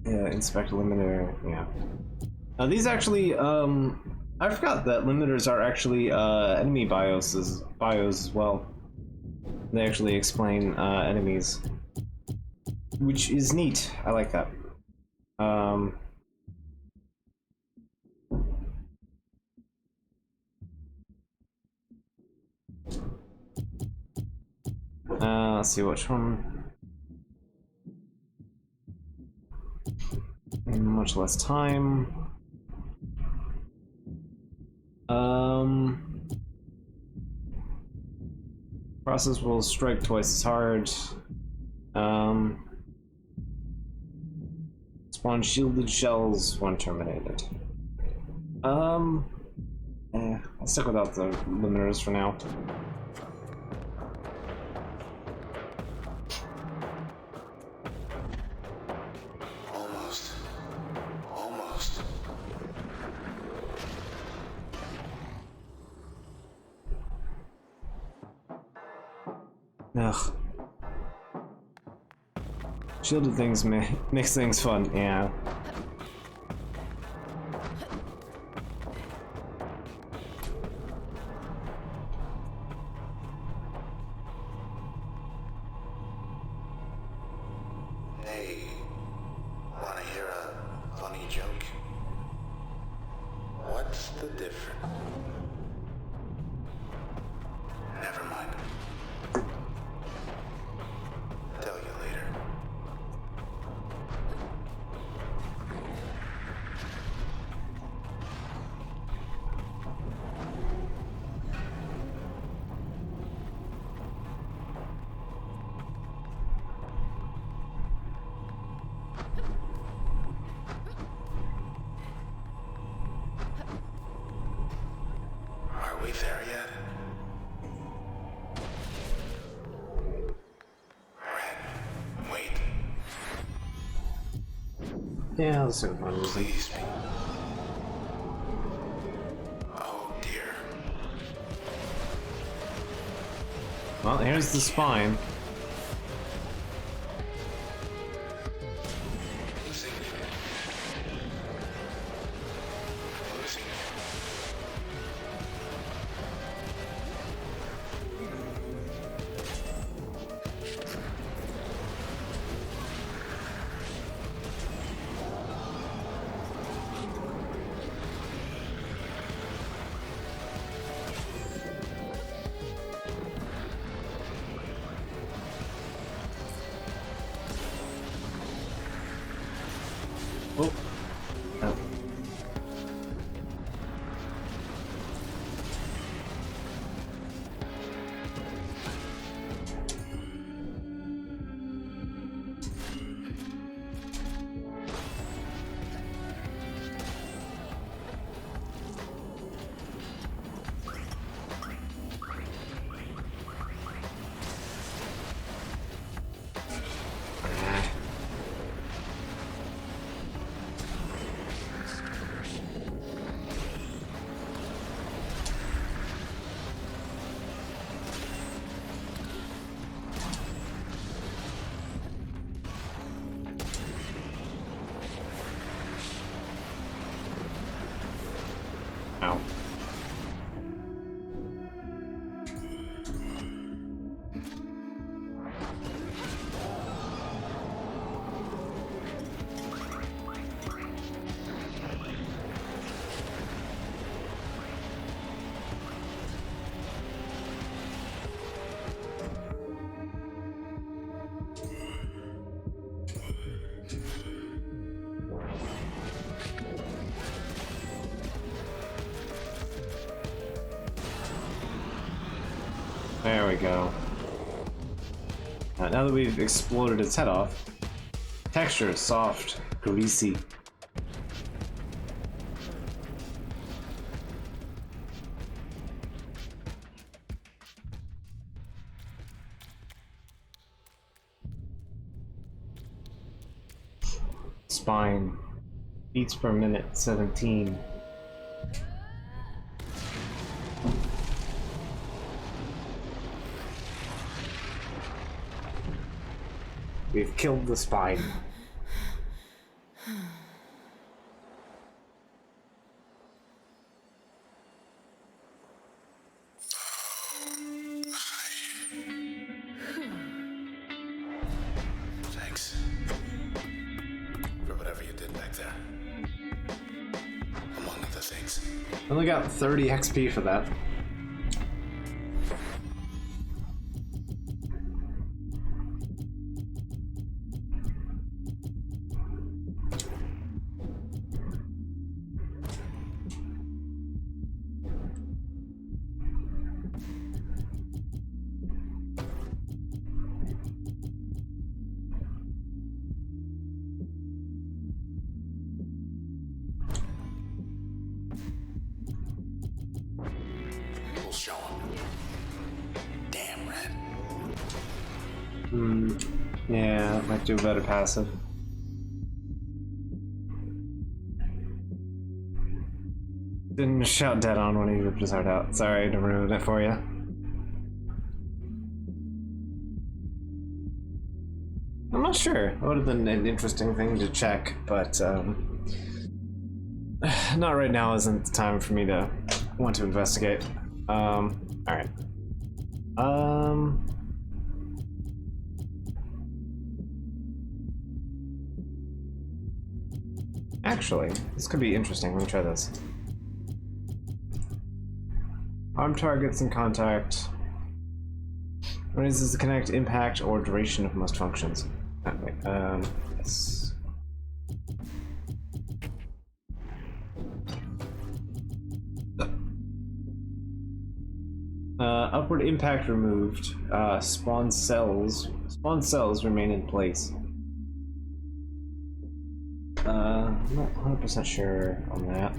Speaker 1: Yeah, inspect limiter, yeah. These actually, I forgot that limiters are actually, enemy bios as well. They actually explain, enemies. Which is neat, I like that. Let's see which one. Much less time. Process will strike twice as hard. Spawn shielded shells when terminated. I'll stick without the limiters for now.
Speaker 3: Almost.
Speaker 1: Ugh. Shielded things makes things fun, yeah.
Speaker 3: Hey, wanna hear a funny joke? What's the difference? Never mind. Tell you later. Are we there yet? Red, wait,
Speaker 1: Yeah, let's have fun with it.
Speaker 3: please. Oh dear.
Speaker 1: Well, here's the spine.
Speaker 3: Losing. Losing.
Speaker 1: Ow. There we go. Now that we've exploded its head off, texture is soft, greasy. Spine. Beats per minute, 17. We've killed the spine.
Speaker 3: Thanks. For whatever you did back there. Among other things.
Speaker 1: Only got 30 XP for that.
Speaker 3: We'll show him. Damn, Red.
Speaker 1: Yeah, that might do a better passive. Didn't shout dead on when he ripped his heart out. Sorry to ruin it for you. I'm not sure. It would have been an interesting thing to check, but not right now isn't the time for me to want to investigate. Alright. Actually, this could be interesting. Let me try this. Arm targets in contact. Raises the connect, impact, or duration of most functions. Yes. Upward impact removed. Spawn cells remain in place. I'm not 100% sure on that.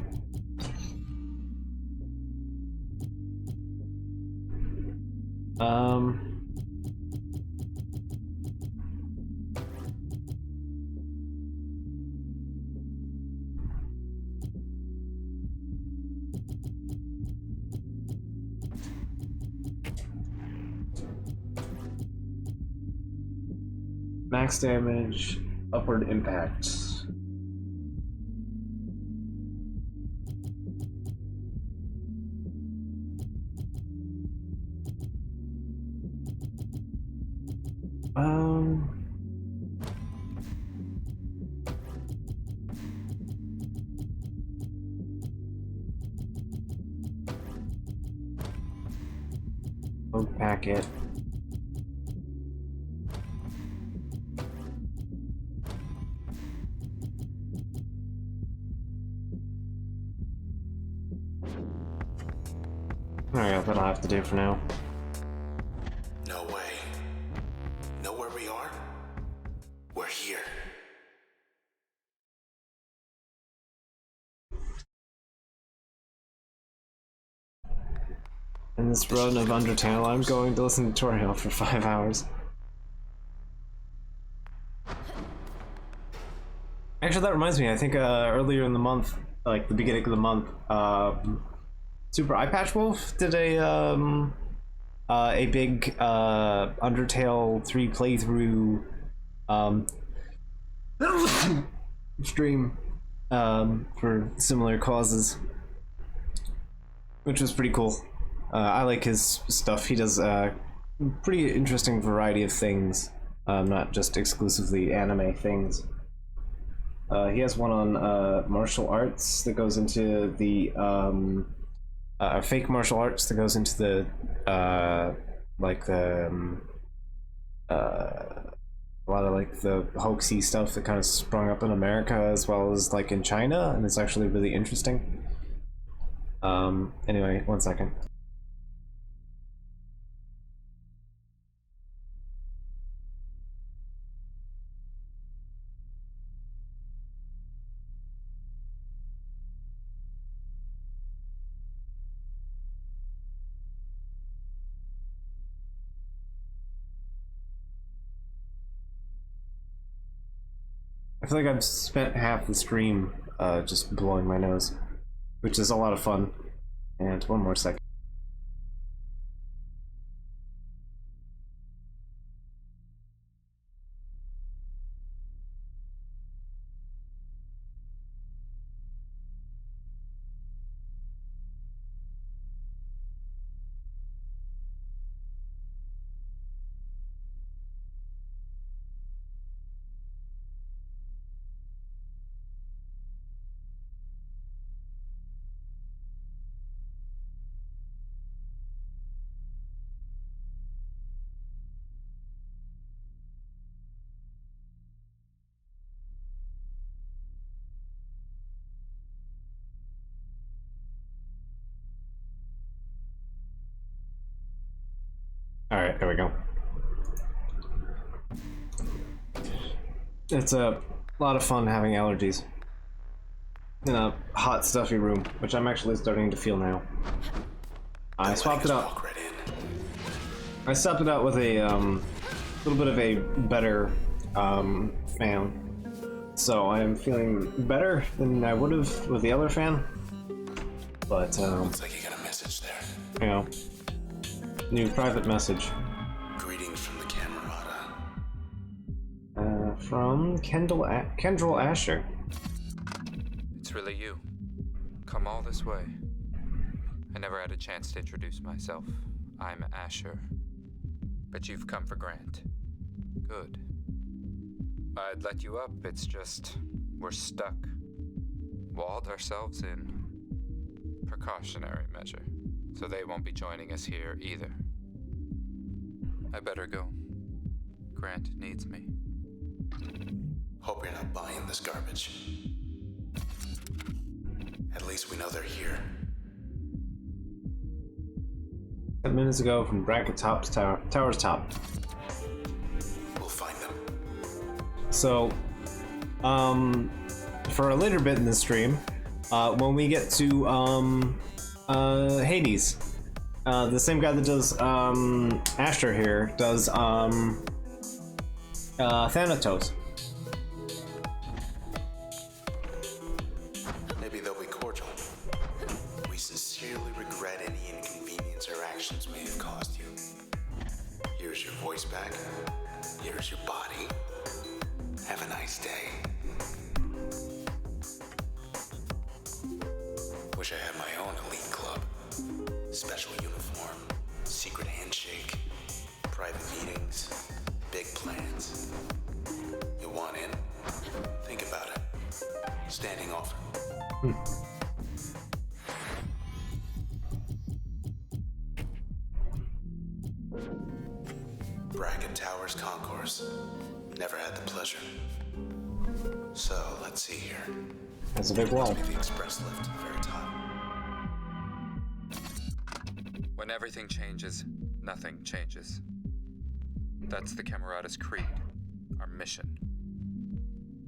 Speaker 1: Max damage, upward impact. Oak packet. Alright, that'll have to do for now.
Speaker 3: No way. Know where we are? We're here.
Speaker 1: In this run of Undertale, I'm going to listen to tutorial for 5 hours. Actually, that reminds me, I think earlier in the month, like the beginning of the month, Super Eye Patch Wolf did a big Undertale 3 playthrough stream for similar causes. which was pretty cool. I like his stuff. He does a pretty interesting variety of things, not just exclusively anime things. He has one on martial arts that goes into the fake martial arts that goes into the a lot of like the hoaxy stuff that kind of sprung up in America as well as like in China, and it's actually really interesting. Anyway, 1 second. I feel like I've spent half the stream just blowing my nose, which is a lot of fun. And 1 more second. Alright, there we go. It's a lot of fun having allergies in a hot, stuffy room, which I'm actually starting to feel now. I swapped it out. I swapped it out with a little bit of a better fan. So I am feeling better than I would have with the other fan. But
Speaker 3: Looks like you got a message there.
Speaker 1: you know, new private message.
Speaker 3: Greetings from the Camerata.
Speaker 1: From Kendall Asher.
Speaker 5: It's really you. Come all this way. I never had a chance to introduce myself. I'm Asher. But you've come for Grant. Good. I'd let you up, it's just we're stuck. Walled ourselves in. Precautionary measure. So they won't be joining us here either. I better go. Grant needs me.
Speaker 3: Hope you're not buying this garbage. At least we know they're here.
Speaker 1: 10 minutes ago from bracket top to tower's top.
Speaker 3: We'll find them.
Speaker 1: So, for a later bit in the stream, when we get to Hades, the same guy that does Asher here does Thanatos.
Speaker 3: Maybe they'll be cordial. We sincerely regret any inconvenience our actions may have caused you. Here's your voice back. Here's your body. Have a nice day. Wish I had my own elite club. Special uniform, secret handshake, private meetings, big plans. You want in? Think about it. Standing offer. Bracket Towers Concourse. Never had the pleasure. So, let's see here.
Speaker 1: That's a big wall.
Speaker 3: Must be the express lift at the very top.
Speaker 5: When everything changes, nothing changes. That's the Camerata's creed, our mission.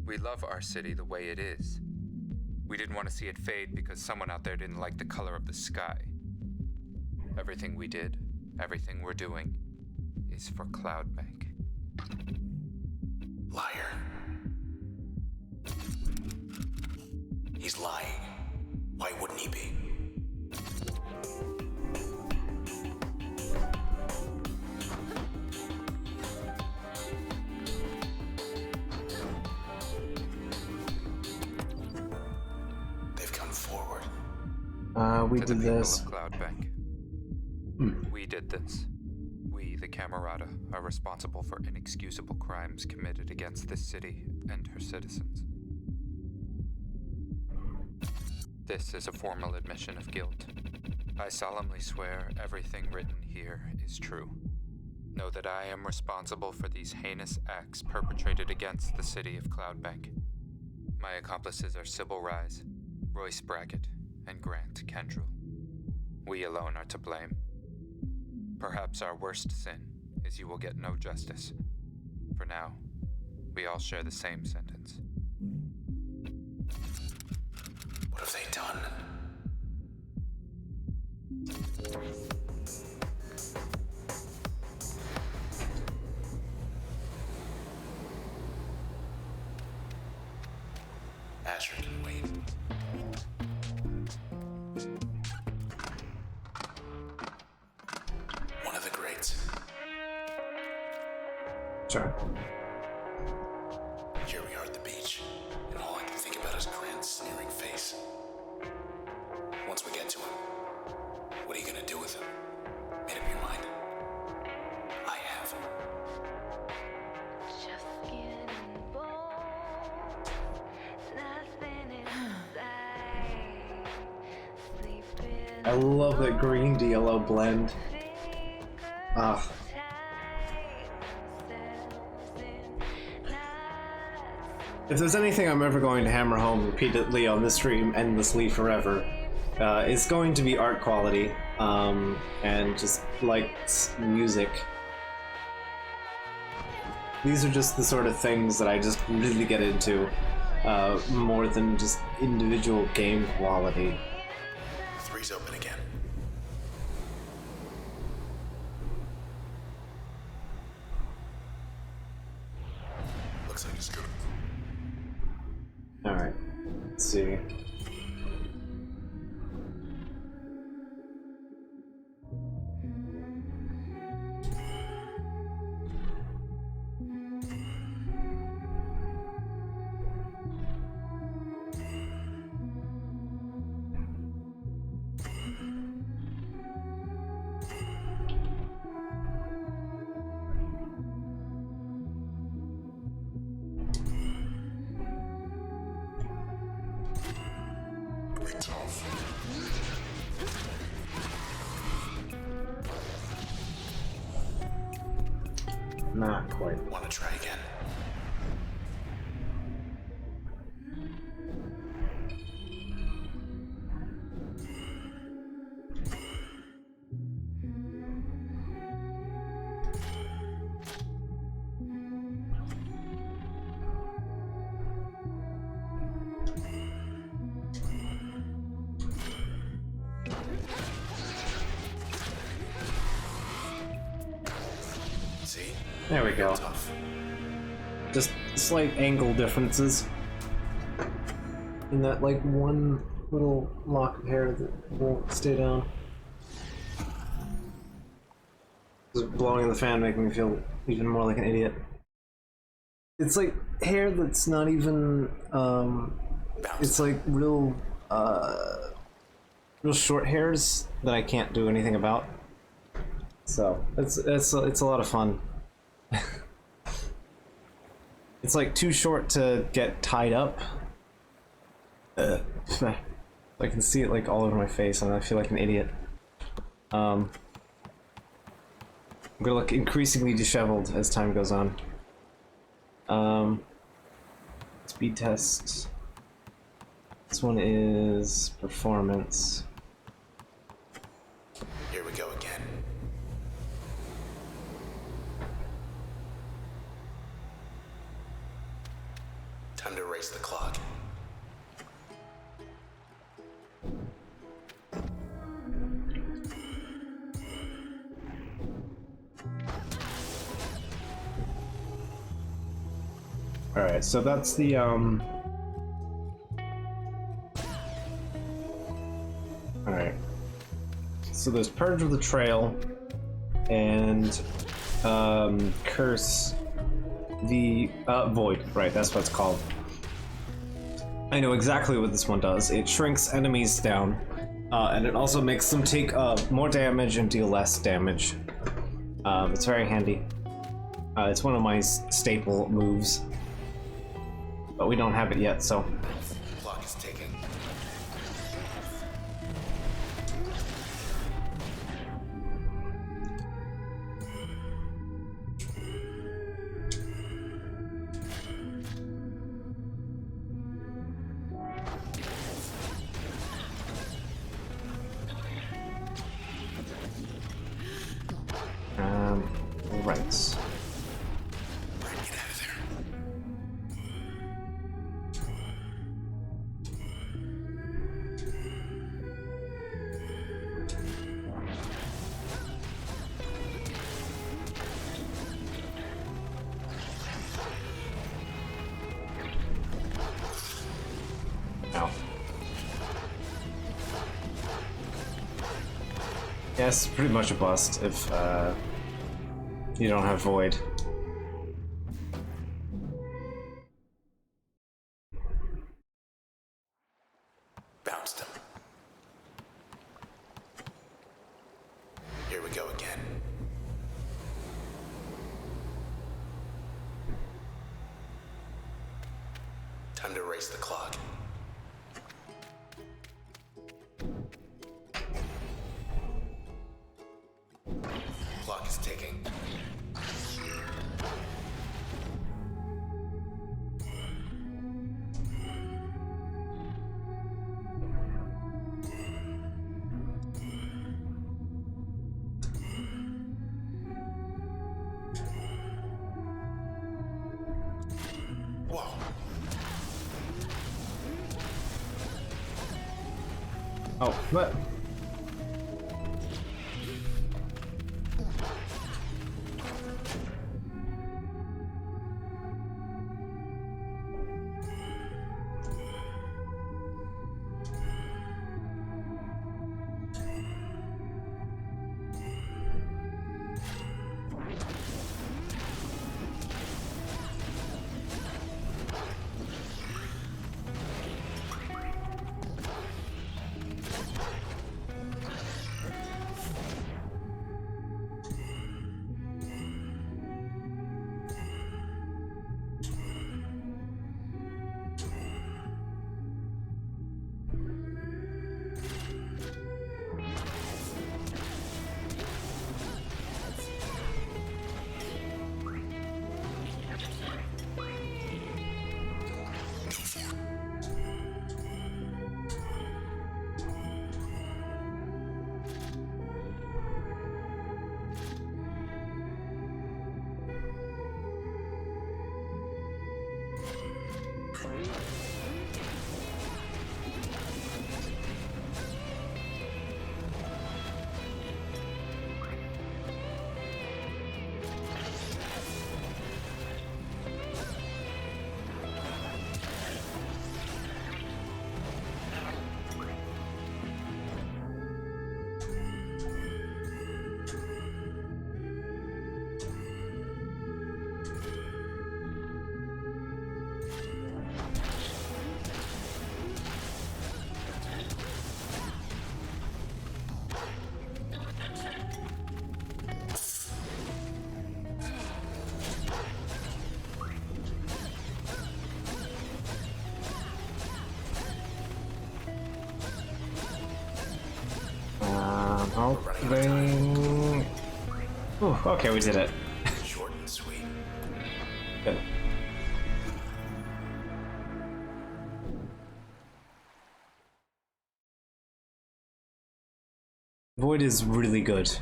Speaker 5: We love our city the way it is. We didn't want to see it fade because someone out there didn't like the color of the sky. Everything we did, everything we're doing, is for Cloudbank.
Speaker 3: Liar. He's lying. Why wouldn't he be? They've come forward.
Speaker 1: We
Speaker 5: To
Speaker 1: did
Speaker 5: the people
Speaker 1: this.
Speaker 5: of Cloudbank. We did this. We, the Camerata, are responsible for inexcusable crimes committed against this city and her citizens. This is a formal admission of guilt. I solemnly swear everything written here is true. Know that I am responsible for these heinous acts perpetrated against the city of Cloudbank. My accomplices are Sybil Rise, Royce Brackett, and Grant Kendrell. We alone are to blame. Perhaps our worst sin is you will get no justice. For now, we all share the same sentence.
Speaker 3: What have they done? Asher can wait. One of the greats.
Speaker 1: Sure.
Speaker 3: Here we are at the beach, and all I can think about is Grant's sneering face. Once we get to him, what are you gonna do with him? Made up your mind? I have.
Speaker 4: Just skin and bones, nothing inside. Sleeping
Speaker 2: I love that green to yellow blend. Ah. If there's anything I'm ever going to hammer home repeatedly on this stream, endlessly forever, it's going to be art quality, and just like music. These are just the sort of things that I just really get into, more than just individual game quality.
Speaker 3: 3's open again. Looks like it's good.
Speaker 1: Alright. Let's see. Not quite.
Speaker 3: Want to try again? See?
Speaker 1: There we go.
Speaker 3: Tough.
Speaker 1: Just slight angle differences in that, like, one little lock of hair that won't stay down. Just blowing the fan making me feel even more like an idiot. It's like hair that's not even it's like real short hairs that I can't do anything about. So it's a lot of fun. It's like too short to get tied up. I can see it like all over my face and I feel like an idiot. I'm gonna look increasingly disheveled as time goes on. Speed test. This one is performance.
Speaker 3: Here we go again. Time to race the clock.
Speaker 1: Alright, so that's the Alright. So there's Purge of the Trail and Curse the Void, right, that's what it's called. I know exactly what this one does. It shrinks enemies down And it also makes them take more damage and deal less damage. It's very handy. It's one of my staple moves. But we don't have it yet, so...
Speaker 3: Clock is ticking.
Speaker 1: Right.
Speaker 3: Get out of there.
Speaker 1: Ow. Yeah, it's pretty much a bust if you don't have Void.
Speaker 3: Bounced him. Here we go again. Time to race the clock. Clock is ticking. Whoa.
Speaker 1: Oh, what? Hoping... Ooh, okay, we did it.
Speaker 3: Short and sweet.
Speaker 1: Good. Void is really good.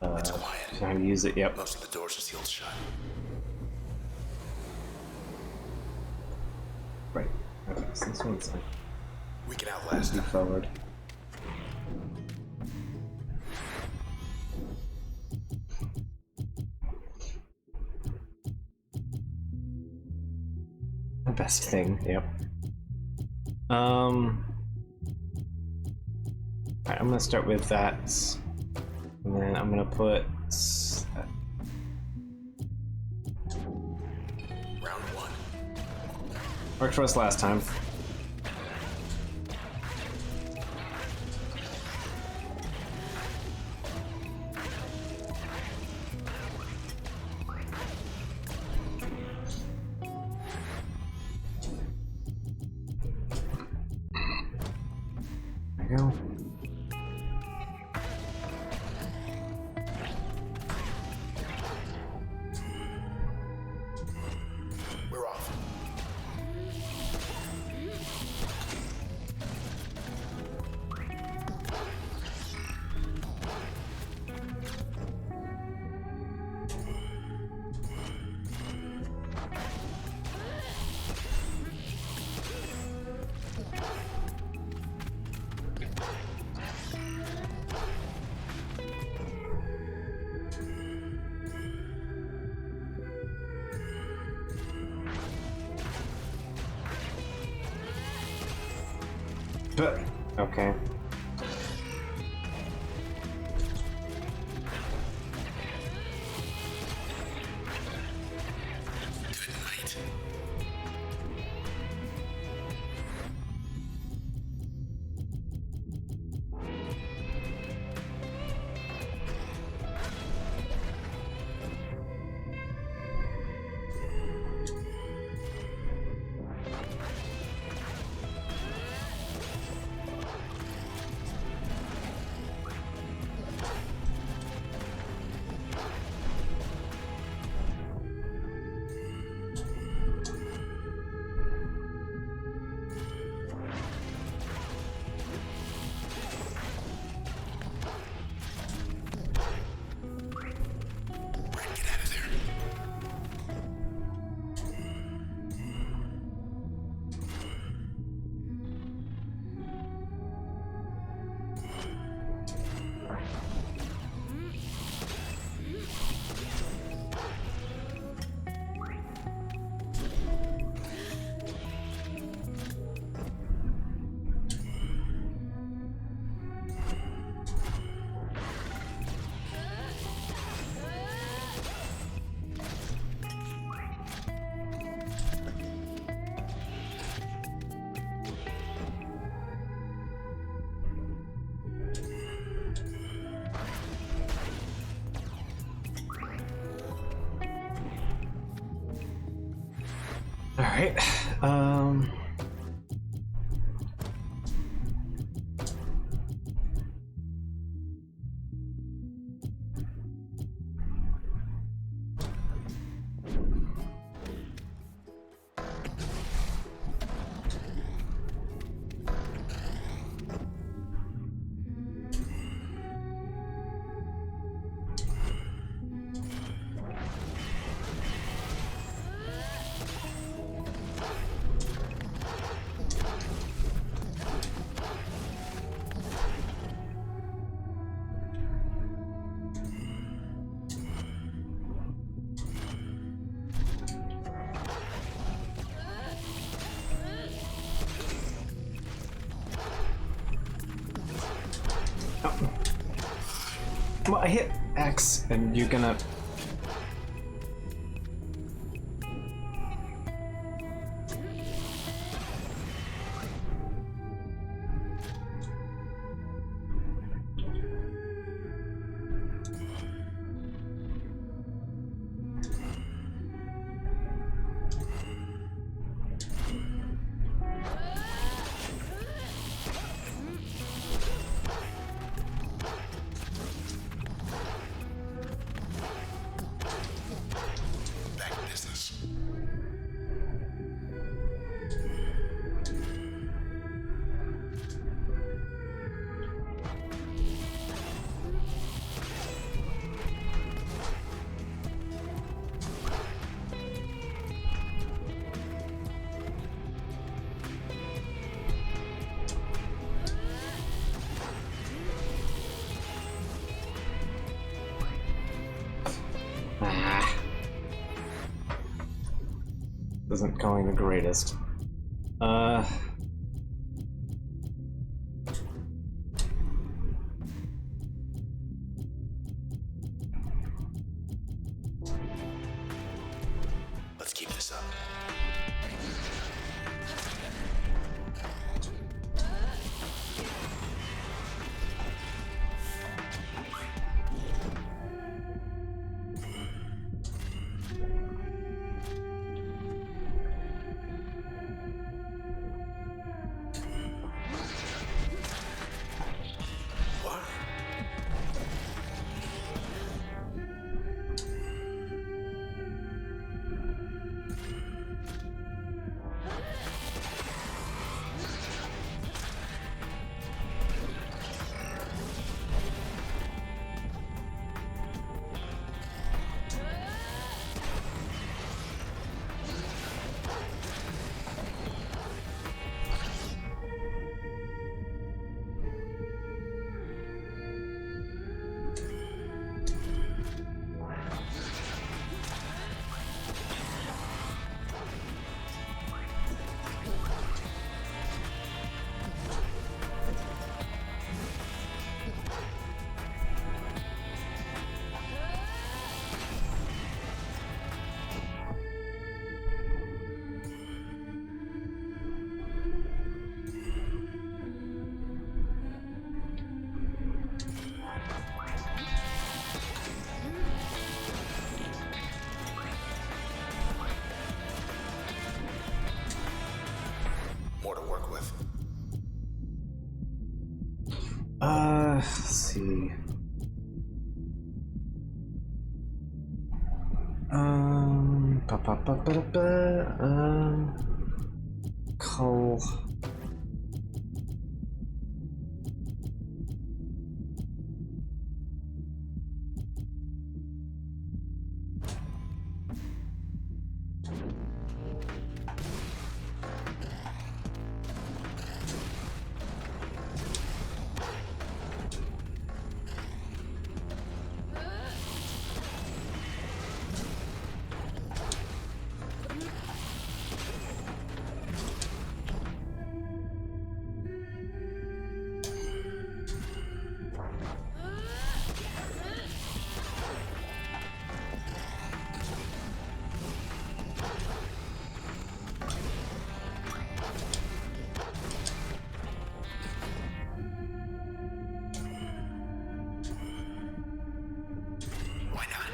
Speaker 3: It's quiet.
Speaker 1: How to use it, yep.
Speaker 3: Most of the doors are sealed shut.
Speaker 1: Right. Okay, so this one's like
Speaker 3: We can outlast them.
Speaker 1: forward. Best thing, yep. Alright, I'm gonna start with that. And then I'm gonna put
Speaker 3: Round one.
Speaker 1: worked for us last time. we go.
Speaker 3: We're off.
Speaker 1: Okay.
Speaker 3: Good night. Get out of there.
Speaker 1: All right. Well, I hit X, and you're gonna.
Speaker 3: Back to business.
Speaker 1: Isn't going the greatest.
Speaker 3: Let's keep this up.
Speaker 1: Let's see. Ba ba ba ba ba. Coal.
Speaker 3: Why not?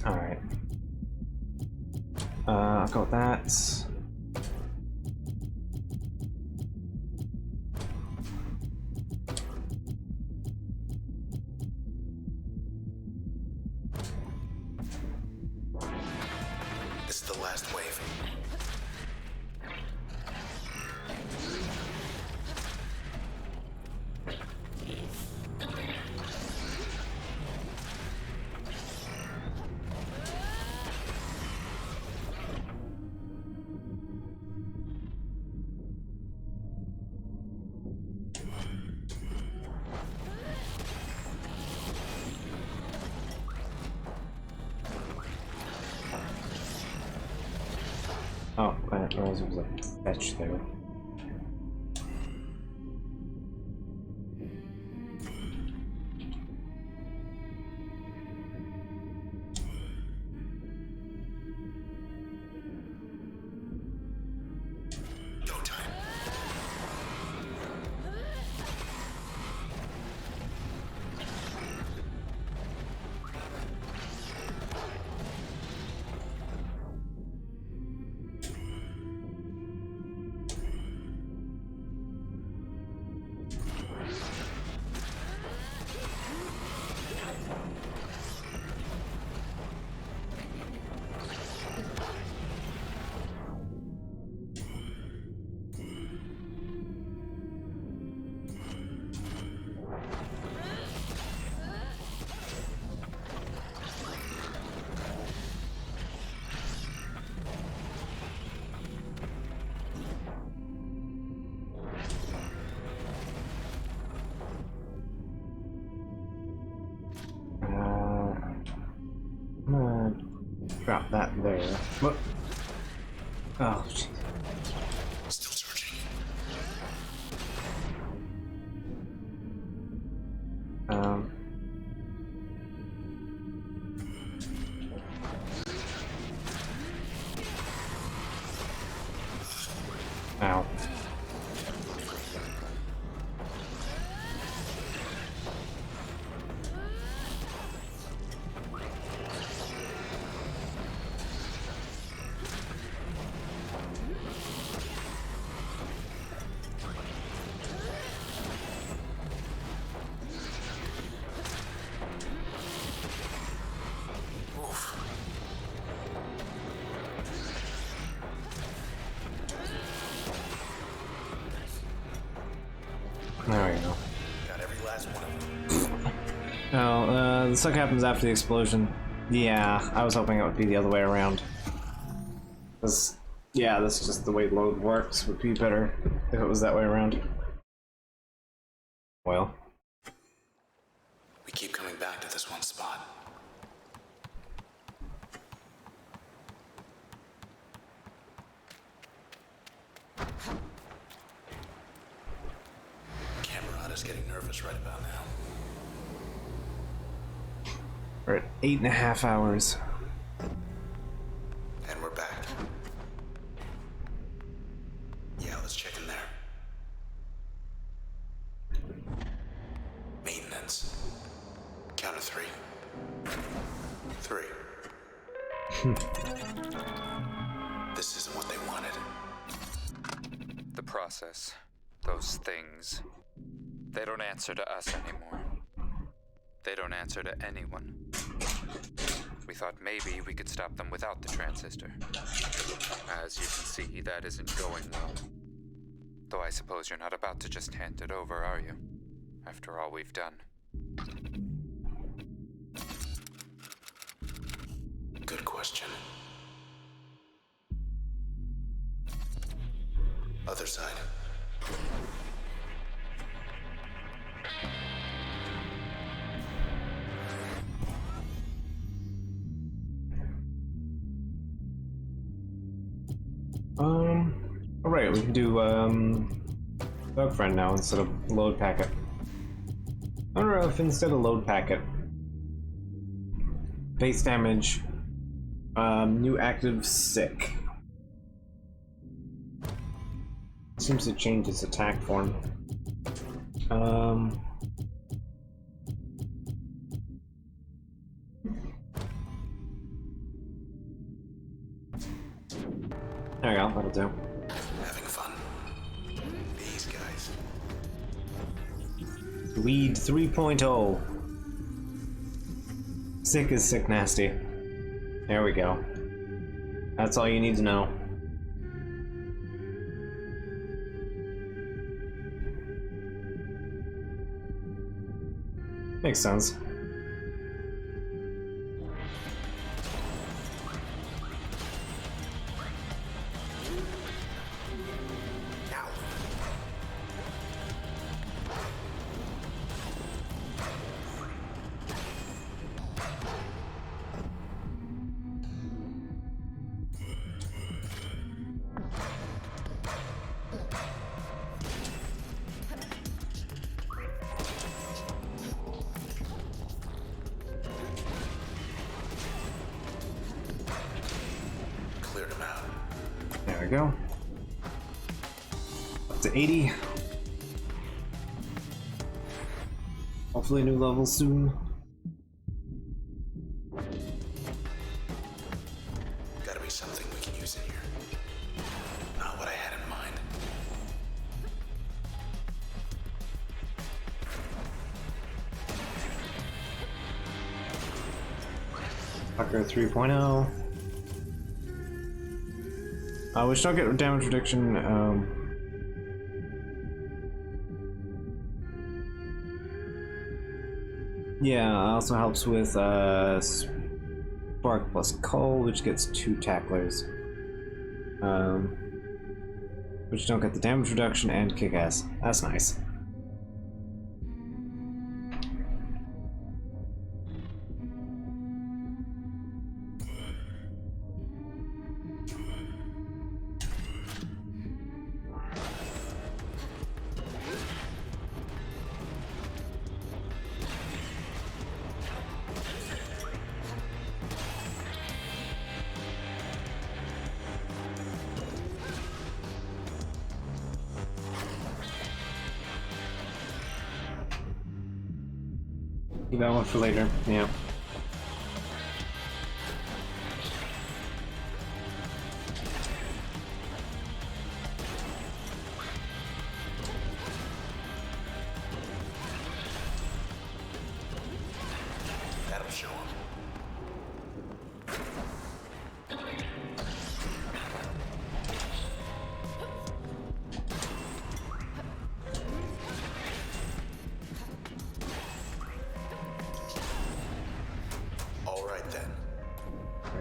Speaker 1: Alright. I'll go with that.
Speaker 3: This is the last wave.
Speaker 1: Oh, I didn't realize there was a fetch there.
Speaker 3: Go time.
Speaker 1: I'm gonna drop that there. What? Oh, jeez.
Speaker 3: Still charging.
Speaker 1: Um. Ow. The suck happens after the explosion. Yeah, I was hoping it would be the other way around. Yeah, this is just the way load works. Would be better if it was that way around. Well.
Speaker 3: We keep coming back to this one spot. Camerata's getting nervous right about now.
Speaker 1: We're at 8.5 hours.
Speaker 3: And we're back. Yeah, let's check in there. Maintenance. Count of 3. 3. This isn't what they wanted.
Speaker 5: The process, those things, they don't answer to us anymore. They don't answer to anyone. We thought maybe we could stop them without the transistor. As you can see, that isn't going well. Though I suppose you're not about to just hand it over, are you? After all we've done.
Speaker 3: Good question. Other side.
Speaker 1: Alright, we can do, Bug Friend now instead of Load Packet. I don't know if instead of Load Packet, base damage, new active sick. Seems to change its attack form. There we go, that'll do.
Speaker 3: Having fun. These guys.
Speaker 1: Weed 3.0. Sick is sick nasty. There we go. That's all you need to know. Makes sense.
Speaker 3: Cleared them out.
Speaker 1: There we go. Up to 80. Hopefully a new level soon.
Speaker 3: Gotta be something we can use in here. Not what I had in mind.
Speaker 1: Fucker 3.0. We should not get damage reduction. Yeah, also helps with Spark plus Cull, which gets 2 tacklers. Which don't get the damage reduction and kick-ass. That's nice. Keep that one for later, yeah.
Speaker 3: That'll show them.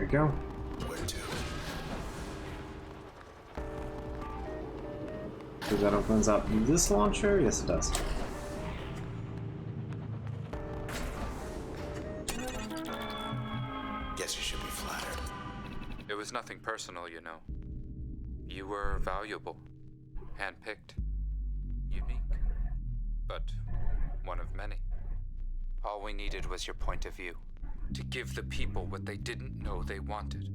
Speaker 1: we go.
Speaker 3: Where to?
Speaker 1: So that opens up this launcher? Yes, it does.
Speaker 3: Guess you should be flattered.
Speaker 5: It was nothing personal, you know. You were valuable, handpicked, unique, but one of many. All we needed was your point of view, to give the people what they didn't know they wanted.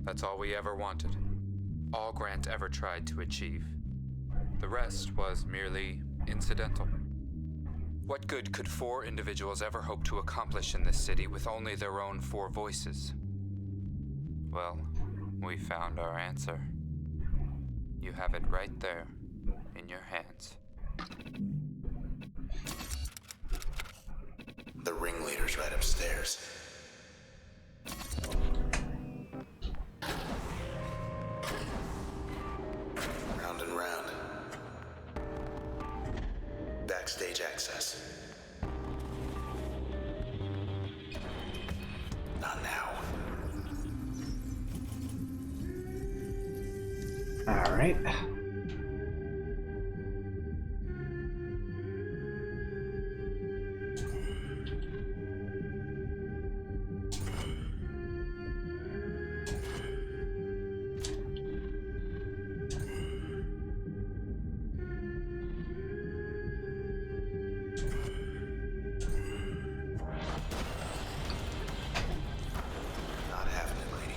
Speaker 5: That's all we ever wanted. All Grant ever tried to achieve. The rest was merely incidental. What good could 4 individuals ever hope to accomplish in this city with only their own 4 voices? Well, we found our answer. You have it right there, in your hands.
Speaker 3: The ringleader's right upstairs. Round and round. Backstage access. Not now.
Speaker 1: All right.
Speaker 3: Not having it, lady.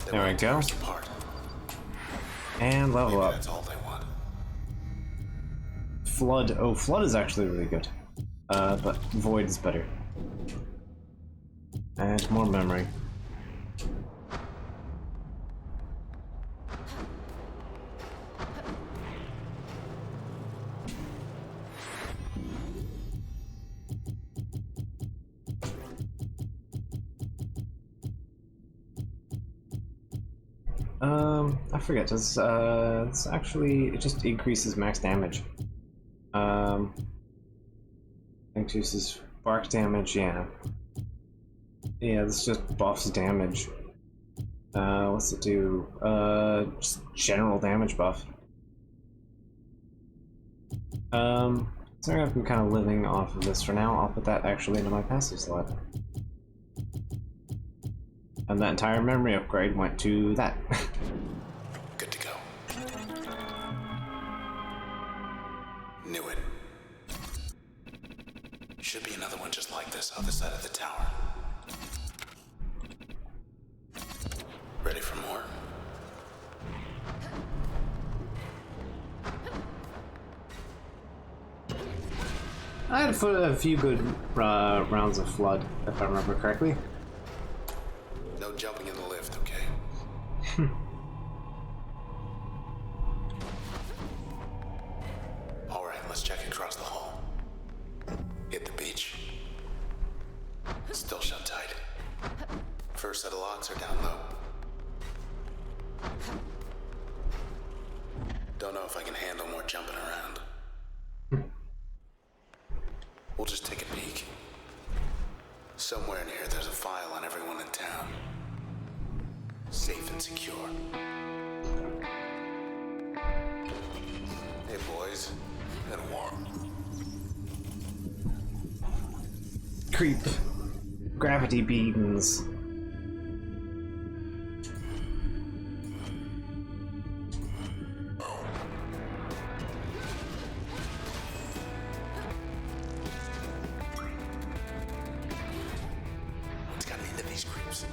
Speaker 1: There we go.
Speaker 3: Apart.
Speaker 1: And level
Speaker 3: Maybe
Speaker 1: up.
Speaker 3: that's all they want.
Speaker 1: Flood. Oh, Flood is actually really good. But Void is better. And more memory. I forget, does, it's actually, it just increases max damage. Increases spark damage, yeah. Yeah, this just buffs damage. What's it do? Just general damage buff. So I've been kind of living off of this for now. I'll put that actually into my passive slot. And that entire memory upgrade went to that.
Speaker 3: Good to go. Knew it. Should be another one just like this other side of the tower. Ready for more?
Speaker 1: I had a few good rounds of Flood, if I remember correctly.
Speaker 3: No jumping in the lift, okay? All right, let's check across the hall. Hit the beach. Still shut tight. First set of locks are down low. Don't know if I can handle more jumping around. We'll just take a peek. Somewhere in here there's a file on everyone in town. Safe and secure. Hey boys, and warm.
Speaker 1: Creep. Gravity beams.
Speaker 3: What's gotten into these creeps?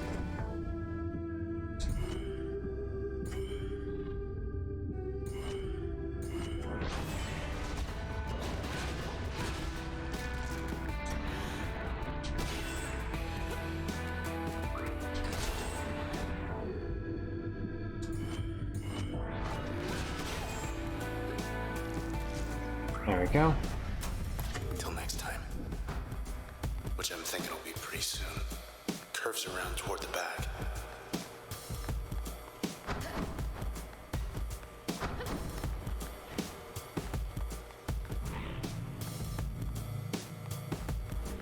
Speaker 1: go.
Speaker 3: Till next time. Which I'm thinking will be pretty soon. Curves around toward the back.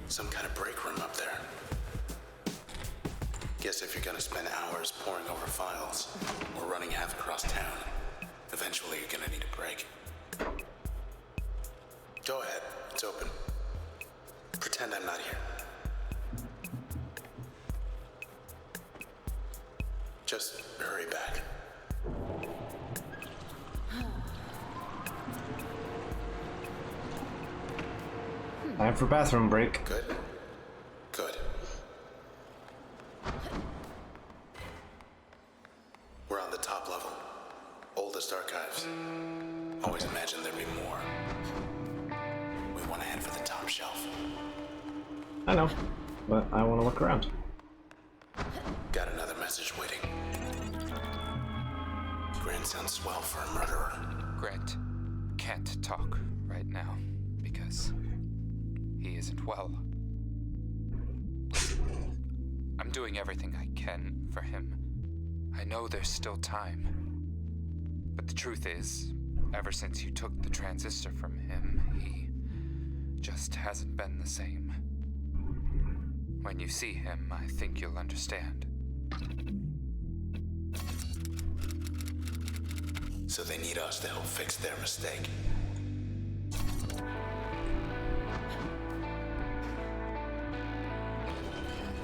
Speaker 3: Some kind of break room up there. Guess if you're gonna spend hours poring over files or running half across town, eventually you're gonna need a break. Go ahead, it's open. Pretend I'm not here. Just hurry back.
Speaker 1: Time for bathroom break.
Speaker 3: Good? Good. We're on the top level. Oldest archives. Always imagined there'd be more. We want to head for the top shelf.
Speaker 1: I know, but I want to look around.
Speaker 3: Got another message waiting. Grant sounds swell for a murderer.
Speaker 5: Grant can't talk right now because he isn't well. I'm doing everything I can for him. I know there's still time. But the truth is, ever since you took the transistor from him, he just hasn't been the same. When you see him, I think you'll understand.
Speaker 3: So they need us to help fix their mistake.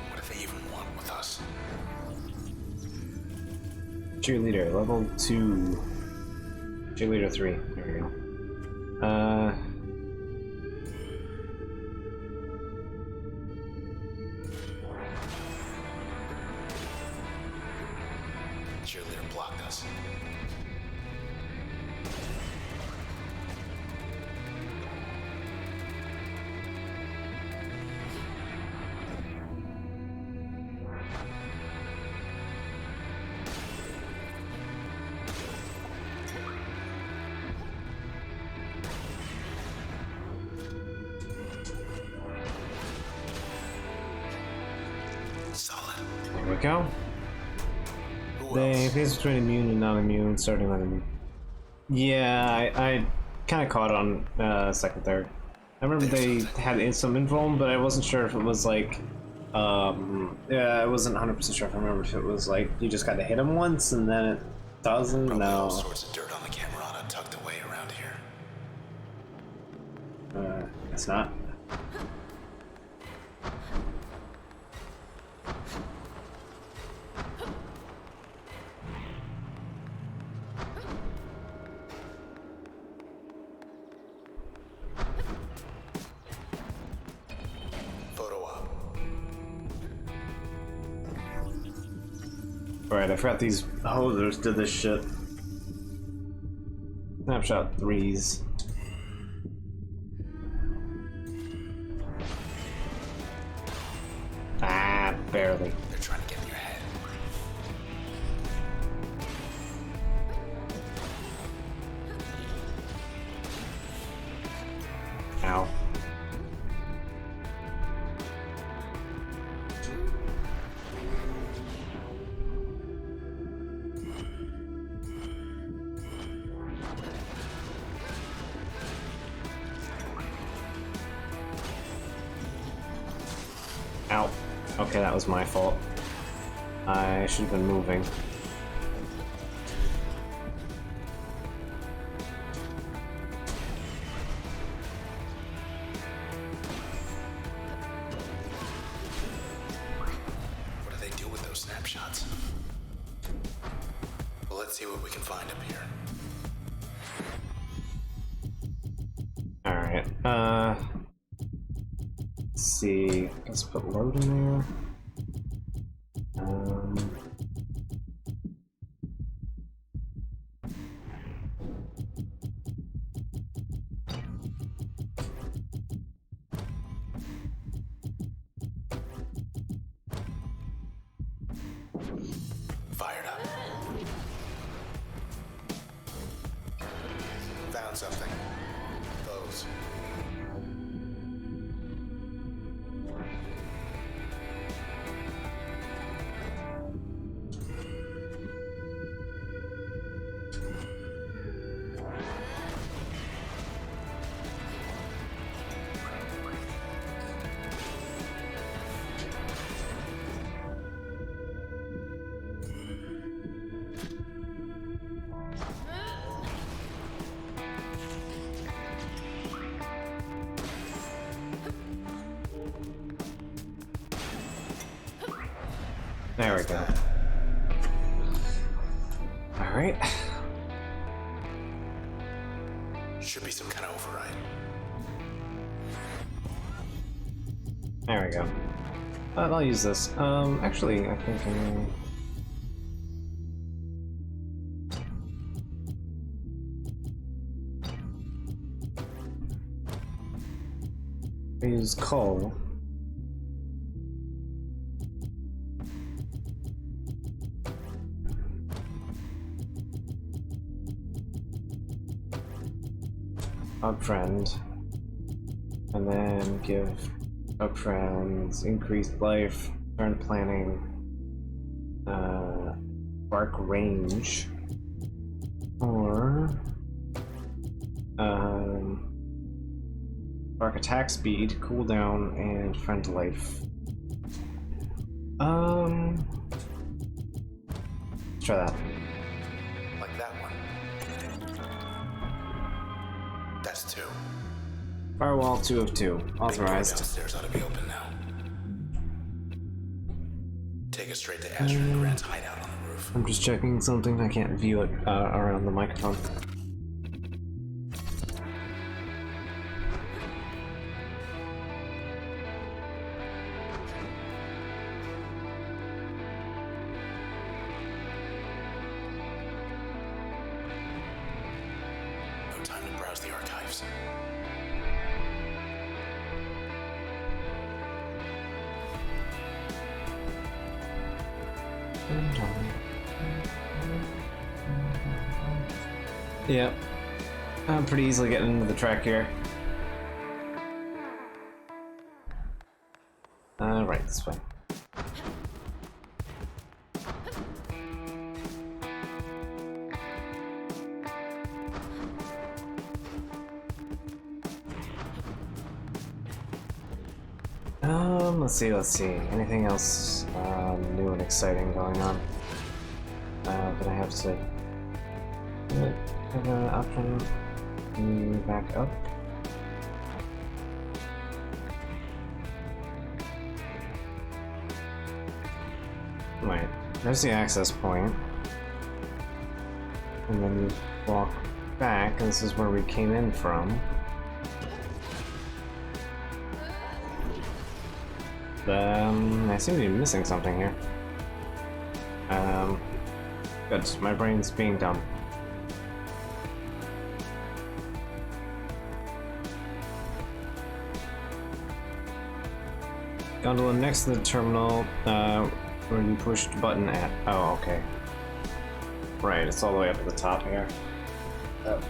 Speaker 3: What do they even want with us?
Speaker 1: Cheerleader, level 2. Cheerleader 3. There we go.
Speaker 3: Cheerleader blocked us. Solid.
Speaker 1: There we go.
Speaker 3: Who
Speaker 1: They
Speaker 3: else?
Speaker 1: phase between immune and non-immune, starting on immune. Yeah, I kind of caught on second, third. I remember they had some invuln, but I wasn't sure if it was like, yeah, I wasn't 100% sure if I remember if it was like you just got to hit him once and then it doesn't.
Speaker 3: Probably all
Speaker 1: No,
Speaker 3: sorts of dirt on the Camerata tucked away around here.
Speaker 1: it's not.
Speaker 3: Photo op.
Speaker 1: Alright, I forgot these hosers did this shit. Snapshot 3s. Ah, barely.
Speaker 3: They're trying to get in your head.
Speaker 1: Ow. Ow. Okay, that was my fault. I should have been moving.
Speaker 3: What do they do with those snapshots? Well, let's see what we can find up here.
Speaker 1: Alright, let's see. Let's put load in there.
Speaker 3: Fired up. Found something. Those close.
Speaker 1: There we go. Alright.
Speaker 3: Should be some kind of override.
Speaker 1: There we go. I'll use this. Actually, I think I use coal. Up friend, and then give up friends increased life, turn planning, bark range, or bark attack speed, cooldown, and friend life. Let's try that.
Speaker 3: Like that one. That's 2.
Speaker 1: Firewall 2 of 2,
Speaker 3: Big door
Speaker 1: authorized.
Speaker 3: downstairs ought to be open now. Take us straight to Asher and Grant's hideout on the roof.
Speaker 1: I'm just checking something. I can't view it around the microphone.
Speaker 3: No time to browse the archives.
Speaker 1: Yep. I'm pretty easily getting into the track here. Right, this way. Let's see. Anything else new and exciting going on? That I have to have an option to back up. Right, there's the access point. And then you walk back, and this is where we came in from. I seem to be missing something here. Good, my brain's being dumb. Gondola next to the terminal, where you pushed button at. Oh, okay. Right, it's all the way up at the top here. Up.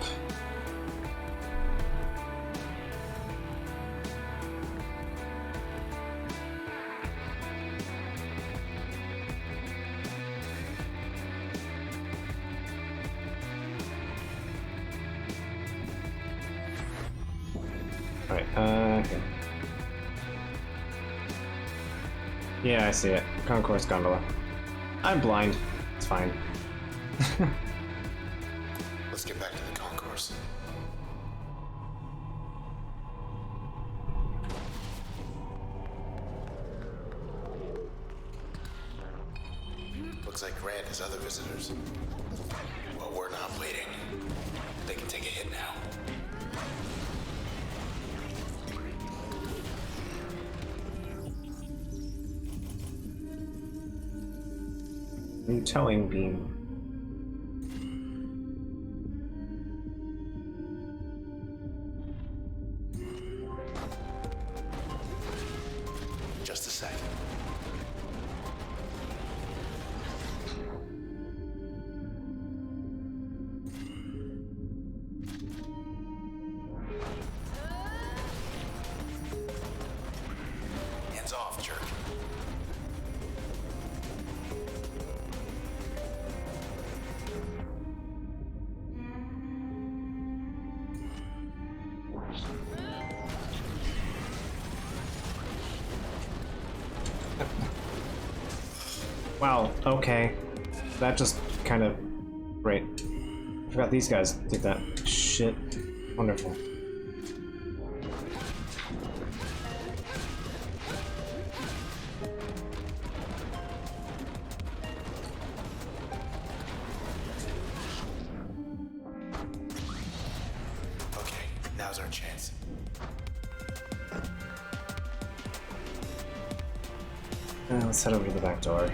Speaker 1: Right, okay. Yeah, I see it. Concourse gondola. I'm blind. It's fine.
Speaker 3: Let's get back to the concourse. Looks like Grant has other visitors. Well, we're not waiting. They can take a hit now.
Speaker 1: New towing beam.
Speaker 3: Just a sec.
Speaker 1: Wow, okay. That just kind of... Great. Forgot these guys did that shit. Wonderful.
Speaker 3: Okay, now's our chance.
Speaker 1: Let's head over to the back door.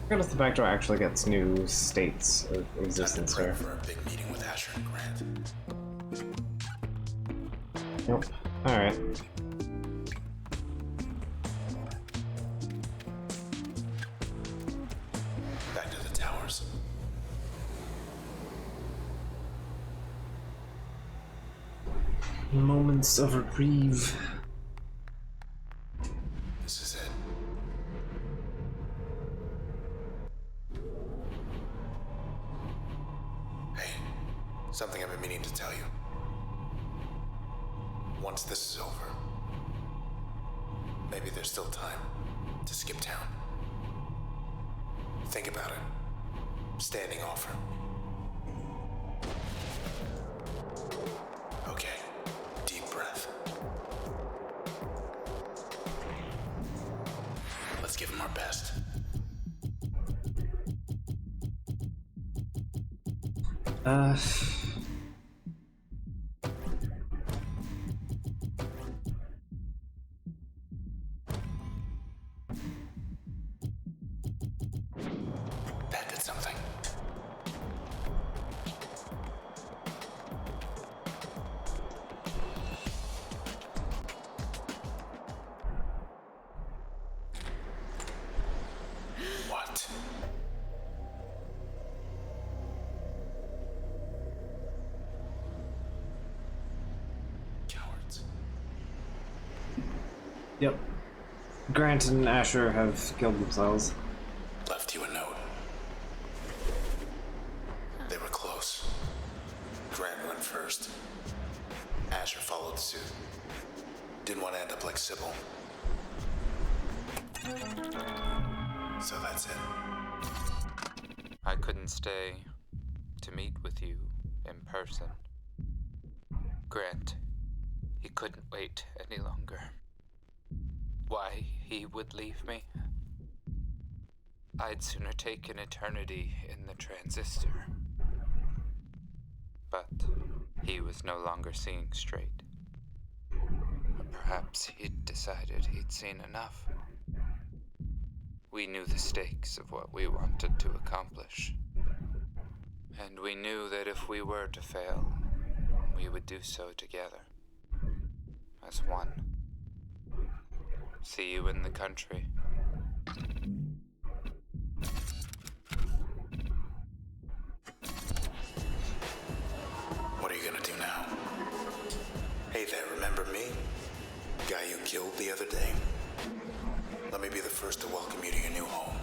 Speaker 1: I wonder if the back door actually gets new states of
Speaker 3: Time
Speaker 1: existence
Speaker 3: to prep
Speaker 1: here.
Speaker 3: for a big meeting with Asher and Grant.
Speaker 1: Nope. Alright.
Speaker 3: Back to the towers.
Speaker 1: Moments of reprieve.
Speaker 3: This is it. Hey, something I've been meaning to tell you. Once this is over, maybe there's still time to skip town. Think about it. Standing offer. Okay, deep breath. Let's give him our best. That did something. What? Cowards.
Speaker 1: Yep. Grant and Asher have killed themselves.
Speaker 3: Left you a note. They were close. Grant went first. Asher followed suit. Didn't want to end up like Sybil. So that's it.
Speaker 5: I couldn't stay to meet with you in person. Grant, he couldn't wait any longer. Why he would leave me? I'd sooner take an eternity in the Transistor. But he was no longer seeing straight. Or perhaps he'd decided he'd seen enough. We knew the stakes of what we wanted to accomplish. And we knew that if we were to fail, we would do so together. As one. See you in the country.
Speaker 3: What are you gonna do now? Hey there, remember me? Guy you killed the other day? Let me be the first to welcome you to your new home.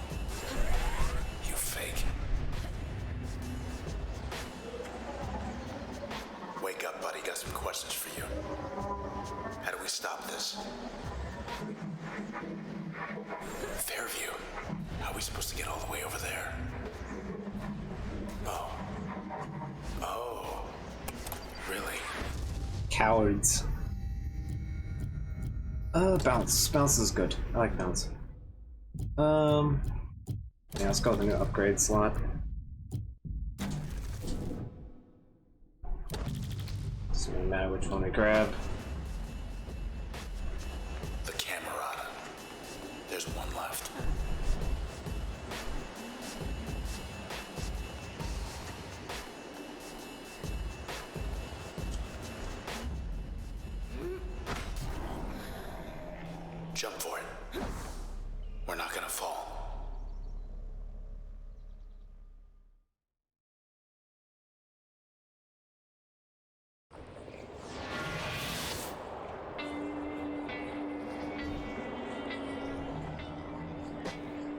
Speaker 3: You fake. Wake up, buddy. Got some questions for you. How do we stop this? Fairview. How are we supposed to get all the way over there? Oh. Oh. Really?
Speaker 1: Cowards. Bounce. Bounce is good. I like bounce. Yeah, let's go with the new upgrade slot. So no matter which one I grab.
Speaker 3: The Camerata. There's one left. Jump for it. We're not gonna fall.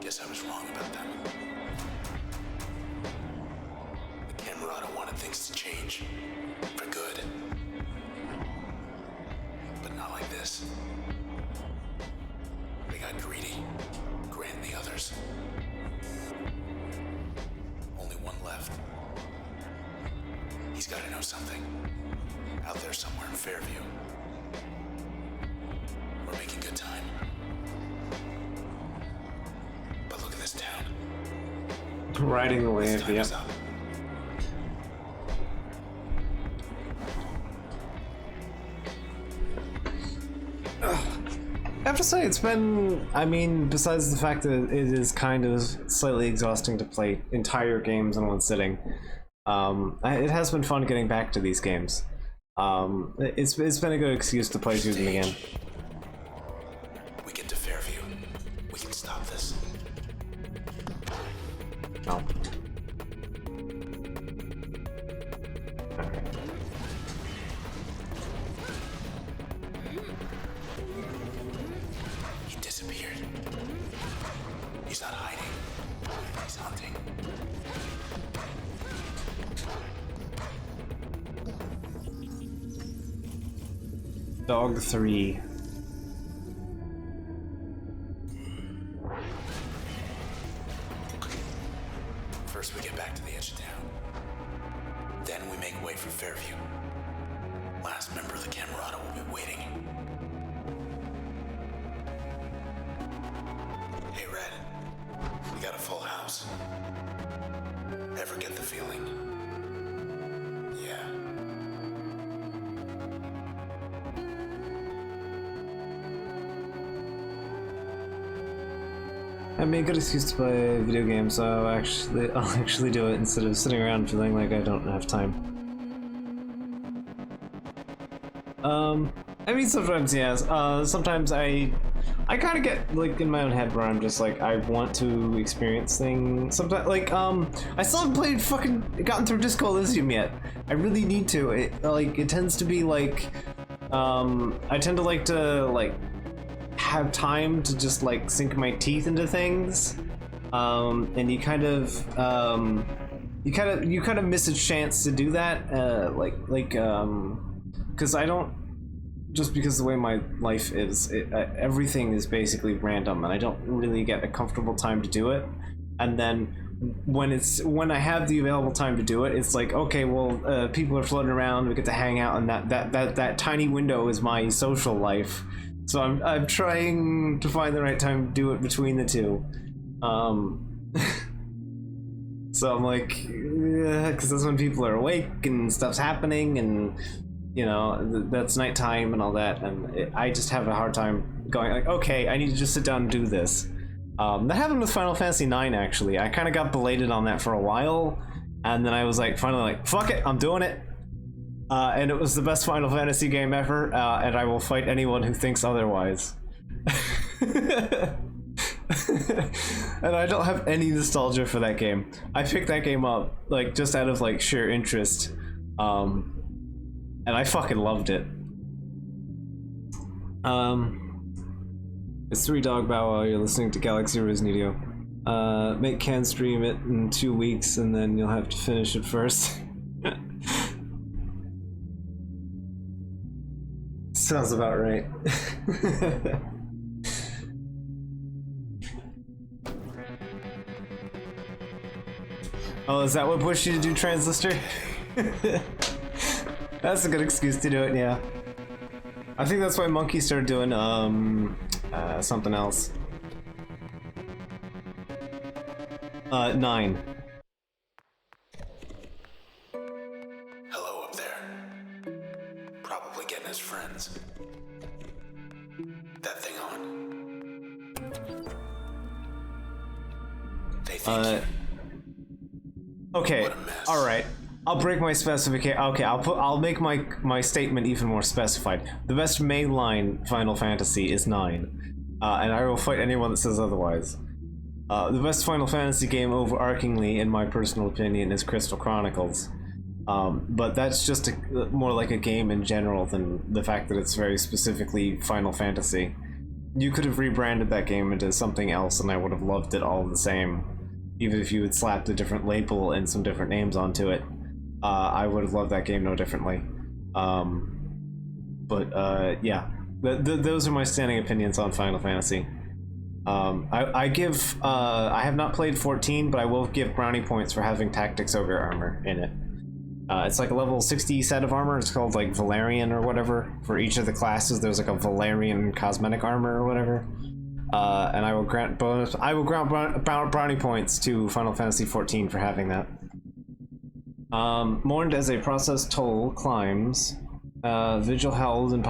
Speaker 3: Guess I was wrong about them. The Camerata wanted things to change. For good. But not like this. They got greedy, granting the others. Only one left. He's gotta know something. Out there somewhere in Fairview. We're making good time. But look at this town.
Speaker 1: Riding the wave,
Speaker 3: Time
Speaker 1: yep.
Speaker 3: is up.
Speaker 1: I have to say, it's been, I mean, besides the fact that it is kind of slightly exhausting to play entire games in one sitting, it has been fun getting back to these games. It's been a good excuse to play through them again.
Speaker 3: We get to Fairview. We can stop this.
Speaker 1: Oh.
Speaker 3: He disappeared. He's not hiding. He's hunting.
Speaker 1: Dog 3.
Speaker 3: First we get back to the edge of town. Then we make way for Fairview. Last member of the Camerata will be waiting. Hey, Red. We got a full house. Ever get the feeling? Yeah.
Speaker 1: I mean, a good excuse to play video games, so I'll actually do it instead of sitting around feeling like I don't have time. I mean, sometimes, yes. Sometimes I kind of get, like, in my own head where I'm just like, I want to experience things. Sometimes, like, I still haven't gotten through Disco Elysium yet. I really need to. It tends to be, like, I tend to like have time to just, like, sink my teeth into things. And you kind of miss a chance to do that. Because I don't, just because the way my life is, everything is basically random, and I don't really get a comfortable time to do it. And then when I have the available time to do it, it's like, okay, well, people are floating around, we get to hang out, and that tiny window is my social life. So I'm trying to find the right time to do it between the two. So I'm like, because that's when people are awake and stuff's happening, and you know, that's nighttime and all that, and I just have a hard time going like, okay, I need to just sit down and do this. That happened with Final Fantasy IX, actually. I kind of got belated on that for a while, and then I was like, finally like, fuck it, I'm doing it. And it was the best Final Fantasy game ever, and I will fight anyone who thinks otherwise. And I don't have any nostalgia for that game. I picked that game up like just out of like sheer interest. And I fucking loved it. It's 3 Dog Bow Wow, you're listening to Galaxy Rose Nidio. Make Can stream it in 2 weeks, and then you'll have to finish it first. Sounds about right. Oh, is that what pushed you to do Transistor? That's a good excuse to do it, yeah. I think that's why Monkey started doing, something else. 9.
Speaker 3: Hello up there. Probably getting his friends. That thing on. They think
Speaker 1: Okay,
Speaker 3: What a mess.
Speaker 1: alright. I'll break my specification. Okay, I'll make my statement even more specified. The best mainline Final Fantasy is 9. And I will fight anyone that says otherwise. The best Final Fantasy game overarchingly, in my personal opinion, is Crystal Chronicles. But that's just more like a game in general than the fact that it's very specifically Final Fantasy. You could have rebranded that game into something else and I would have loved it all the same. Even if you had slapped a different label and some different names onto it, I would have loved that game no differently. Yeah. Those are my standing opinions on Final Fantasy. I have not played 14, but I will give brownie points for having Tactics Ogre armor in it. It's like a level 60 set of armor. It's called like Valerian or whatever. For each of the classes, there's like a Valerian cosmetic armor or whatever. And I will grant brownie points to Final Fantasy 14 for having that. Mourned as a process toll climbs. Vigil held in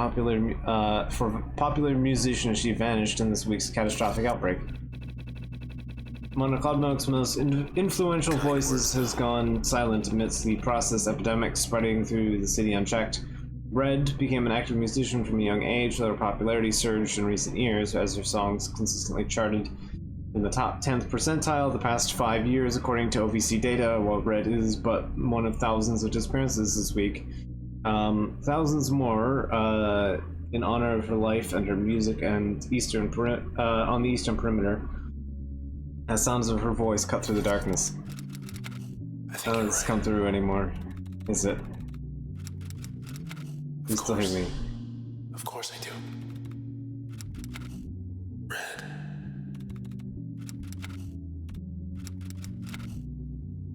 Speaker 1: for popular musician, she vanished in this week's catastrophic outbreak. One of Cloudmilk's most influential voices has gone silent amidst the process epidemic spreading through the city unchecked. Red became an active musician from a young age, though her popularity surged in recent years as her songs consistently charted in the top 10th percentile the past 5 years, according to OVC data. While Red is but one of thousands of disappearances this week, thousands more in honor of her life and her music and on the eastern perimeter, as sounds of her voice cut through the darkness. How does this come through anymore? Is it? You still hear me?
Speaker 3: Of course I do. Red.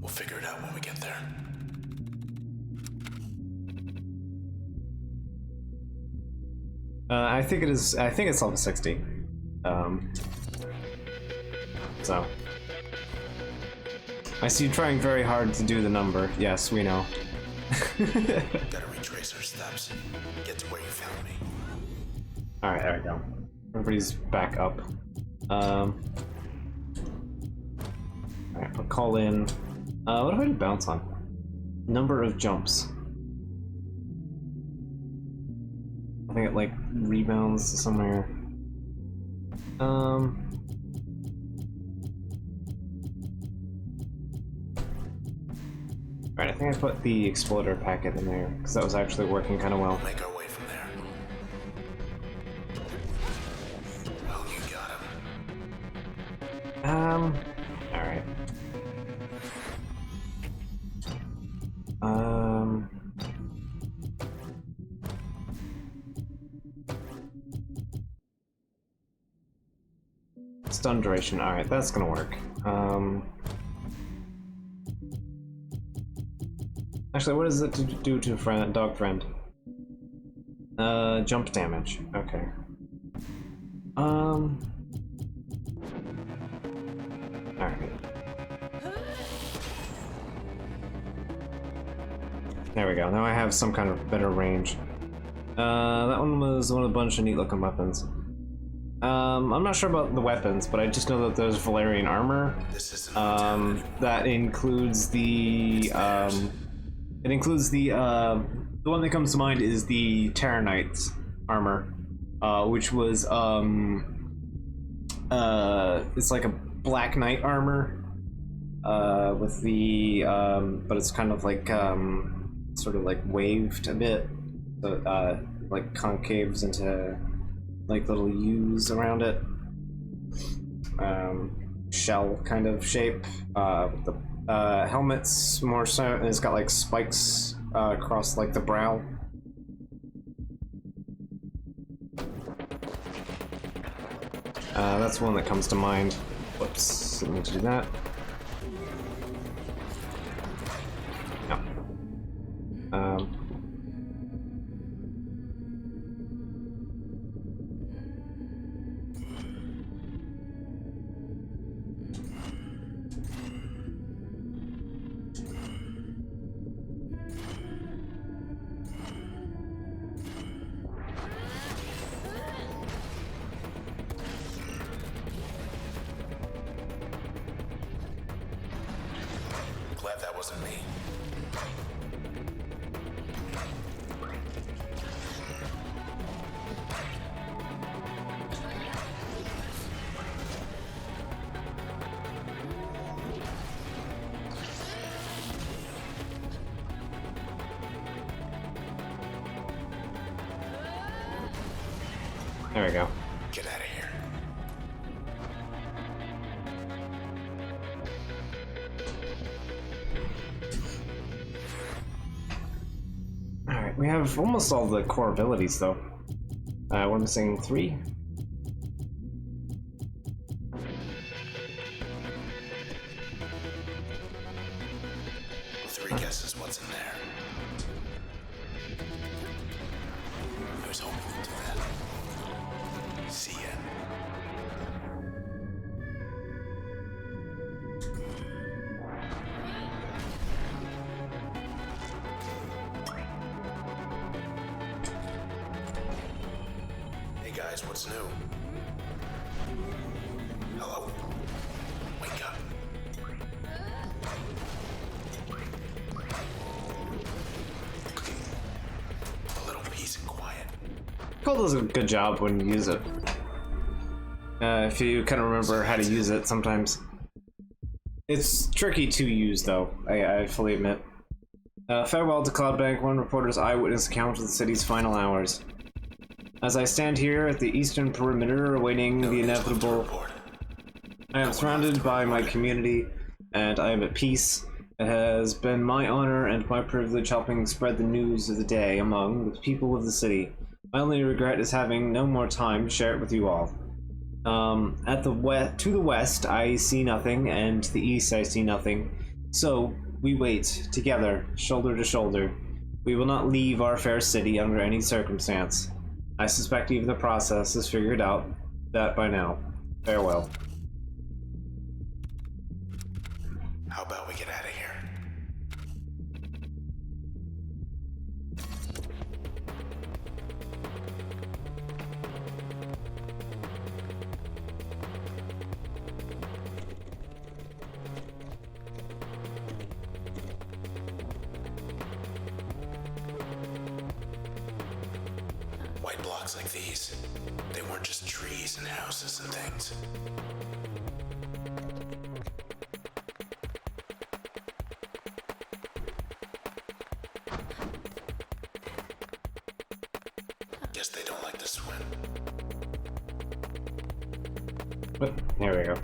Speaker 3: We'll figure it out when we get there.
Speaker 1: I think it is. I think it's level 60. So I see you trying very hard to do the number. Yes, we know.
Speaker 3: Gotta retrace our steps. Get to where you found me.
Speaker 1: All right, there we go. Everybody's back up. All right, I'll call in. What do I do bounce on? Number of jumps. I think it like rebounds to somewhere. Alright, I think I put the exploder packet in there because that was actually working kind of well.
Speaker 3: We'll make our way from there. Well, you got him.
Speaker 1: Alright. Stun duration, alright, that's gonna work. Actually, what does it do to dog friend? Jump damage, okay. Alright. There we go, now I have some kind of better range. That one was one of a bunch of neat looking weapons. I'm not sure about the weapons, but I just know that there's Valerian armor. That includes the, the one that comes to mind is the Terror Knight's armor, which was, it's like a Black Knight armor, with the, but it's kind of like, sort of like waved a bit, so, like concaves into like little U's around it. Shell kind of shape. The helmet's more so, and it's got like spikes across like the brow. That's one that comes to mind. Whoops, didn't mean to do that. No.
Speaker 3: Glad that wasn't me.
Speaker 1: There we go.
Speaker 3: Get out of here.
Speaker 1: Alright, we have almost all the core abilities though. We're missing 3.
Speaker 3: Three guesses what's in there. I was hoping to do that. See ya. Hey guys, what's new? Hello? Wake up. A little peace and quiet.
Speaker 1: Cole does a good job when you use it. If you kind of remember how to use it sometimes. It's tricky to use though, I fully admit. Farewell to Cloudbank, one reporter's eyewitness account of the city's final hours. As I stand here at the eastern perimeter awaiting the inevitable, I am surrounded by my community and I am at peace. It has been my honor and my privilege helping spread the news of the day among the people of the city. My only regret is having no more time to share it with you all. To the west, I see nothing, and to the east, I see nothing. So, we wait, together, shoulder to shoulder. We will not leave our fair city under any circumstance. I suspect even the process has figured out that by now. Farewell.
Speaker 3: How about we get out of here? White blocks like these, they weren't just trees and houses and things. Guess they don't like to swim.
Speaker 1: But, here we go.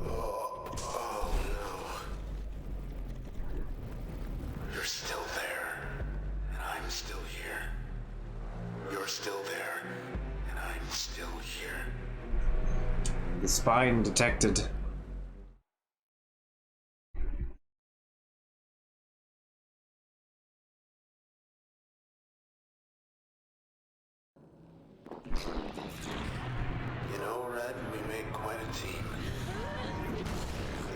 Speaker 3: Oh no. You're still there, and I'm still here. You're still there, and I'm still here.
Speaker 1: The spine detected.
Speaker 3: You know, Red, we make quite a team.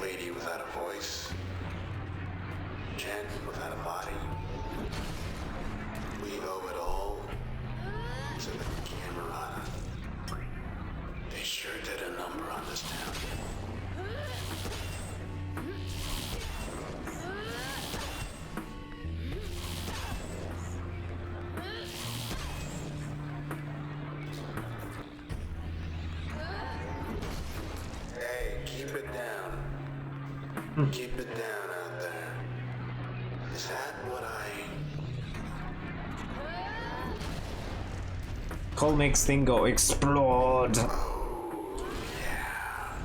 Speaker 3: Lady without a voice. Jen without a body. We owe it all to the Camerata. They sure did a number on this town. Hey, keep it down. Keep it down out there. Is that what
Speaker 1: Cole makes thing go explode.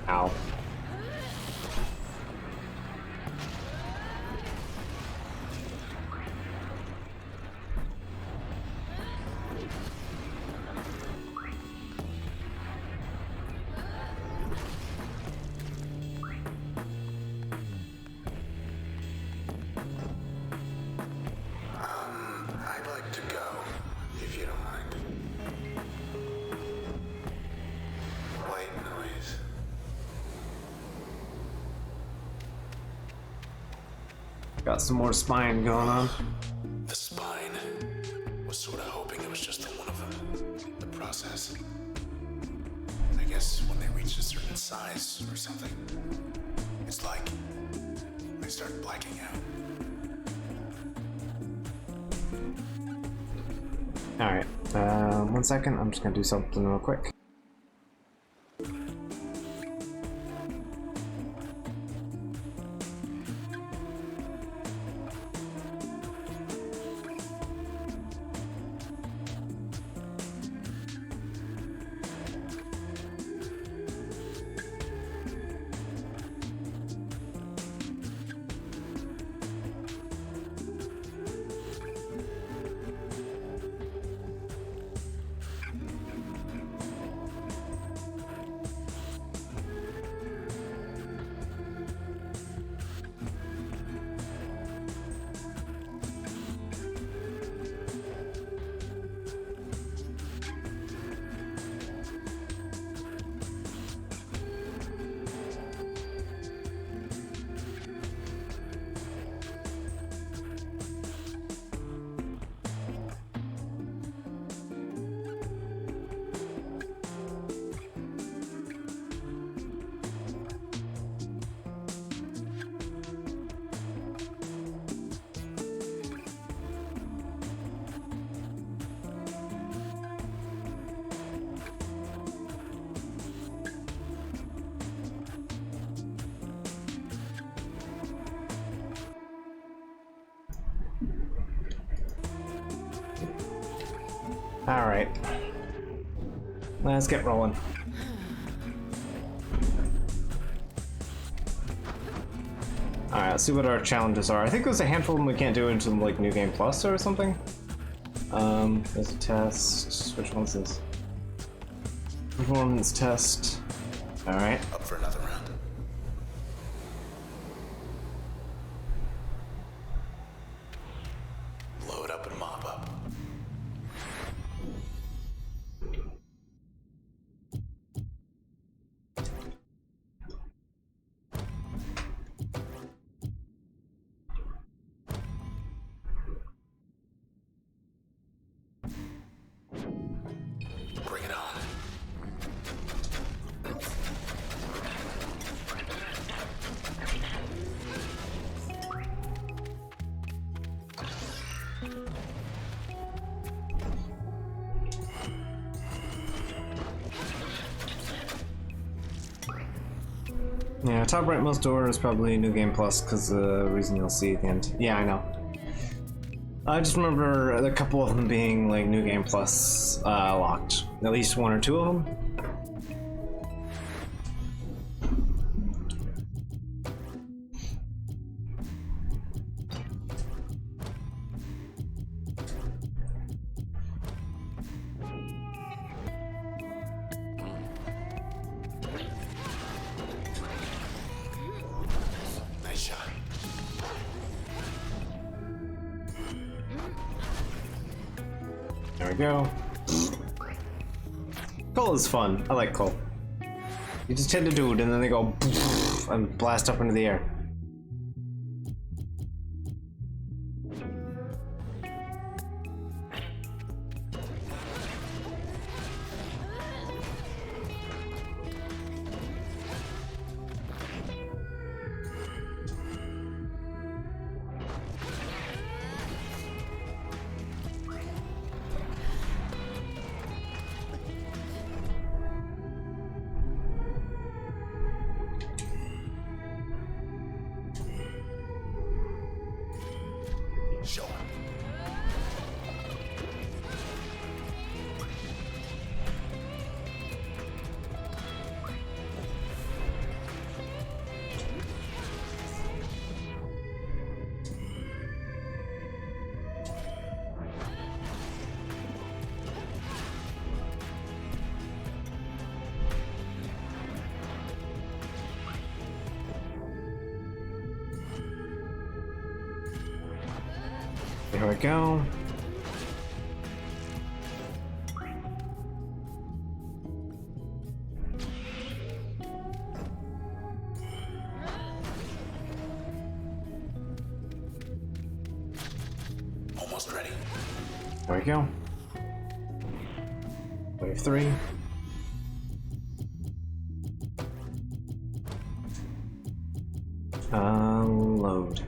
Speaker 1: Ow.
Speaker 3: I'd like to go, if you don't mind. White noise.
Speaker 1: Got some more spine going on.
Speaker 3: The spine. Was sort of hoping it was just the one of them. The process. I guess when they reach a certain size or something, it's like they start blacking out.
Speaker 1: Alright, 1 second, I'm just gonna do something real quick. Alright. Let's get rolling. Alright, let's see what our challenges are. I think there's a handful of them we can't do until like New Game Plus or something. There's a test. Which one's this? Performance test. Alright.
Speaker 3: Up for another round. Load up and mop up. Bring it on.
Speaker 1: Yeah, top rightmost door is probably New Game Plus because the reason you'll see at the end. Yeah, I know. I just remember a couple of them being like New Game Plus locked. At least one or two of them.
Speaker 3: Nice shot.
Speaker 1: There we go. Cole is fun. I like Cole. You just hit a dude and then they go and blast up into the air.
Speaker 3: Show him.
Speaker 1: There we go.
Speaker 3: Almost ready.
Speaker 1: There we go. Wave 3. Load.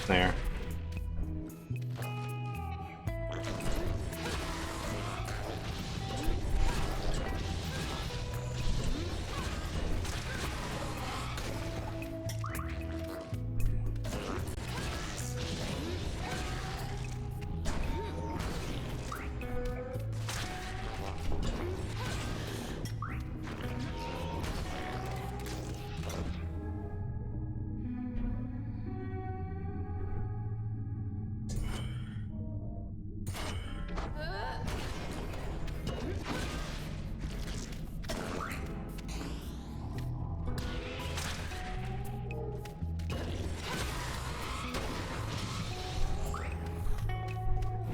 Speaker 1: There.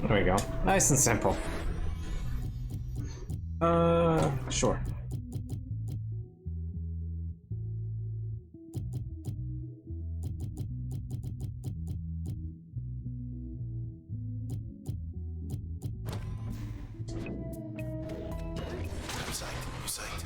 Speaker 1: There we go. Nice and simple. Sure.
Speaker 3: You psyched? You psyched?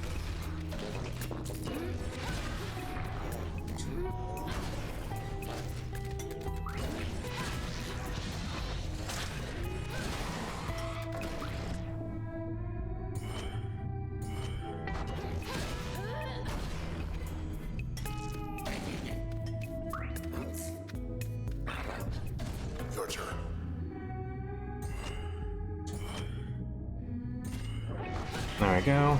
Speaker 1: There we go.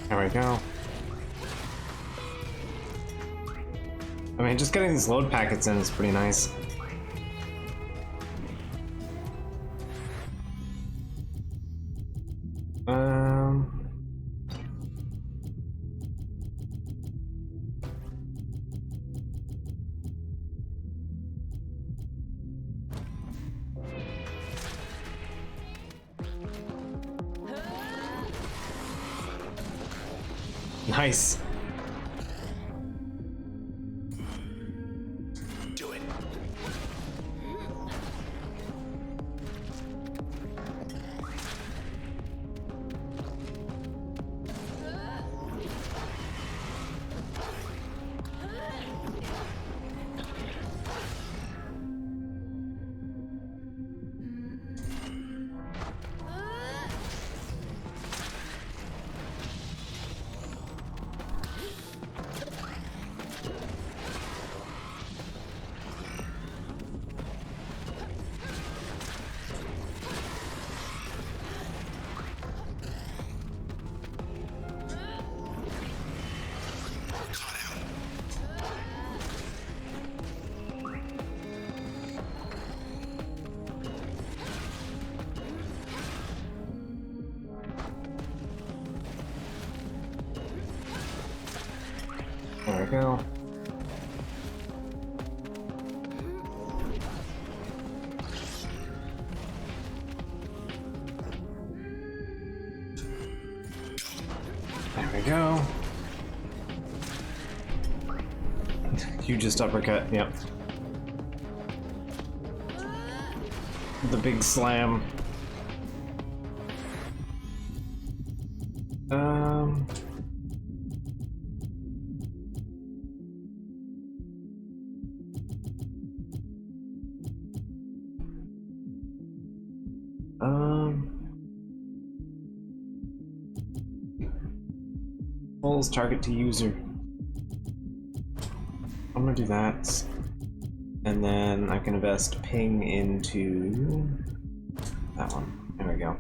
Speaker 1: There we go. I mean, just getting these load packets in is pretty nice. Nice.
Speaker 3: Do it.
Speaker 1: There we go. There we go. You just uppercut, yep. The big slam. Pulls target to user. I'm gonna do that. And then I can invest ping into that one. There we go.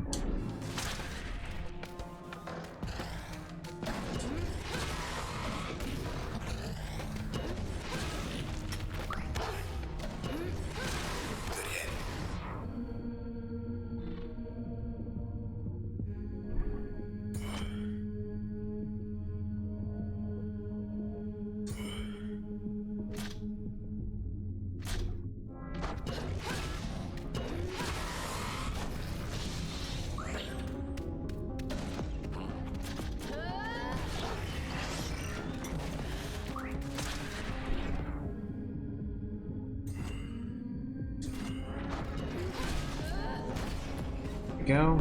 Speaker 1: Go.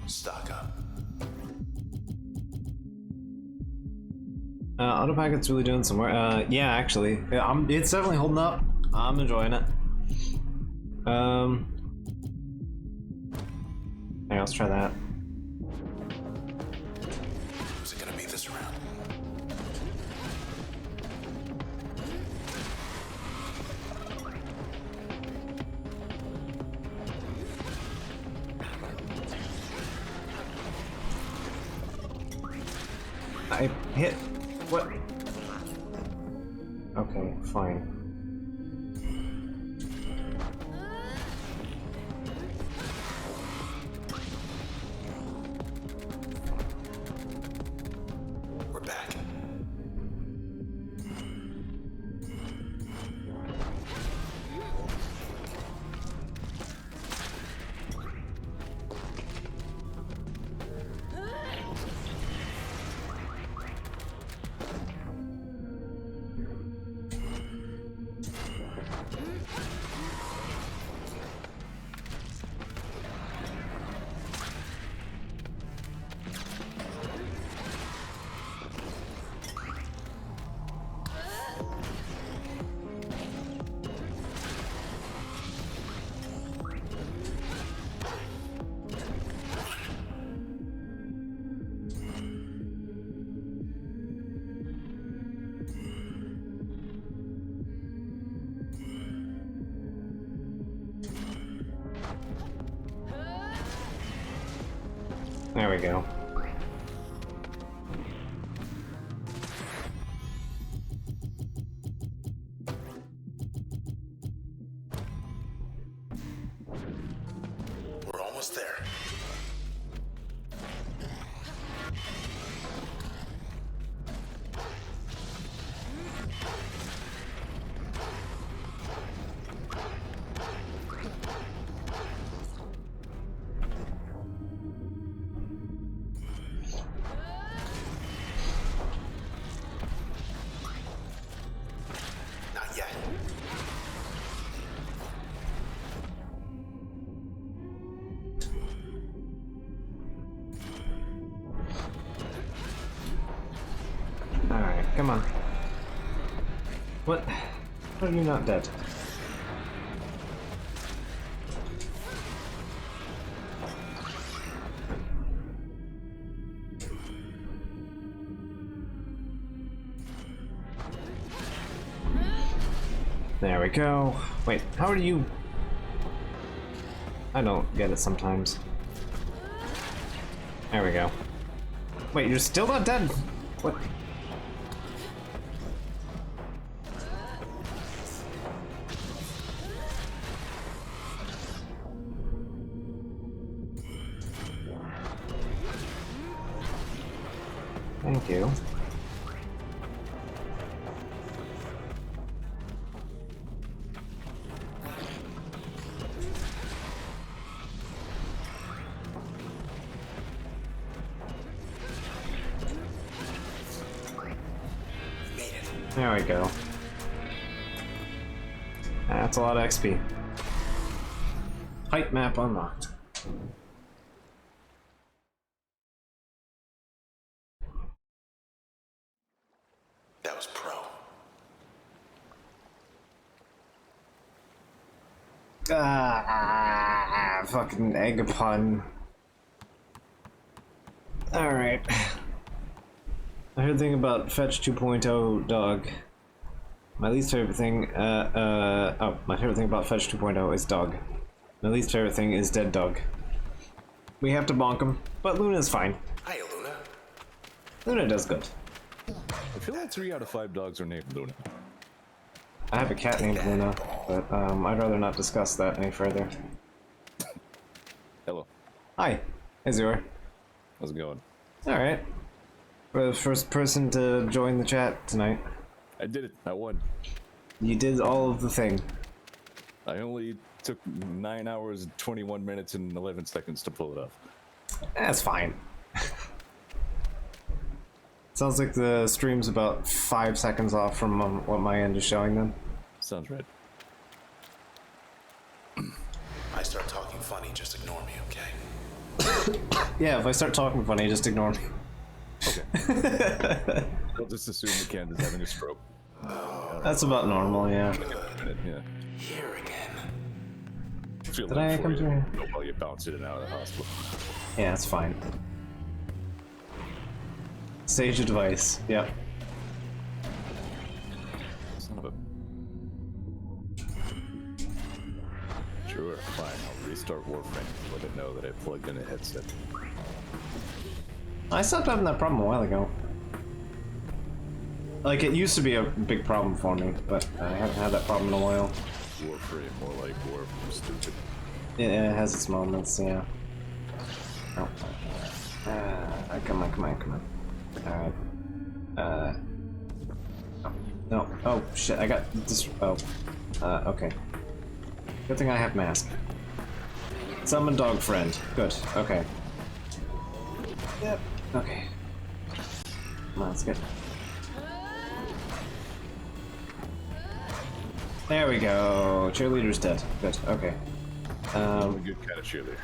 Speaker 3: Stock up.
Speaker 1: Auto packet's really doing some work. Yeah, actually, it's definitely holding up. I'm enjoying it. Hey, let's try that.
Speaker 3: Who's it gonna be this round?
Speaker 1: I hit. What? Okay, fine. we go.
Speaker 3: We're almost there. Not yet.
Speaker 1: Alright, come on. What? What are you not dead? There we go. Wait, how are you? I don't get it sometimes. There we go. Wait, you're still not dead? What? Thank you.
Speaker 3: Made it.
Speaker 1: There we go. That's a lot of XP. Height map unlocked.
Speaker 3: That was pro.
Speaker 1: Fucking Egapon. Alright. I heard a thing about Fetch 2.0 dog. My least favorite thing, my favorite thing about Fetch 2.0 is dog. My least favorite thing is dead dog. We have to bonk him, but Luna's fine.
Speaker 3: Hi, Luna.
Speaker 1: Luna does good.
Speaker 6: I feel like 3 out of 5 dogs are named Luna.
Speaker 1: I have a cat named Luna, but I'd rather not discuss that any further.
Speaker 6: Hello.
Speaker 1: Hi, hey Zura.
Speaker 6: How's it going?
Speaker 1: Alright. We're the first person to join the chat tonight.
Speaker 6: I did it. I won.
Speaker 1: You did all of the thing.
Speaker 6: I only took 9 hours, 21 minutes, and 11 seconds to pull it off.
Speaker 1: That's fine. Sounds like the stream's about 5 seconds off from what my end is showing them.
Speaker 6: Sounds right.
Speaker 3: I start talking funny, just ignore me, okay?
Speaker 1: Yeah, if I start talking funny, just ignore me.
Speaker 6: Okay. We'll just assume the Candace having a stroke.
Speaker 1: That's about normal, yeah.
Speaker 6: Yeah.
Speaker 3: Here again.
Speaker 6: Feel
Speaker 1: Did I
Speaker 6: bad for
Speaker 1: come
Speaker 6: you.
Speaker 1: through here?
Speaker 6: While you bounce in and out of the hospital.
Speaker 1: Yeah, it's fine. Sage advice, yep.
Speaker 6: Son of a... Sure, fine. I'll restart Warframe and let it know that I plugged in a headset.
Speaker 1: I stopped having that problem a while ago. Like, it used to be a big problem for me, but I haven't had that problem in a while.
Speaker 6: Warframe, more like Warframe stupid.
Speaker 1: It has its moments, yeah. Oh. Come on. Alright. No. Oh, shit, I got this. Oh. Okay. Good thing I have mask. Summon dog friend. Good. Okay. Yep. Okay. Come on, let's get. There we go. Cheerleader's dead. Good. Okay.
Speaker 6: I'm a good kind of cheerleader.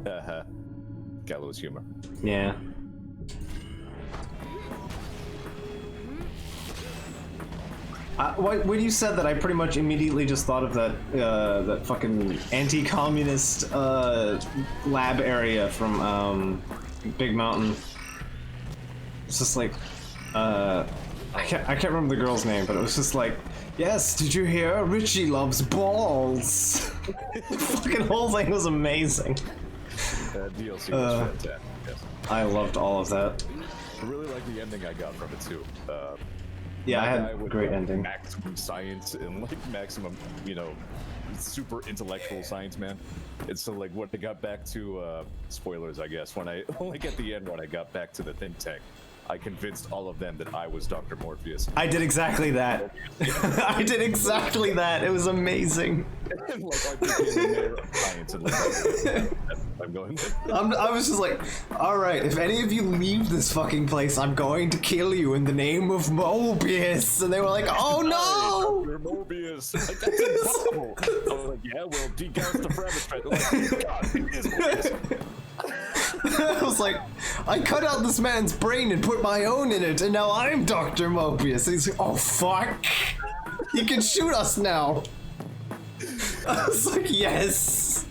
Speaker 6: Haha. Gallows humor.
Speaker 1: Yeah. When you said that, I pretty much immediately just thought of that fucking anti-communist lab area from Big Mountain. It's just like I can't remember the girl's name, but it was just like, yes, did you hear? Richie loves balls. The fucking whole thing was amazing.
Speaker 6: That DLC was fantastic. Yes.
Speaker 1: I loved all of that.
Speaker 6: I really like the ending I got from it too.
Speaker 1: Yeah, I
Speaker 6: that
Speaker 1: had
Speaker 6: guy
Speaker 1: a
Speaker 6: with,
Speaker 1: great
Speaker 6: like,
Speaker 1: ending.
Speaker 6: Maximum science and like maximum, super intellectual science, man. It's so like when I got back to spoilers, I guess. When I like at the end when I got back to the think tank, I convinced all of them that I was Dr. Morpheus.
Speaker 1: I did exactly that. I did exactly that. It was amazing.
Speaker 6: And, like I became the mayor of science and like that's what I'm going with.
Speaker 1: I was just like, all right, if any of you leave this fucking place, I'm going to kill you in the name of Mobius. And they were like, oh no!
Speaker 6: Dr. Morbius. Like, that's impossible. I was like, yeah, well, decals the premise. They're like, God, it is Morbius.
Speaker 1: I was like, I cut out this man's brain and put my own in it, and now I'm Dr. Mobius. And he's like, oh fuck, he can shoot us now. I was like, yes.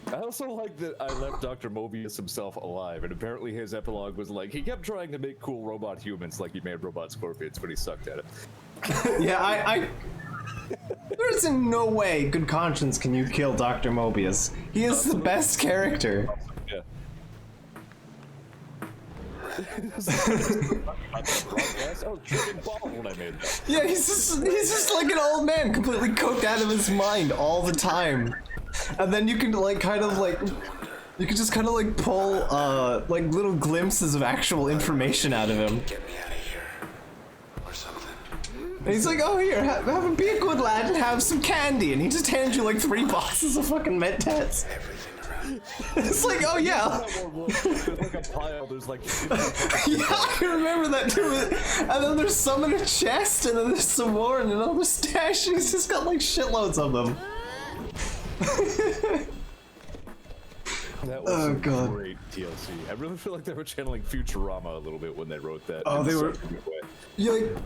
Speaker 6: I also like that I left Dr. Mobius himself alive, and apparently his epilogue was like, he kept trying to make cool robot humans like he made robot scorpions, but he sucked at it.
Speaker 1: Yeah, there's in no way, good conscience, can you kill Dr. Mobius. He is the best character.
Speaker 6: Yeah. I was tripping ball when I made that.
Speaker 1: Yeah, he's just like an old man, completely coked out of his mind all the time. And then you can like you can just kind of like pull like little glimpses of actual information out of him.
Speaker 3: Get me out of here. Or something.
Speaker 1: And he's like, oh here, be a good lad and have some candy. And he just hands you like 3 boxes of fucking Mentats.
Speaker 3: Everything around.
Speaker 1: It's like, oh yeah.
Speaker 6: There's like a pile, there's like...
Speaker 1: Yeah, I remember that too. And then there's some in a chest, and then there's some more in another stash. He's just got like shitloads of them.
Speaker 6: That was
Speaker 1: Oh, God.
Speaker 6: great DLC. I really feel like they were channeling Futurama a little bit when they wrote that.
Speaker 1: Oh,
Speaker 6: in
Speaker 1: they
Speaker 6: such
Speaker 1: were-
Speaker 6: a good way.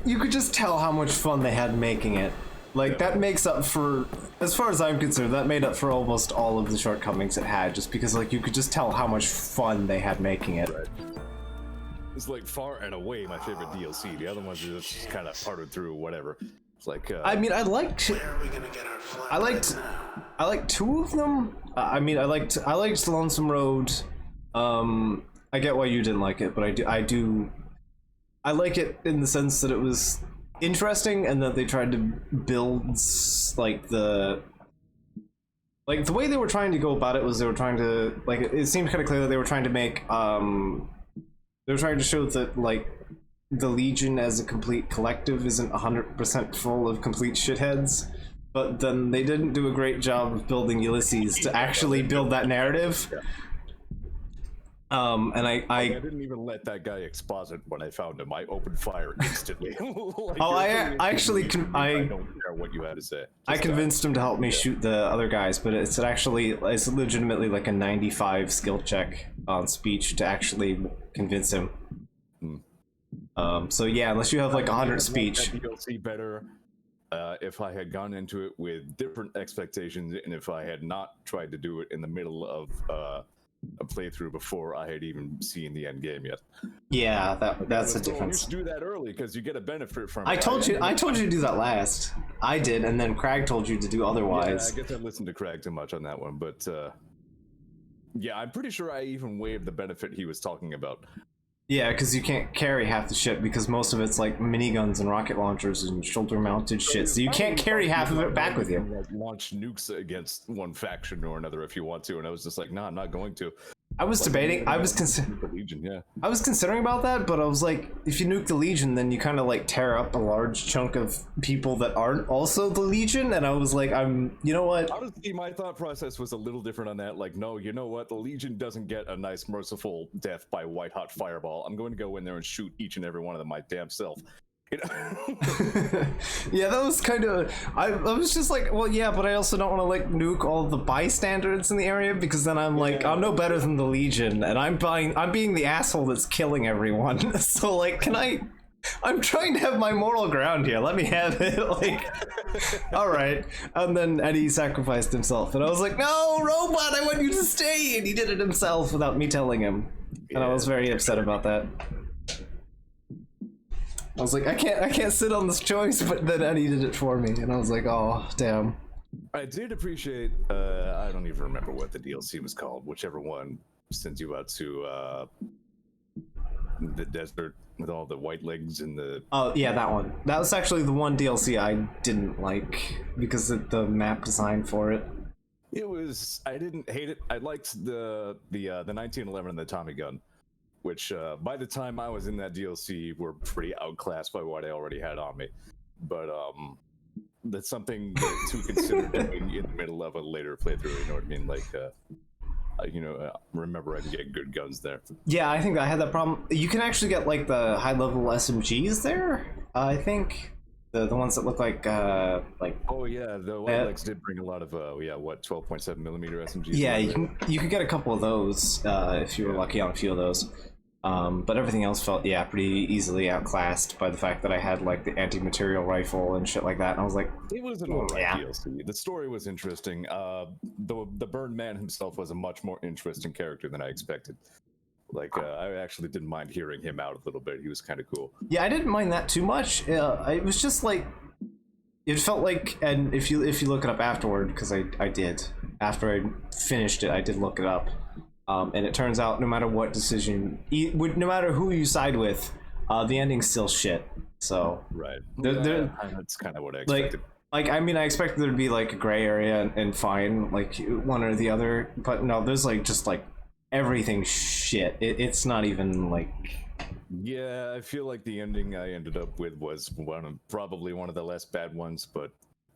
Speaker 1: You could just tell how much fun they had making it. Like,
Speaker 6: Yeah.
Speaker 1: that makes up for, as far as I'm concerned, that made up for almost all of the shortcomings it had, just because, like, you could just tell how much fun they had making it.
Speaker 6: Right. It's like far and away my favorite DLC. The other ones are just kind of parted through, whatever. It's like,
Speaker 1: I mean,
Speaker 3: Where are we gonna get our flag?
Speaker 1: I liked 2 of them. I mean, I liked Lonesome Road. I get why you didn't like it, but I like it in the sense that it was interesting and that they tried to build like the way they were trying to go about it was they were trying to like it seemed kind of clear that they were trying to make they were trying to show that like the Legion as a complete collective isn't 100% full of complete shitheads, but then they didn't do a great job of building Ulysses to actually build that narrative. And I
Speaker 6: didn't even let that guy exposit when I found him. I opened fire instantly. Like,
Speaker 1: Oh, I
Speaker 6: you're
Speaker 1: actually
Speaker 6: I don't care what you had to say.
Speaker 1: I
Speaker 6: Just die.
Speaker 1: convinced him to help me shoot the other guys, but it's legitimately like a 95 skill check on speech to actually convince him. So yeah, unless you have like 100 speech.
Speaker 6: That DLC better if I had gone into it with different expectations and if I had not tried to do it in the middle of a playthrough before I had even seen the end game yet.
Speaker 1: Yeah, that's the
Speaker 6: You
Speaker 1: difference.
Speaker 6: should do that early because you get a benefit from it.
Speaker 1: I told you to do that last. I did, and then Craig told you to do
Speaker 6: Yeah,
Speaker 1: otherwise.
Speaker 6: I guess I listened to Craig too much on that one, but yeah, I'm pretty sure I even waived the benefit he was talking about.
Speaker 1: Yeah, because you can't carry half the shit because most of it's like miniguns and rocket launchers and shoulder-mounted shit, so you can't carry half of it back with you.
Speaker 6: Like, launch nukes against one faction or another if you want to, and I was just like, nah, I'm not going to.
Speaker 1: I was debating. I was
Speaker 6: The Legion, yeah.
Speaker 1: I was considering about that, but I was like, if you nuke the Legion, then you kind of like tear up a large chunk of people that aren't also the Legion, and I was like, you know what?
Speaker 6: Honestly, my thought process was a little different on that. Like, no, you know what? The Legion doesn't get a nice, merciful death by white-hot fireball. I'm going to go in there and shoot each and every one of them my damn self. You know?
Speaker 1: Yeah, that was kind of. I was just like, well, yeah, but I also don't want to like nuke all the bystanders in the area because then I'm like, I'm no better than the Legion, and I'm being the asshole that's killing everyone. So like, I'm trying to have my moral ground here. Let me have it. Like, all right. And then Eddie sacrificed himself, and I was like, no, robot, I want you to stay, and he did it himself without me telling him, and I was very upset about that. I was like, I can't sit on this choice, but then Eddie did it for me, and I was like, oh, damn.
Speaker 6: I did appreciate, I don't even remember what the DLC was called, whichever one. sends you out to the desert with all the white legs and the.
Speaker 1: Oh yeah, that one. That was actually the one DLC I didn't like because of the map design for it.
Speaker 6: It was. I didn't hate it. I liked the 1911 and the Tommy gun, which by the time I was in that DLC were pretty outclassed by what I already had on me. But that's something to consider doing in the middle of a later playthrough. You know what I mean? Like. Remember I can get good guns there.
Speaker 1: Yeah, I think I had that problem. You can actually get like the high level SMGs there. I think the ones that look like.
Speaker 6: Oh yeah, the white legs did bring a lot of 12.7 millimeter SMGs.
Speaker 1: Yeah, you could get a couple of those if you were lucky on a few of those. But everything else felt pretty easily outclassed by the fact that I had like the anti-material rifle and shit like that. And I was like,
Speaker 6: it was an alright DLC. The story was interesting. The Burned Man himself was a much more interesting character than I expected. Like I actually didn't mind hearing him out a little bit. He was kind of cool.
Speaker 1: Yeah, I didn't mind that too much. It was just like it felt like, and if you look it up afterward, because I did after I finished it, I did look it up. And it turns out no matter what decision, no matter who you side with, the ending's still shit. So
Speaker 6: right, that's kind of what I expected.
Speaker 1: Like I mean, I expected there to be like a gray area and fine, like one or the other. But no, there's like just like everything shit. It's not even like.
Speaker 6: Yeah, I feel like the ending I ended up with was probably one of the less bad ones, but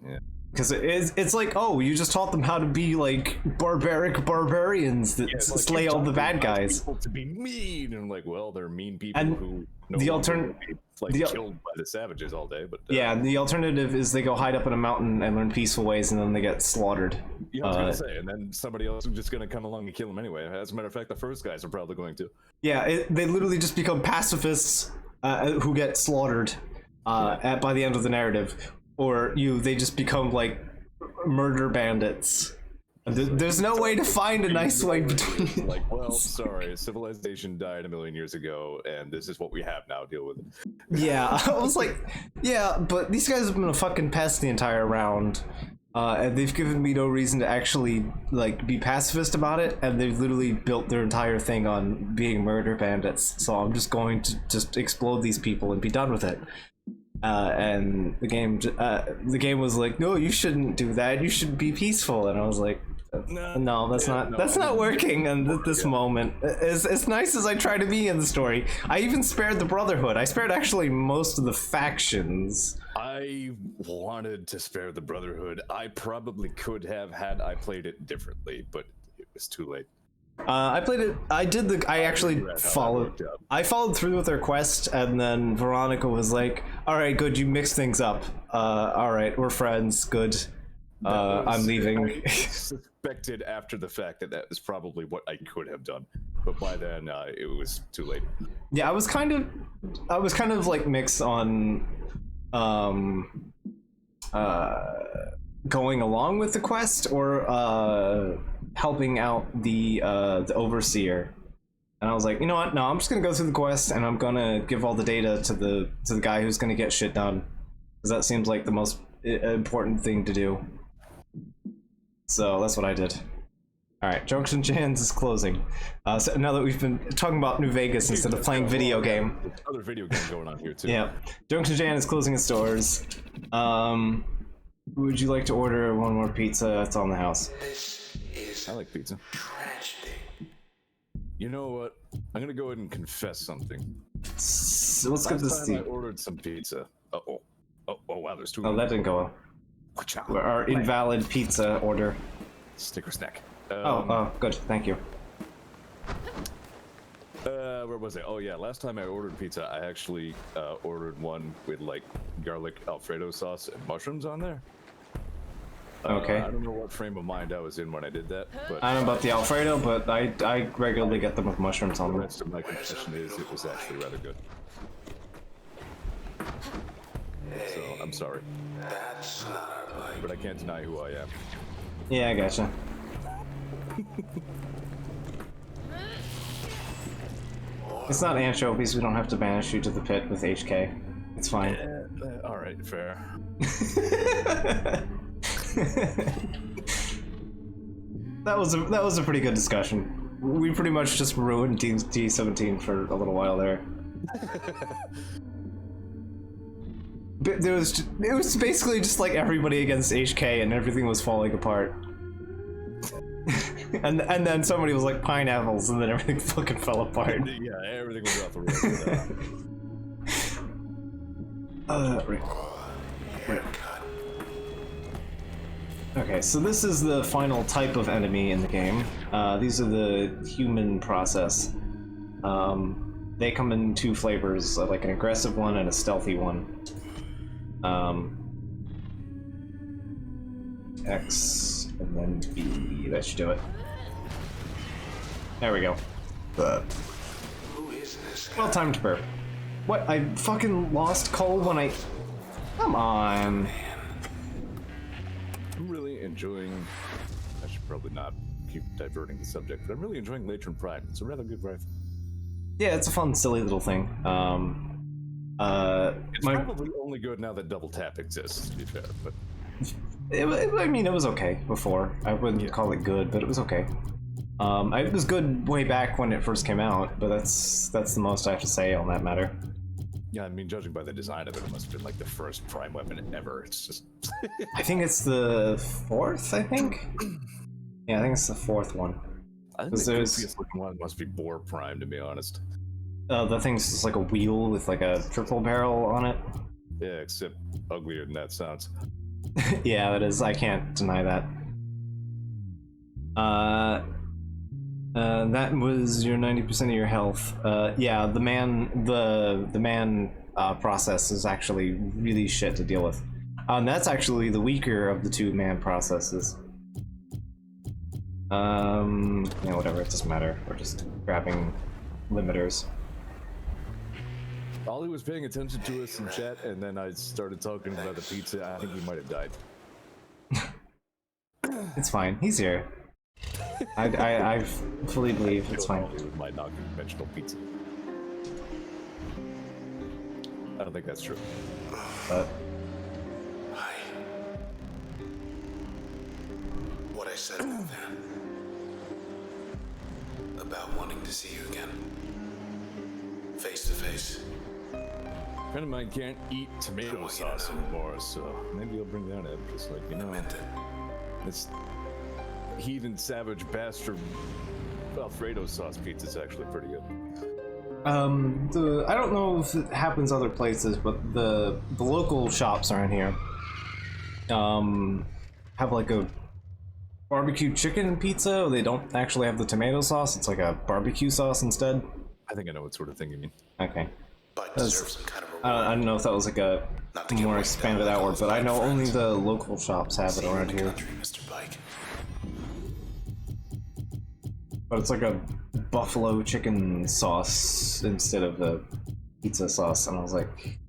Speaker 6: yeah.
Speaker 1: Because it's like, oh, you just taught them how to be like barbarians that slay all the bad guys.
Speaker 6: People to be mean, and like, well, they're mean people
Speaker 1: and
Speaker 6: who
Speaker 1: the alternative
Speaker 6: killed by the savages all day. But
Speaker 1: yeah, the alternative is they go hide up in a mountain and learn peaceful ways, and then they get slaughtered.
Speaker 6: Yeah, I was gonna say, and then somebody else is just gonna come along and kill them anyway. As a matter of fact, the first guys are probably going to.
Speaker 1: Yeah, they literally just become pacifists who get slaughtered by the end of the narrative. Or they just become like murder bandits. There's no way to find a nice way between.
Speaker 6: Like, well, sorry, civilization died 1 million years ago, and this is what we have now. Deal with it.
Speaker 1: Yeah, I was like, yeah, but these guys have been a fucking pest the entire round, and they've given me no reason to actually like be pacifist about it, and they've literally built their entire thing on being murder bandits. So I'm just going to just explode these people and be done with it. And the game was like, no, you shouldn't do that. You should be peaceful. And I was like, no, that's not working. And at this moment, as nice as I try to be in the story, I even spared the Brotherhood. I spared actually most of the factions.
Speaker 6: I wanted to spare the Brotherhood. I probably could have had I played it differently, but it was too late.
Speaker 1: I played it. I actually followed. I followed through with their quest, and then Veronica was like, "All right, good. You mix things up. All right, we're friends. Good. I'm leaving."
Speaker 6: I suspected after the fact that was probably what I could have done, but by then it was too late.
Speaker 1: Yeah, I was kind of like mixed on, going along with the quest or helping out the overseer, and I was like, you know what? No, I'm just gonna go through the quest, and I'm gonna give all the data to the guy who's gonna get shit done, because that seems like the most important thing to do. So that's what I did. All right, Junction Jan's is closing. So now that we've been talking about New Vegas instead of playing video game.
Speaker 6: There's other video game going on here too.
Speaker 1: Yeah, Junction Jan is closing its doors. Would you like to order one more pizza? It's on the house.
Speaker 6: I like pizza. You know what? I'm gonna go ahead and confess something.
Speaker 1: So let's get this.
Speaker 6: I ordered some pizza. Oh wow, there's two.
Speaker 1: Oh, that didn't go well. Our invalid pizza order.
Speaker 6: Sticker snack.
Speaker 1: Good. Thank you.
Speaker 6: Where was it? Oh yeah, last time I ordered pizza, I actually ordered one with like garlic Alfredo sauce and mushrooms on there.
Speaker 1: Okay.
Speaker 6: I don't know what frame of mind I was in when I did that, but
Speaker 1: I don't know about the Alfredo, but I regularly get them with mushrooms on
Speaker 6: the
Speaker 1: them.
Speaker 6: rest of my confession is it was actually rather good. So I'm sorry, but I can't deny who I am.
Speaker 1: Yeah, I gotcha. It's not anchovies. We don't have to banish you to the pit with HK. It's fine.
Speaker 6: All right, fair.
Speaker 1: That was a pretty good discussion. we pretty much just ruined D17 for a little while there. But it was basically just like everybody against HK and everything was falling apart. and then somebody was like pineapples and then everything fucking fell apart.
Speaker 6: Yeah, everything was off the rails.
Speaker 1: Right. Okay, so this is the final type of enemy in the game. These are the human process. They come in two flavors, like an aggressive one and a stealthy one. X and then B. That should do it. There we go.
Speaker 3: Who is this guy?
Speaker 1: Well timed burp. What? I fucking lost Cole when I. Come on.
Speaker 6: I'm really enjoying. I should probably not keep diverting the subject, but I'm really enjoying Latron Prime. It's a rather good rifle.
Speaker 1: Yeah, it's a fun, silly little thing.
Speaker 6: It's probably only good now that double tap exists, to be fair, but
Speaker 1: I mean, it was okay before. I wouldn't call it good, but it was okay. It was good way back when it first came out, but that's the most I have to say on that matter.
Speaker 6: yeah, I mean, judging by the design of it, it must have been like the first prime weapon ever. It's just.
Speaker 1: I think it's the fourth, I think? Yeah, I think it's the fourth one.
Speaker 6: I think the goofiest looking one must be Boar Prime, to be honest.
Speaker 1: The thing's just like a wheel with like a triple barrel on it.
Speaker 6: Yeah, except uglier than that sounds.
Speaker 1: Yeah, that is. I can't deny that. That was your 90% of your health. Yeah, the man process is actually really shit to deal with. And that's actually the weaker of the two man processes. Yeah, whatever, it doesn't matter. We're just grabbing limiters.
Speaker 6: Ollie was paying attention to us in chat, and then I started talking about the pizza. I think he might have died.
Speaker 1: It's fine. He's here. I fully believe it's fine.
Speaker 6: With my non-conventional pizza. I don't think that's true.
Speaker 1: But
Speaker 3: Hi. What I said about that. About wanting to see you again. Face to face.
Speaker 6: A friend of mine can't eat tomato sauce anymore, so maybe I'll bring that up. Just like, you know, this heathen savage bastard Alfredo sauce pizza is actually pretty good.
Speaker 1: I don't know if it happens other places, but the local shops around here have like a barbecue chicken pizza. They don't actually have the tomato sauce. It's like a barbecue sauce instead.
Speaker 6: I think I know what sort of thing you mean.
Speaker 1: Okay.
Speaker 3: But deserve some kind of reward.
Speaker 1: I don't know if that was like a more expanded outward, but I know only the local shops have it around here.
Speaker 3: Country, Mr. Bike.
Speaker 1: But it's like a buffalo chicken sauce instead of a pizza sauce, and I was like,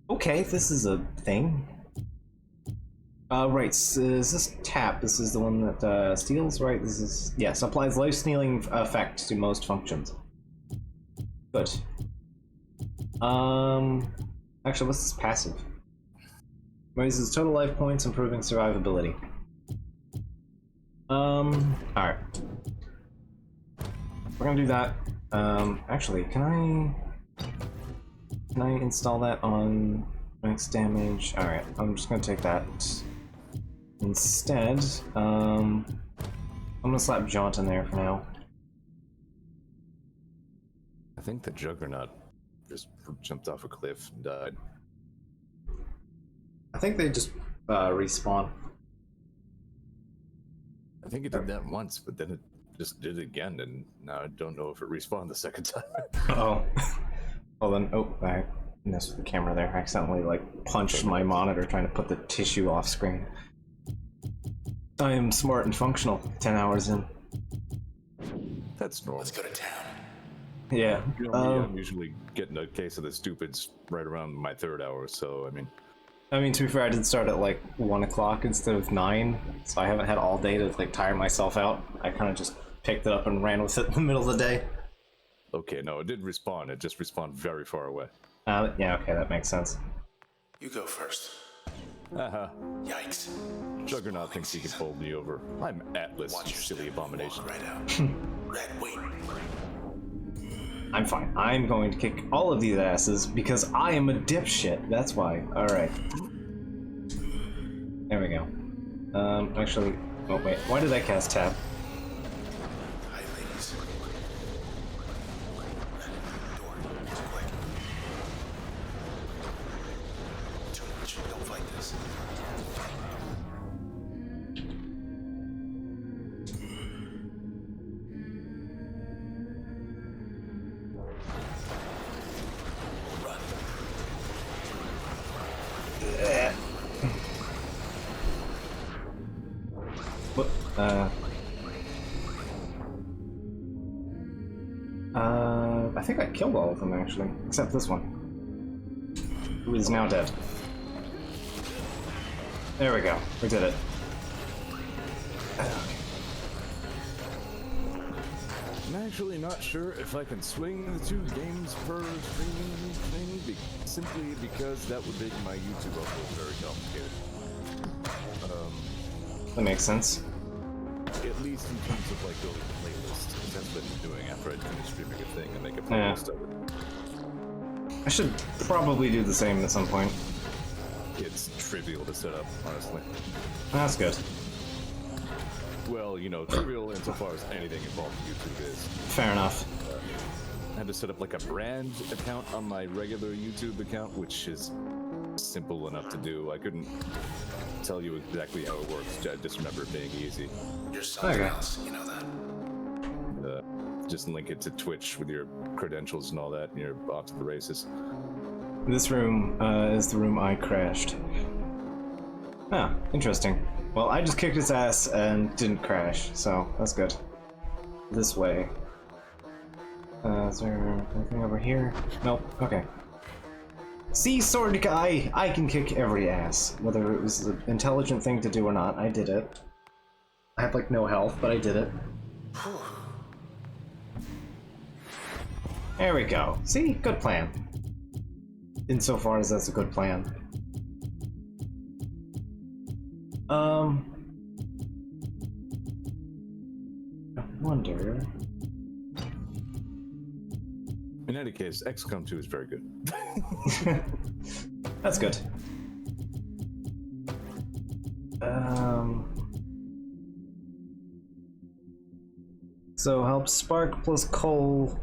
Speaker 1: okay, this is a thing. Right, so is this tap? This is the one that steals, right? This is, yes, applies life stealing effect to most functions. Good. Actually, what's this passive? Raises total life points, improving survivability. Alright. We're gonna do that. Actually, can I install that on max damage? Alright, I'm just gonna take that. Instead, I'm gonna slap Jaunt in there for now.
Speaker 6: I think the Juggernaut just jumped off a cliff and died.
Speaker 1: I think they just respawn.
Speaker 6: I think it did that once, but then it just did it again, and now I don't know if it respawned the second time.
Speaker 1: Oh. Well then, oh, I messed with the camera there. I accidentally like punched my monitor trying to put the tissue off screen. I am smart and functional. 10 hours in.
Speaker 6: That's normal.
Speaker 3: Let's go to town.
Speaker 1: Yeah.
Speaker 6: You know, I'm usually getting a case of the stupids right around my third hour, so
Speaker 1: I mean, to be fair, I did start at like 1 o'clock instead of 9, so I haven't had all day to like tire myself out. I kind of just picked it up and ran with it in the middle of the day.
Speaker 6: Okay, no, it did respawn. It just respawned very far away.
Speaker 1: Yeah, okay, that makes sense.
Speaker 3: You go first.
Speaker 6: Haha.
Speaker 3: Yikes.
Speaker 6: Juggernaut thinks he can fold me over. I'm Atlas,
Speaker 3: Watch
Speaker 6: you
Speaker 3: your
Speaker 6: silly
Speaker 3: step.
Speaker 6: abomination.
Speaker 3: Walk right out. Red, wait.
Speaker 1: I'm fine. I'm going to kick all of these asses because I am a dipshit. That's why. Alright. There we go. Actually... Oh, wait. Why did I cast tap?
Speaker 3: Hi, ladies. Red, door. Quick. Too much. Don't fight this. Run.
Speaker 1: What? I think I killed all of them, actually. Except this one. Who is now dead. There we go. We did it.
Speaker 6: I'm actually not sure if I can swing the 2 games per streaming thing, simply because that would make my YouTube upload very complicated.
Speaker 1: That makes sense.
Speaker 6: At least in terms of like building a playlist, because that's what I'm doing after I finish streaming a thing and make a playlist of it.
Speaker 1: I should probably do the same at some point.
Speaker 6: It's trivial to set up, honestly.
Speaker 1: That's good.
Speaker 6: Well, you know, trivial insofar as anything involved in YouTube is.
Speaker 1: Fair enough.
Speaker 6: I had to set up like a brand account on my regular YouTube account, which is simple enough to do. I couldn't tell you exactly how it works. I just remember it being easy.
Speaker 3: You're something
Speaker 1: Okay.
Speaker 3: else. You know that.
Speaker 6: Just link it to Twitch with your credentials and all that, and you're off to the races.
Speaker 1: This room is the room I crashed. Ah, interesting. Well, I just kicked its ass and didn't crash, so that's good. This way. Is there anything over here? Nope. Okay. See, sword guy, I can kick every ass. Whether it was the intelligent thing to do or not, I did it. I have like no health, but I did it. There we go. See? Good plan. Insofar as that's a good plan. I wonder...
Speaker 6: In any case, XCOM 2 is very good.
Speaker 1: That's good. So help Spark plus Cole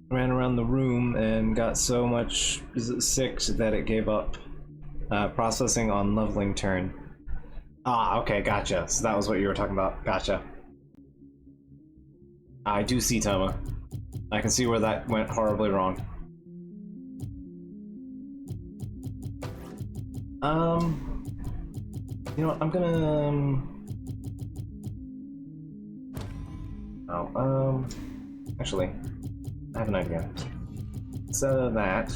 Speaker 1: ran around the room and got so much sick that it gave up processing on leveling turn. Ah, okay, gotcha. So that was what you were talking about. Gotcha. I do see, Toma. I can see where that went horribly wrong. You know what, I'm gonna... actually, I have an idea. Instead of that...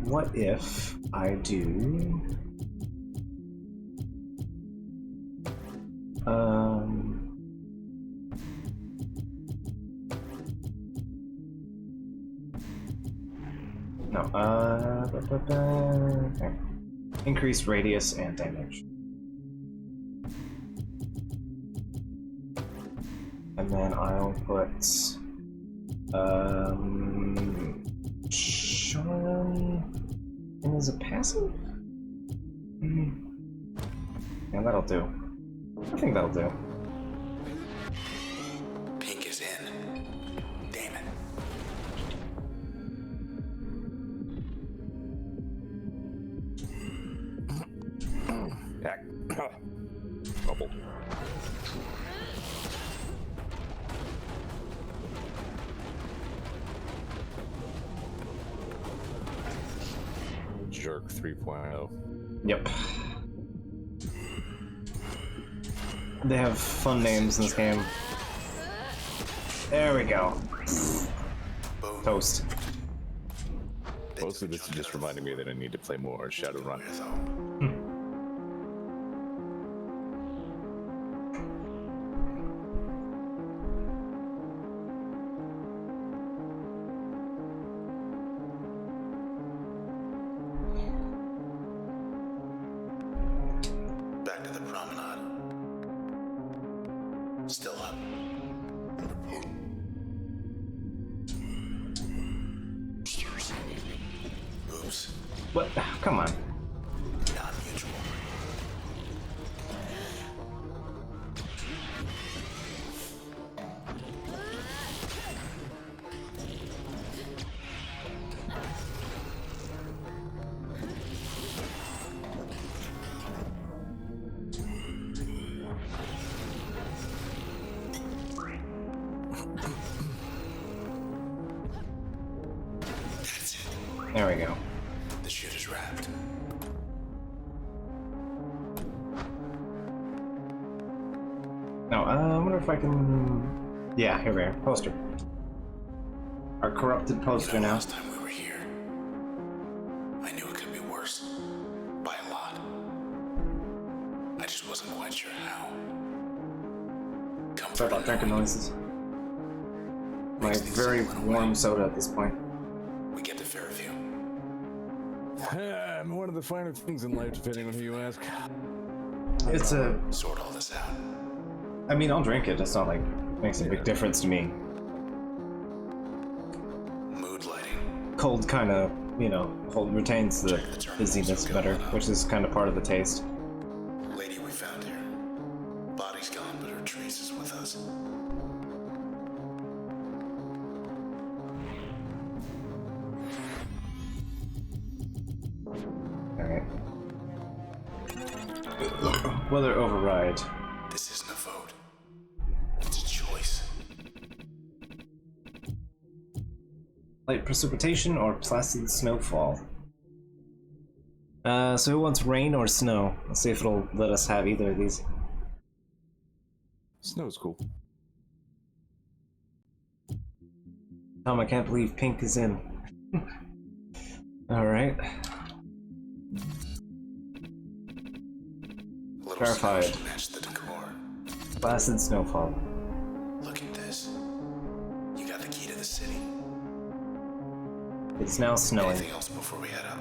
Speaker 1: What if I do... No, okay. Increased radius and damage. And then I'll put Charm in as a passive? Yeah, that'll do. I think that'll do.
Speaker 3: Pink is in. Damn it.
Speaker 6: Trouble. Jerk 3.0.
Speaker 1: Yep. They have fun names in this game. There we go.
Speaker 3: Boom.
Speaker 1: Toast.
Speaker 6: Mostly this is just reminding me that I need to play more Shadowrun.
Speaker 1: What? Come on.
Speaker 3: Non-mutual. That's it.
Speaker 1: There we go.
Speaker 3: The shit is wrapped.
Speaker 1: Now, I wonder if I can. Yeah, here we are. Poster. Our corrupted poster now.
Speaker 3: Last time we were here, I knew it could be worse. By a lot. I just wasn't quite sure how.
Speaker 1: Sorry about drinking noises. My
Speaker 3: Makes things
Speaker 1: very
Speaker 3: simple in a
Speaker 1: warm
Speaker 3: way.
Speaker 1: soda at this point.
Speaker 3: We get to Fairview.
Speaker 6: One of the finer things in life, depending on who you ask.
Speaker 1: It's a.
Speaker 3: Sort all this out.
Speaker 1: I mean, I'll drink it. It's not like makes a big difference to me.
Speaker 3: Mood lighting.
Speaker 1: Cold kind of, retains the fizziness better, which is kind of part of the taste.
Speaker 3: Lady we found here. Body's gone, but her trace is with us.
Speaker 1: Alright. Weather override.
Speaker 3: This isn't a vote. It's a choice.
Speaker 1: Light precipitation or placid snowfall? So who wants rain or snow? Let's see if it'll let us have either of these.
Speaker 6: Snow's cool.
Speaker 1: Tom, I can't believe pink is in. Alright.
Speaker 3: A little
Speaker 1: Verified.
Speaker 3: snow should match the decor.
Speaker 1: Placid snowfall.
Speaker 3: Look at this. You got the key to the city.
Speaker 1: It's now snowing.
Speaker 3: Anything else before we head up?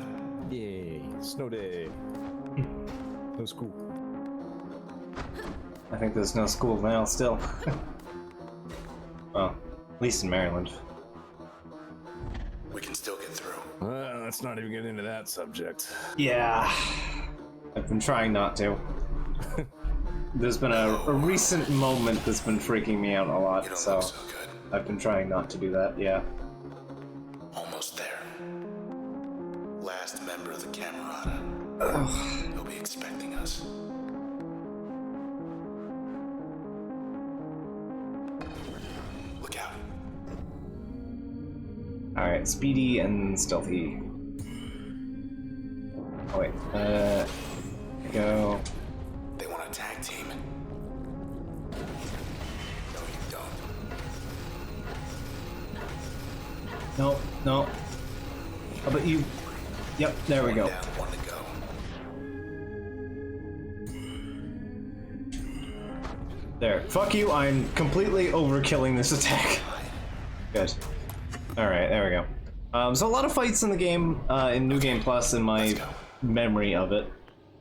Speaker 6: Yay, snow day. No school.
Speaker 1: I think there's no school now still. Well, at least in Maryland.
Speaker 3: We can still get through.
Speaker 6: Let's not even get into that subject.
Speaker 1: Yeah. I've been trying not to. There's been a recent moment that's been freaking me out a
Speaker 3: You
Speaker 1: lot,
Speaker 3: don't
Speaker 1: so
Speaker 3: look so good.
Speaker 1: I've been trying not to do that, yeah.
Speaker 3: Almost there. Last member of the Camerata. He'll be expecting us. Look out.
Speaker 1: Alright, speedy and stealthy. Oh wait, go.
Speaker 3: They want a tag team. No, you don't.
Speaker 1: No, no. How about you? Yep, there we go.
Speaker 3: One down, one to go.
Speaker 1: There. Fuck you, I'm completely overkilling this attack. Good. Alright, there we go. So a lot of fights in the game, in New Game Plus, in my memory of it,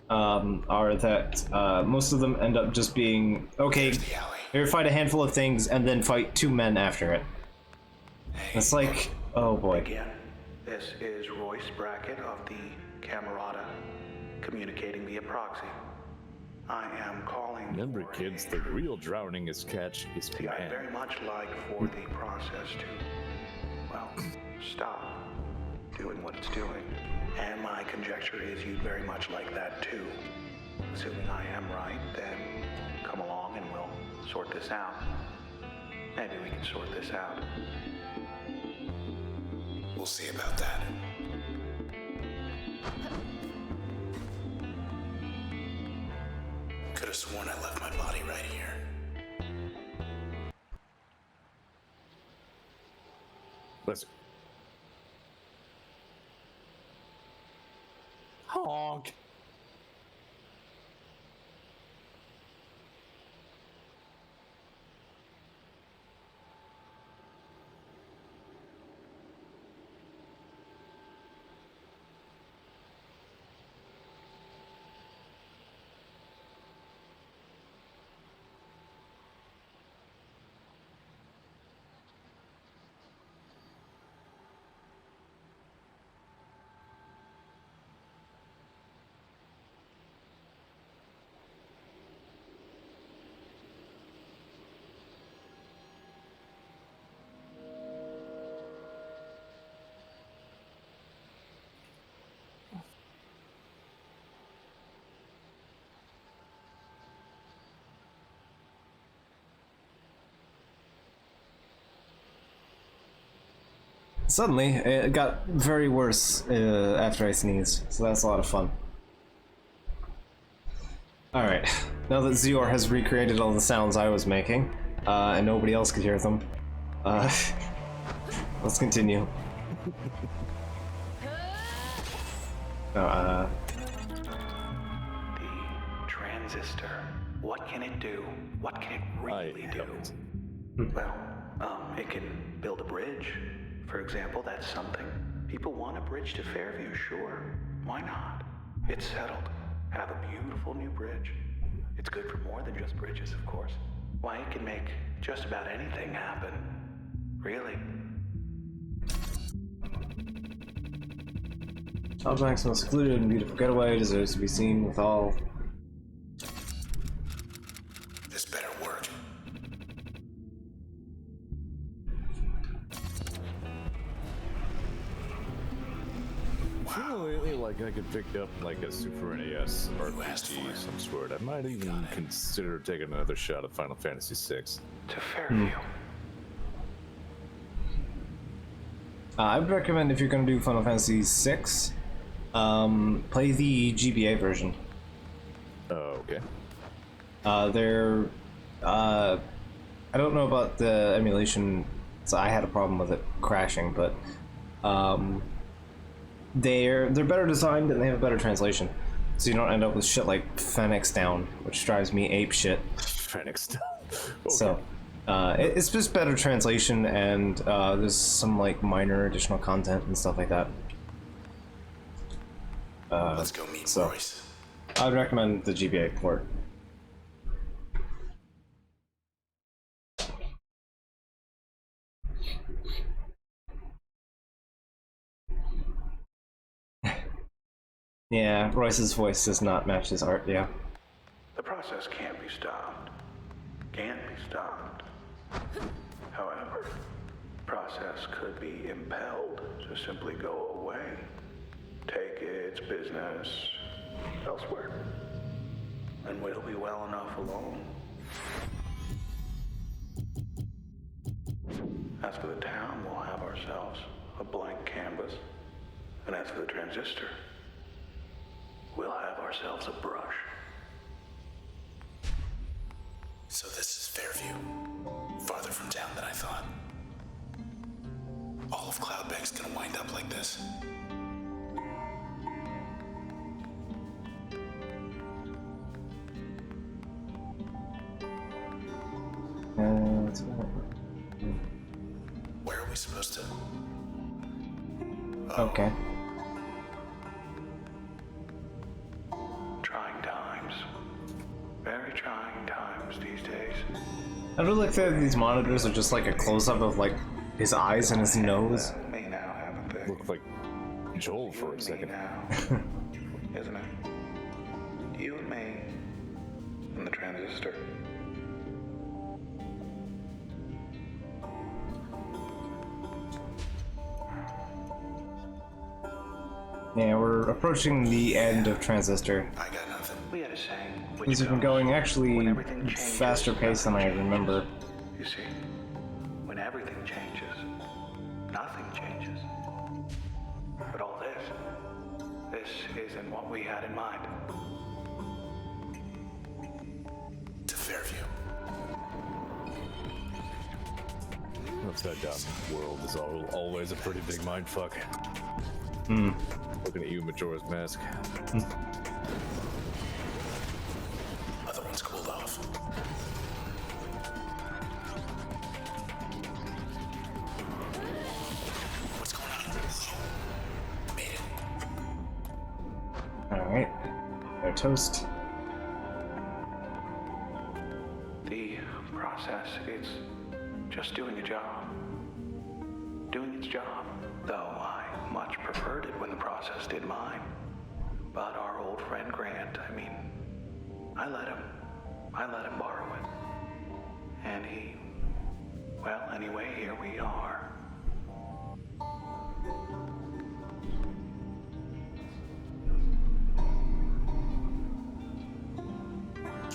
Speaker 1: are that most of them end up just being, okay,
Speaker 3: The alley.
Speaker 1: here fight a handful of things and then fight 2 men after it. It's like, oh boy.
Speaker 7: Again, this is Royce Brackett of the Camerata, communicating via proxy. I am calling.
Speaker 6: Remember,
Speaker 7: for
Speaker 6: kids,
Speaker 7: a-
Speaker 6: the real drowning is catch is
Speaker 7: See, I'd
Speaker 6: command.
Speaker 7: very much like for the process to, well, stop doing what it's doing. And my conjecture is you'd very much like that too. Assuming I am right, then come along and we'll sort this out. Maybe we can sort this out.
Speaker 3: We'll see about that. Could have sworn I left my body right here.
Speaker 6: Listen. Honk.
Speaker 1: suddenly it got very worse after I sneezed, so that's a lot of fun. Alright, now that Zior has recreated all the sounds I was making, and nobody else could hear them, let's continue.
Speaker 7: The transistor. What can it do? What can it really do? Well, it can build a bridge. For example, that's something. People want a bridge to Fairview, sure. Why not? It's settled. Have a beautiful new bridge. It's good for more than just bridges, of course. Why, it can make just about anything happen. Really.
Speaker 1: Objects most secluded and beautiful getaway deserves to be seen with all.
Speaker 3: This better work.
Speaker 6: Lately, like I could pick up like a Super NES RPG of some sort. I might even consider taking another shot at Final Fantasy VI.
Speaker 7: To Fairview.
Speaker 1: I would recommend if you're going to do Final Fantasy VI, play the GBA version.
Speaker 6: Oh, okay.
Speaker 1: I don't know about the emulation, so I had a problem with it crashing, but they're better designed and they have a better translation, so you don't end up with shit like Phoenix Down, which drives me ape shit.
Speaker 6: Phoenix Down. Okay.
Speaker 1: So it's just better translation, and there's some like minor additional content and stuff like that.
Speaker 3: Let's go meet Royce.
Speaker 1: I'd recommend the GBA port. Yeah, Royce's voice does not match his art, yeah.
Speaker 7: The process can't be stopped. Can't be stopped. However, process could be impelled to simply go away. Take its business elsewhere. And we'll be well enough alone. As for the town, we'll have ourselves a blank canvas. And as for the transistor, we'll have ourselves a brush.
Speaker 3: So this is Fairview. Farther from town than I thought. All of Cloudbank's gonna wind up like this. Where are we supposed to?
Speaker 1: Okay.
Speaker 7: Trying times. Very trying times these days.
Speaker 1: I really like that these monitors are just like a close-up of like his eyes and his nose.
Speaker 7: Me now have a thing.
Speaker 6: Looked like Joel for a second.
Speaker 7: Now, isn't it? You and me and the transistor.
Speaker 1: Yeah, we're approaching the end of Transistor.
Speaker 3: I got nothing.
Speaker 7: We had a saying.
Speaker 1: These have been going actually faster pace than I remember.
Speaker 7: You see, when everything changes, nothing changes. But all this isn't what we had in mind.
Speaker 3: To Fairview.
Speaker 6: Upside down world is always a pretty big mindfuck. Looking at you, Majora's Mask.
Speaker 3: Other one's cooled off. What's going on? Made it.
Speaker 1: Alright. They're toast.
Speaker 7: The process, it's just doing a job. Doing its job. Though I much preferred it when the process did mine. But our old friend Grant, I let him borrow it. And well, anyway, here we are.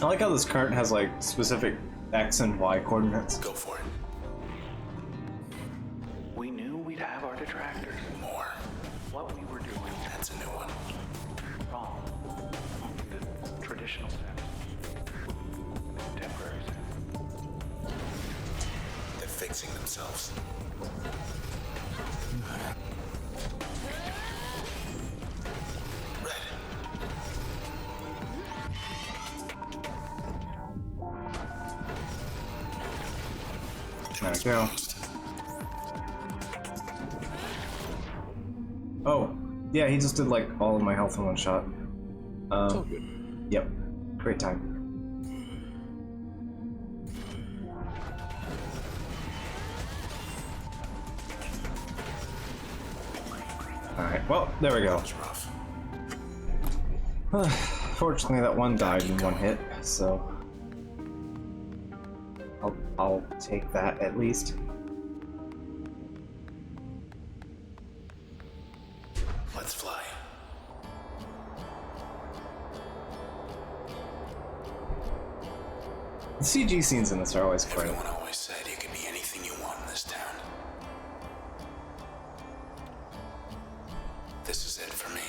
Speaker 1: I like how this cart has like specific X and Y coordinates.
Speaker 3: Go for it.
Speaker 7: We knew we'd have our
Speaker 3: fixing themselves. Red.
Speaker 1: There we go. Oh, yeah, he just did like all of my health in one shot.
Speaker 6: all good.
Speaker 1: Yep, great time. Alright, well, there we go.
Speaker 3: That was rough.
Speaker 1: Fortunately, that one died in one hit, so I'll take that at least.
Speaker 3: Let's fly.
Speaker 1: The CG scenes in this are always great.
Speaker 3: Everyone always said you can be anything you want in this town. This is it for me.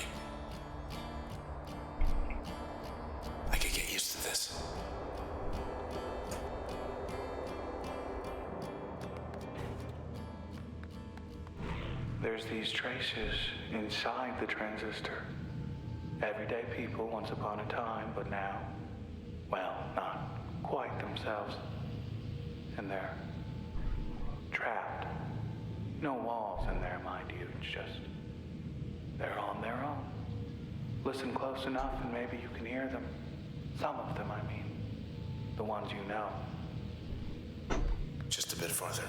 Speaker 3: I could get used to this.
Speaker 7: There's these traces inside the transistor. Everyday people once upon a time, but now, well, not quite themselves. And they're trapped. No walls in there, mind you. It's just, they're on their own. Listen close enough and maybe you can hear them. Some of them, I mean. The ones you know.
Speaker 3: Just a bit farther.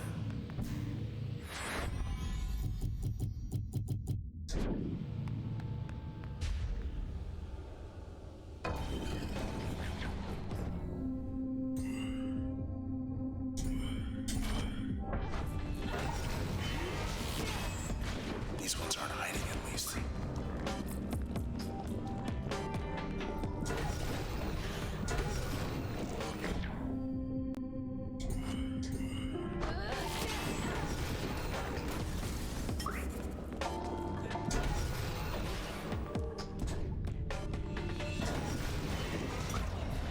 Speaker 3: These ones aren't hiding, at least.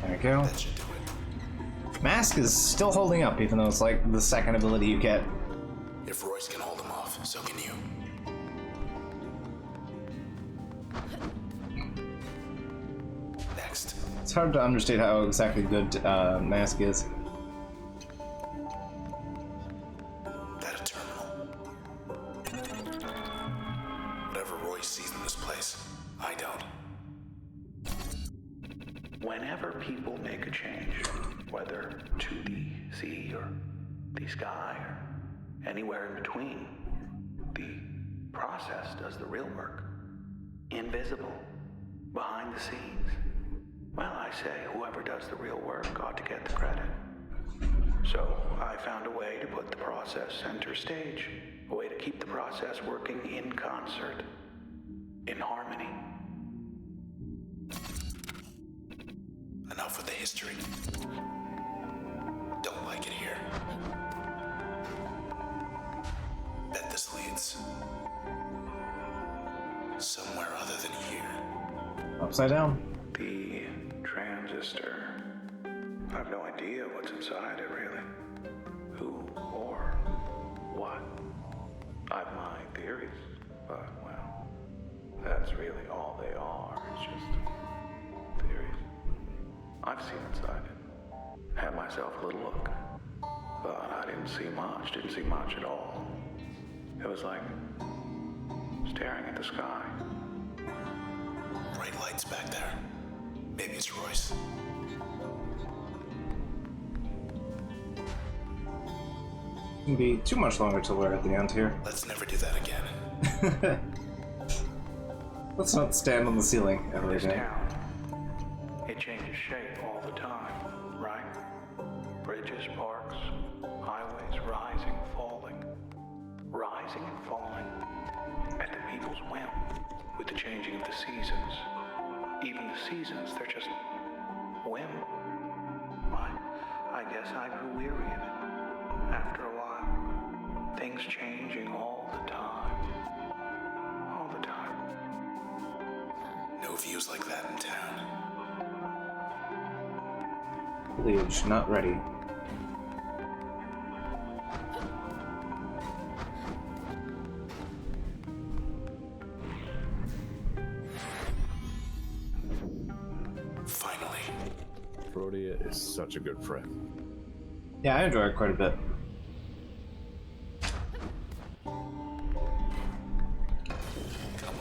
Speaker 1: There we go.
Speaker 3: That should do it.
Speaker 1: Mask is still holding up, even though it's like the second ability you get.
Speaker 3: If Royce can hold them off, so can you. Next.
Speaker 1: It's hard to understate how exactly good Mask is.
Speaker 3: That a terminal. Whatever Royce sees in this place, I don't.
Speaker 7: Whenever people make a change, whether to the sea or the sky or anywhere in between, the process does the real work. Invisible, behind the scenes. Well, I say whoever does the real work ought to get the credit. So I found a way to put the process center stage, a way to keep the process working in concert, in harmony.
Speaker 3: Enough with the history. Don't like it here. Bet this leads somewhere other than here.
Speaker 1: Upside down.
Speaker 7: The transistor. I've no idea what's inside it, really. Who or what? I've my theories, but, well, that's really all they are. It's just theories. I've seen inside it. Had myself a little look. But I didn't see much at all. It was like staring at the sky.
Speaker 3: Bright lights back there. Maybe it's Royce.
Speaker 1: Can be too much longer till we're at the end here.
Speaker 3: Let's never do that again.
Speaker 1: Let's not stand on the ceiling ever
Speaker 7: This
Speaker 1: again.
Speaker 7: town, it changes shape all the time, right? Bridges, parks, highways rising, falling. Rising and falling. At the people's whim, with the changing of the seasons. Even the seasons, they're just whim. I guess I grew weary of it. After a while, things changing all the time. All the time.
Speaker 3: No views like that in town.
Speaker 1: Liege, not ready.
Speaker 6: Rhodia is such a good friend.
Speaker 2: Yeah, I enjoy it quite a bit.
Speaker 3: Come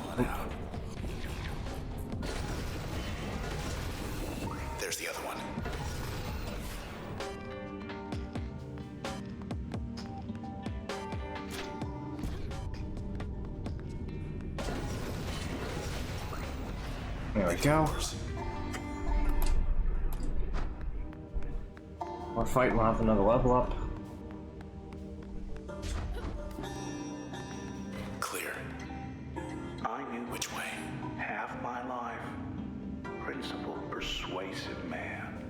Speaker 3: on out. There's the other one.
Speaker 1: There we go. More fight, we'll have another level up.
Speaker 3: Clear.
Speaker 7: I knew
Speaker 3: Which way?
Speaker 7: half my life. Principled, persuasive man.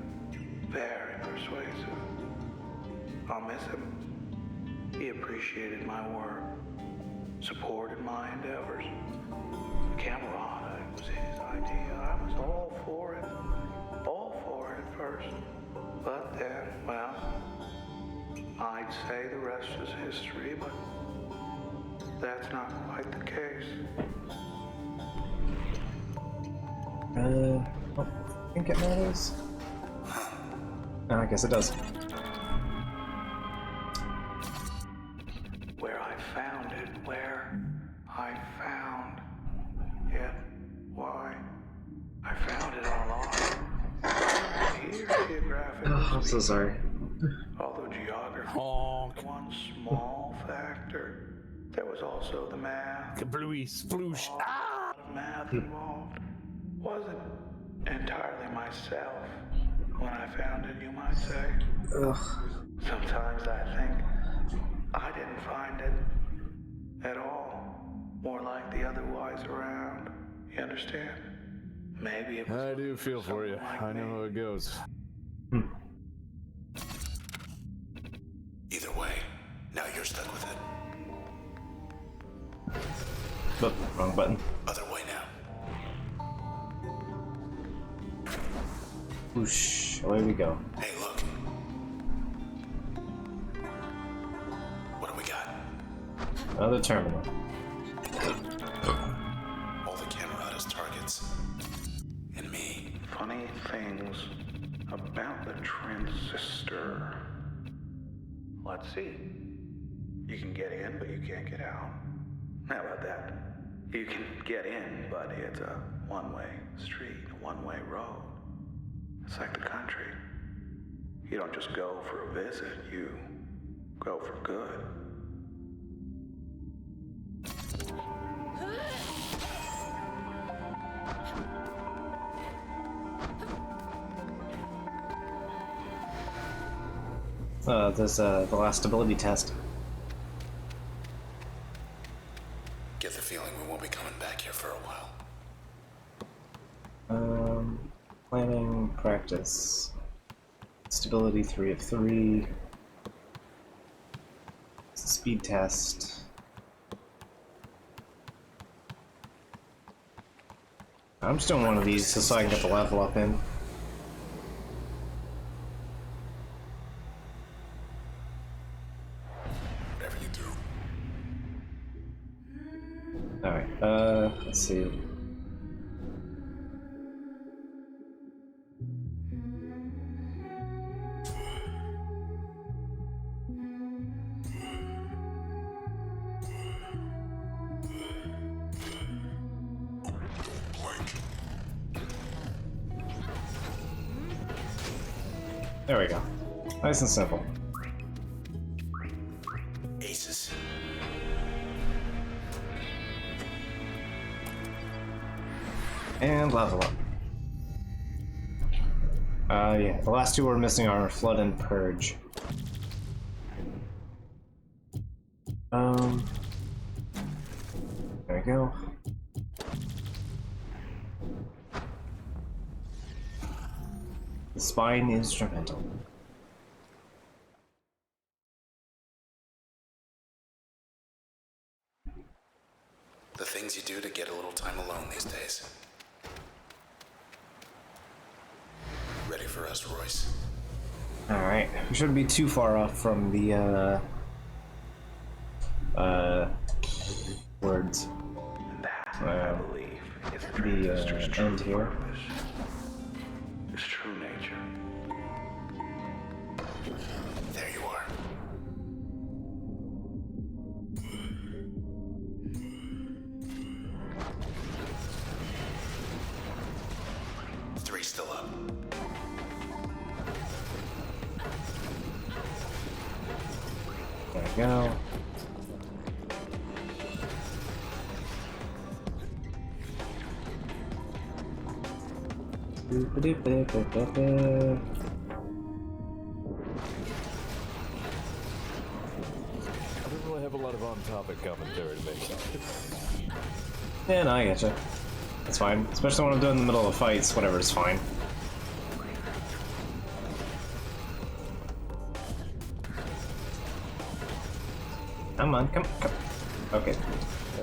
Speaker 7: Very persuasive. I'll miss him. He appreciated my work, supported my endeavors. Camerata, it was his idea. I was all for it. All for it at first. But then, well, I'd say the rest is history, but that's not quite the case.
Speaker 1: Oh, I think it matters. No, I guess it does.
Speaker 7: Where I found it, where I found it, why I found it online. Here, geographically.
Speaker 1: Oh, I'm so sorry.
Speaker 7: Although geography was one small factor, there was also the math.
Speaker 6: Kablooey, sploosh.
Speaker 7: A lot of math involved. Wasn't entirely myself when I found it, you might say.
Speaker 1: Ugh.
Speaker 7: Sometimes I think I didn't find it at all. More like the other wise around. You understand? Maybe it was
Speaker 6: I do feel for you.
Speaker 7: like
Speaker 6: I know
Speaker 7: me.
Speaker 6: how it goes.
Speaker 3: Either way, now you're stuck with it.
Speaker 1: Oh, wrong button.
Speaker 3: Other way now.
Speaker 1: Whoosh, away we go.
Speaker 3: Hey, look. What do we got?
Speaker 1: Another terminal.
Speaker 3: All the Camerata's targets. And me.
Speaker 7: Funny things about the transistor. Let's see. You can get in, but you can't get out. How about that? You can get in, but it's a one-way street, a one-way road. It's like the country. You don't just go for a visit, you go for good.
Speaker 1: There's the last stability test.
Speaker 3: Get the feeling we won't be coming back here for a while.
Speaker 1: Planning, practice. Stability 3 of 3. Speed test. I'm just doing one of these just so I can get the level up in.
Speaker 3: Whatever you do.
Speaker 1: Alright, let's see. There we go. Nice and simple.
Speaker 3: Aces.
Speaker 1: And level up. Yeah, the last two we're missing are Flood and Purge. There we go. The spine instrumental.
Speaker 3: The things you do to get a little time alone these days. Ready for us, Royce?
Speaker 1: Alright, we shouldn't be too far off from the, words.
Speaker 7: That, I believe, is the transistor's true
Speaker 1: end here.
Speaker 7: purpose. Its true nature.
Speaker 3: up.
Speaker 1: There we go. Boop-a-doop-a-doop-a-doop.
Speaker 6: I don't really have a lot of on-topic commentary to make.
Speaker 1: Yeah, no, I getcha. That's fine. Especially when I'm doing the middle of fights, whatever is fine. Come on, come. Okay.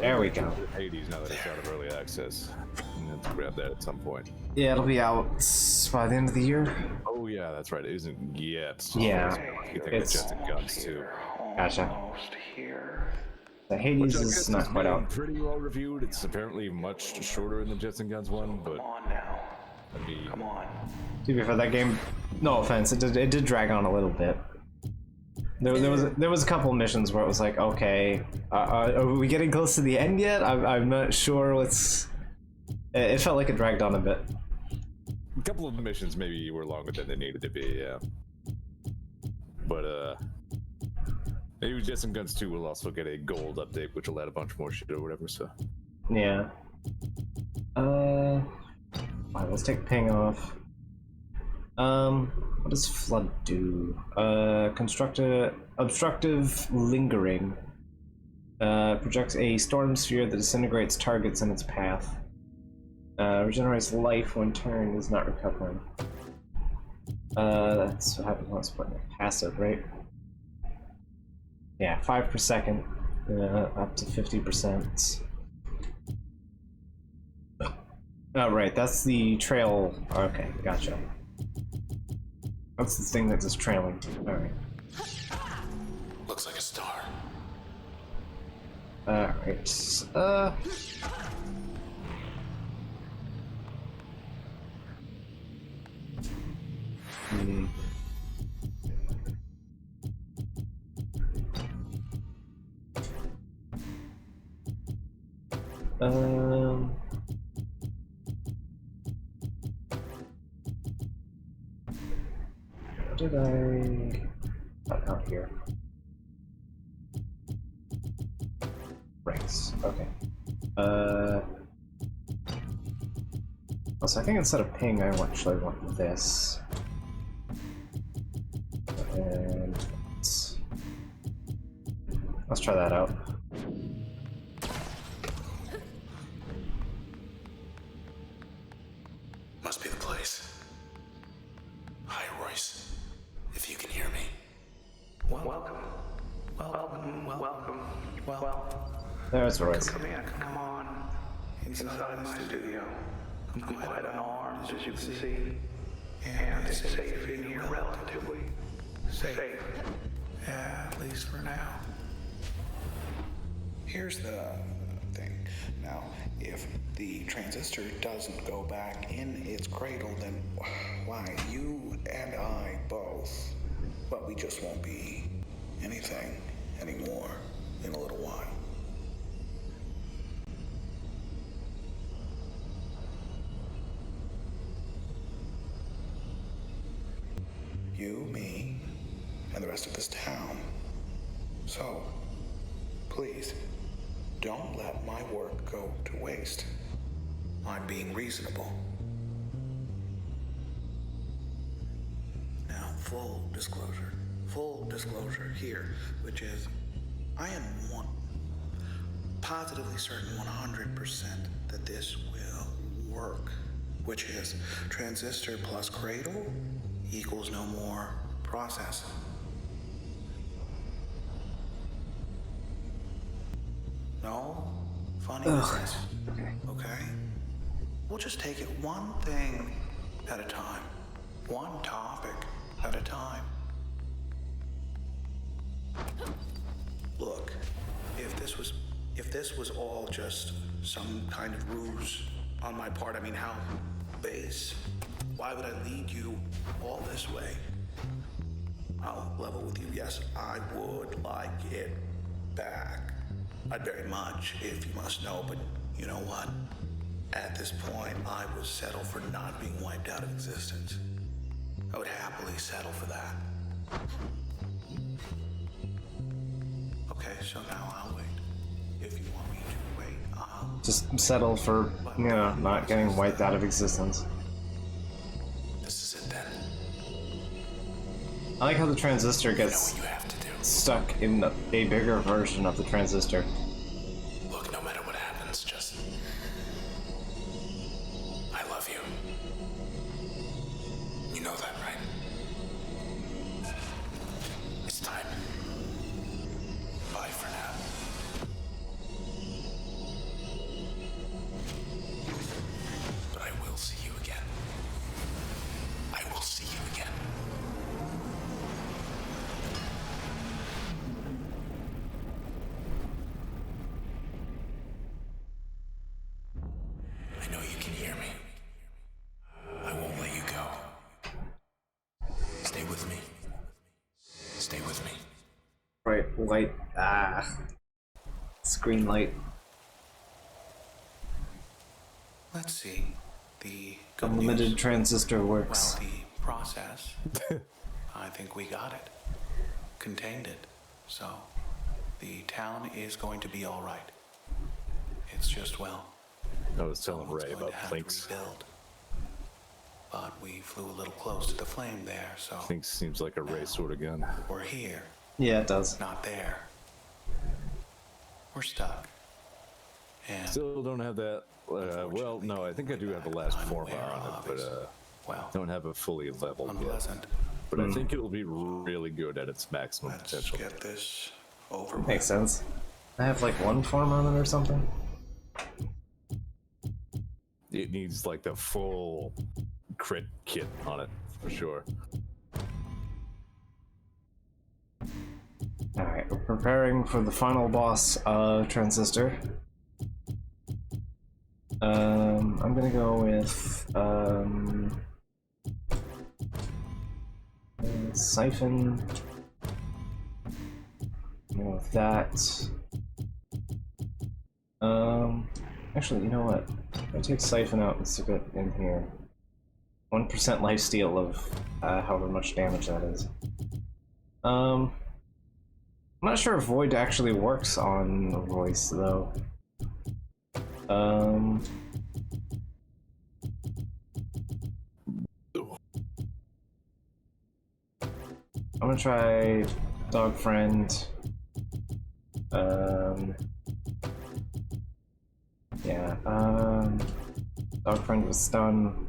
Speaker 1: There we go.
Speaker 6: Hades, now that it's out of early access. I'm gonna have to grab that at some point.
Speaker 1: Yeah, it'll be out by the end of the year.
Speaker 6: Oh yeah, that's right. It isn't yet.
Speaker 1: Yeah,
Speaker 6: You think
Speaker 1: it's-
Speaker 6: Jets and Guns too.
Speaker 1: Gotcha.
Speaker 7: Almost here.
Speaker 1: The
Speaker 6: Which
Speaker 1: Hades
Speaker 6: I
Speaker 1: is
Speaker 6: guess
Speaker 1: not
Speaker 6: is
Speaker 1: quite
Speaker 6: being
Speaker 1: out.
Speaker 6: pretty well reviewed. It's apparently much shorter than the Jets and Guns one, but
Speaker 7: Come on now.
Speaker 6: I mean,
Speaker 7: Come on.
Speaker 1: To be fair, that game, no offense, it did drag on a little bit. There was a couple missions where it was like, okay, are we getting close to the end yet? I'm not sure what's. It felt like it dragged on a bit.
Speaker 6: a couple of the missions maybe were longer than they needed to be, yeah. But maybe Jets and Guns 2 will also get a gold update, which will add a bunch more shit or whatever. So
Speaker 1: Yeah. Alright, let's take ping off. What does flood do? Obstructive lingering. Projects a storm sphere that disintegrates targets in its path. Regenerates life when turn is not recovering. That's what happens once put in passive, right? Yeah, 5 per second, up to 50%. Oh, right, that's the trail. Okay, gotcha. That's the thing that's just trailing. Alright.
Speaker 3: Looks like a star.
Speaker 1: Alright. Hmm. Did I? Oh, not here. Right. Okay. Also, I think instead of ping, I actually want this. And let's try that out.
Speaker 3: Must be the place. Hi, Royce. If you can hear me.
Speaker 7: Welcome.
Speaker 1: There's Royce.
Speaker 7: Come in. Come on. Inside my studio. I'm quite unarmed, as you can see. And it's safe in here, relatively. Safe. At least for now.
Speaker 3: Here's the thing. Now, if the transistor doesn't go back in its cradle, then why, you and I both, but we just won't be anything anymore in a little while. You, me, and the rest of this town. So, please, don't let my work go to waste. I'm being reasonable. Now, full disclosure here, which is, I am positively certain 100% that this will work, which is transistor plus cradle equals no more process. No funny business. Okay? We'll just take it one thing at a time. One topic at a time. Look, if this was all just some kind of ruse on my part, I mean, how base? Why would I lead you all this way? I'll level with you. Yes, I would like it back. I'd very much, if you must know, but you know what? At this point, I would settle for not being wiped out of existence. I would happily settle for that. Okay, so now I'll wait. If you want me to wait, I'll...
Speaker 1: Just settle for, you know, not getting wiped out of existence.
Speaker 3: This is it then.
Speaker 1: I like how the transistor
Speaker 3: You know
Speaker 1: gets
Speaker 3: what you have to do.
Speaker 1: stuck in a bigger version of the transistor.
Speaker 3: Look, no matter what happens, just... I love you. You know that, right? It's time. Bye for now. But I will see you again. I will see you again. I know you can hear me. I won't let you go. Stay with me. Stay with me.
Speaker 1: Right, light. Screen light.
Speaker 3: Let's see. The good
Speaker 1: Unlimited
Speaker 3: news.
Speaker 1: transistor works.
Speaker 3: Well, the process. I think we got it. Contained it. So, the town is going to be all right. It's just, well,
Speaker 6: I was telling
Speaker 3: someone's
Speaker 6: Ray
Speaker 3: going
Speaker 6: about
Speaker 3: to have to
Speaker 6: Plinks.
Speaker 3: rebuild. But we flew a little close to the flame there, so
Speaker 6: Plinks seems like a Ray sort of gun.
Speaker 3: we're here,
Speaker 1: Yeah, it does.
Speaker 3: not there. We're stuck. And
Speaker 6: Still don't have that. Well, no, I think I do have the last form
Speaker 3: unaware
Speaker 6: on it,
Speaker 3: of
Speaker 6: but
Speaker 3: is, well,
Speaker 6: don't have it fully leveled yet.
Speaker 3: unpleasant.
Speaker 6: But I think it'll be really good at its maximum
Speaker 3: Let's
Speaker 6: potential.
Speaker 3: get this over with.
Speaker 1: Makes sense. I have like one form on it or something.
Speaker 6: It needs like the full crit kit on it for sure.
Speaker 1: Alright, we're preparing for the final boss of Transistor. I'm gonna go with Siphon. Go with that. Actually, you know what? I take Siphon out and stick it in here. 1% lifesteal of however much damage that is. I'm not sure if Void actually works on voice though. I'm gonna try Dog Friend. Yeah, Dog Friend with stun.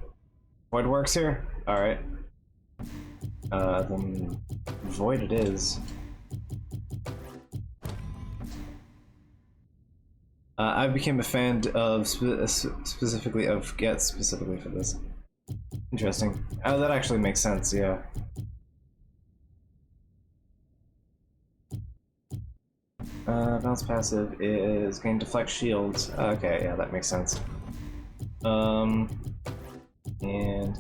Speaker 1: Void works here? Alright. Then Void it is. I became a fan of specifically of Get specifically for this. Interesting. Oh, that actually makes sense, yeah. Bounce passive is gain deflect shields. Okay, yeah, that makes sense. And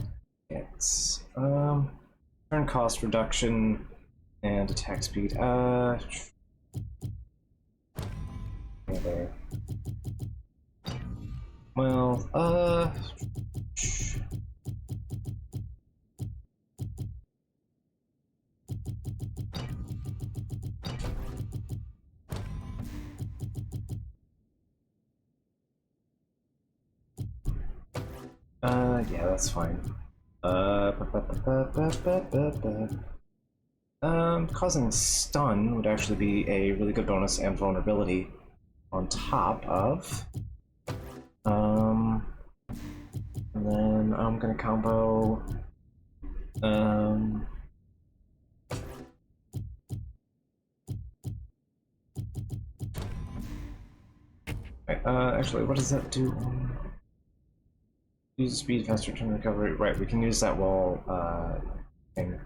Speaker 1: it's turn cost reduction and attack speed. Yeah, there. Well, yeah, that's fine. Causing stun would actually be a really good bonus and vulnerability on top of. And then I'm gonna combo. Right, actually, what does that do? Use speed, faster turn recovery. Right, we can use that wall thing.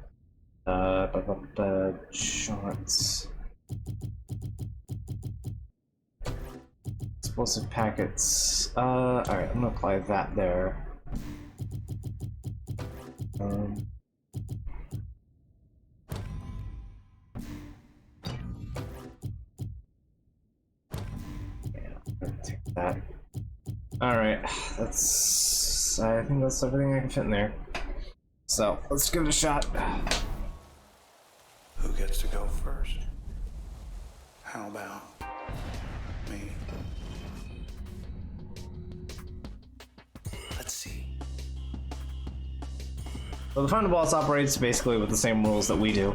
Speaker 1: Shots. Explosive packets. Alright, I'm gonna apply that there. Yeah, I'm gonna take that. Alright, that's... I think that's everything I can fit in there. So, let's give it a shot.
Speaker 7: Who gets to go first? How about me? Let's see.
Speaker 1: Well, the final boss operates basically with the same rules that we do.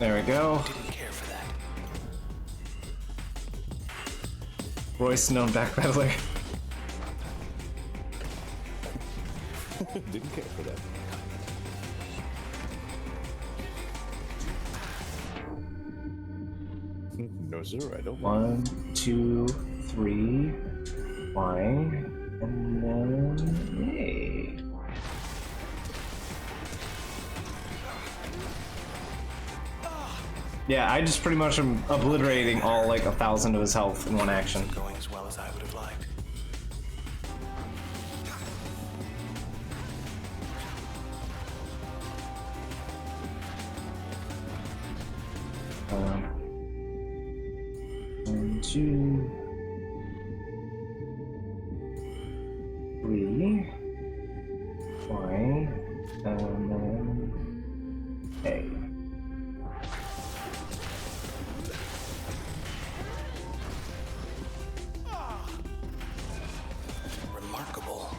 Speaker 1: There we go.
Speaker 7: Didn't care for that.
Speaker 1: Royce, known backpedaler.
Speaker 6: Didn't care for that. No, sir, I don't.
Speaker 1: 1, 2, 3, Y, and then A. Yeah, I just pretty much am obliterating all like 1,000 of his health in one action.
Speaker 7: Going as well as I would have liked.
Speaker 1: One, 2, 3, Y, and then A.
Speaker 7: Remarkable.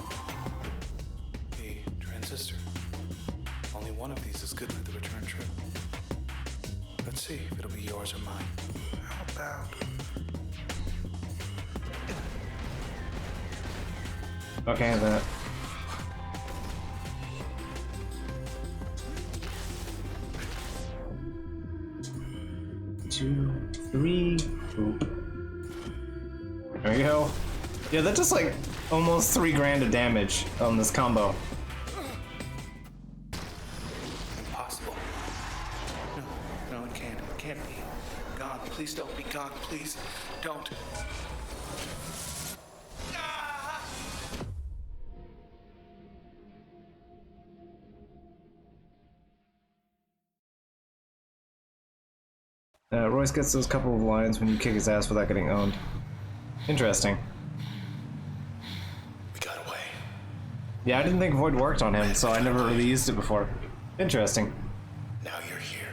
Speaker 7: The Transistor. Only one of these is good for the return trip. Let's see if it'll be yours or mine. How about...
Speaker 1: Okay, that. Two, three. Oop. There we go. Yeah, that does like almost 3 grand of damage on this combo.
Speaker 7: Impossible. No, it can't. It can't be. God, please don't be God. Please don't.
Speaker 1: Royce gets those couple of lines when you kick his ass without getting owned. Interesting.
Speaker 7: We got away.
Speaker 1: Yeah, I didn't think Void worked on him, so I never really used it before. Interesting.
Speaker 7: Now you're here.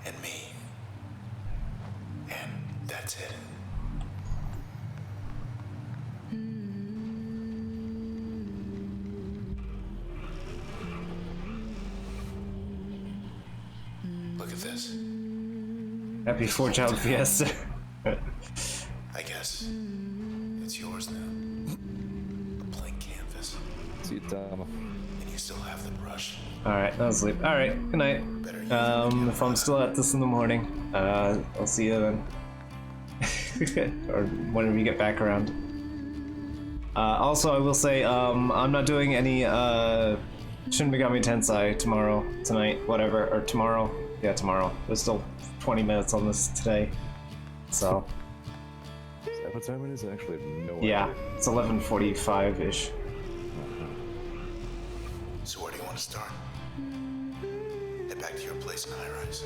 Speaker 7: And me. And that's it. Look at this.
Speaker 1: Happy 4-child fiesta.
Speaker 7: I guess it's yours now. A blank canvas.
Speaker 6: See you, Tom.
Speaker 7: And you still have the brush.
Speaker 1: Alright, I'll sleep. Alright, good night. If I'm still at this in the morning, I'll see you then. Or whenever you get back around. Also, I will say, I'm not doing any, Shin Megami Tensei tonight, whatever, or tomorrow. Yeah, tomorrow. There's still 20 minutes on this today. So,
Speaker 6: Is that what time it is? I actually have no
Speaker 1: yeah,
Speaker 6: idea.
Speaker 1: it's 11:45-ish.
Speaker 7: So where do you want to start? Head back to your place in High Rise.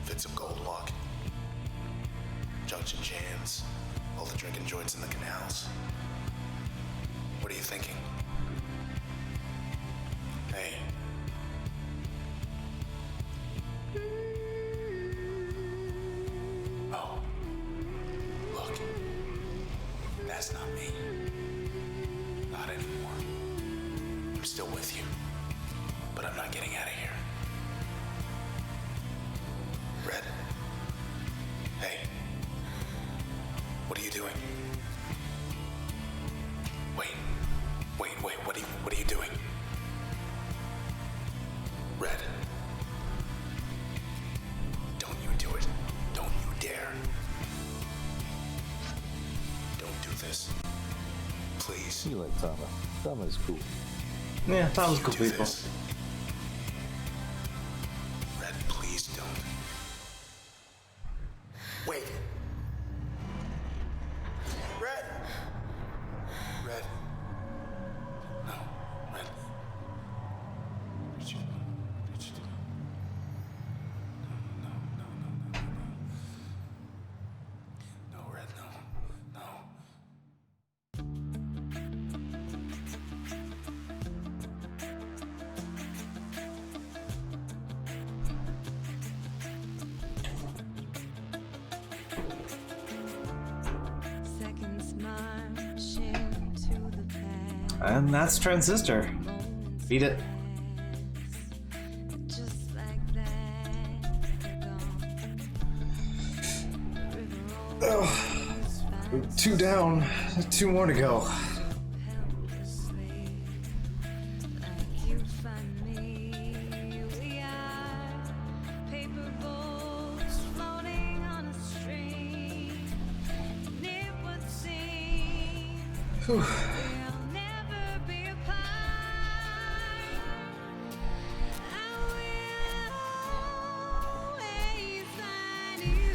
Speaker 7: Fit some gold walk. Junction jams. All the drinking joints in the canals. What are you thinking? Hey. Oh. Look. That's not me. Not anymore. I'm still with you. But I'm not getting out of here. Red. Hey. What are you doing? Wait. What are you doing? Red. Don't you do it. Don't you dare. Don't do this. Please.
Speaker 6: You like Tama. Tama is cool.
Speaker 2: Yeah, that was cool
Speaker 3: Do
Speaker 2: people.
Speaker 3: this. Red, please don't. Wait. Red. Red. No, Red. Did you do? No, no, no, no, no, no. No, Red, no. No.
Speaker 4: Seconds marching to the past.
Speaker 2: And that's Transistor. Beat it.
Speaker 4: Just like that, they're gone.
Speaker 2: 2 down, 2 more to go.
Speaker 4: Helplessly, like you find me. We are paper boats floating on a stream. And it would seem we'll never be apart. I will always find you.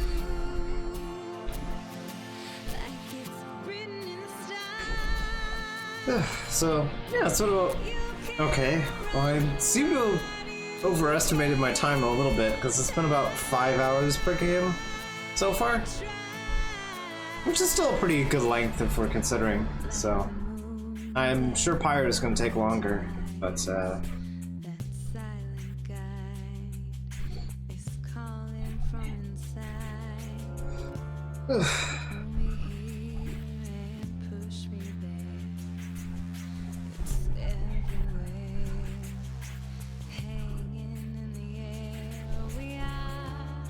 Speaker 4: Like it's written in the stars.
Speaker 2: So, yeah, sort of. Okay. Well, I seem to have overestimated my time a little bit because it's been about 5 hours per game so far, which is still a pretty good length if we're considering. So, I'm sure Pyre is going to take longer, but
Speaker 4: That silent guide is calling from inside. Pull me here and push me there. It's everywhere, hanging in the air. We are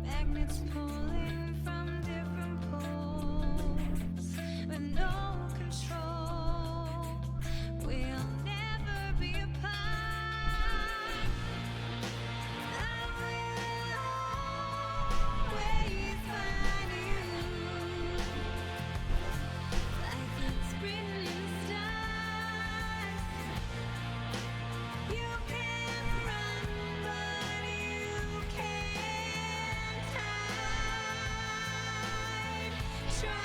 Speaker 4: magnets pulling from different poles with no control. We'll never be apart. I will always find you, like it's written in the stars. You can run, but you can't hide. Try.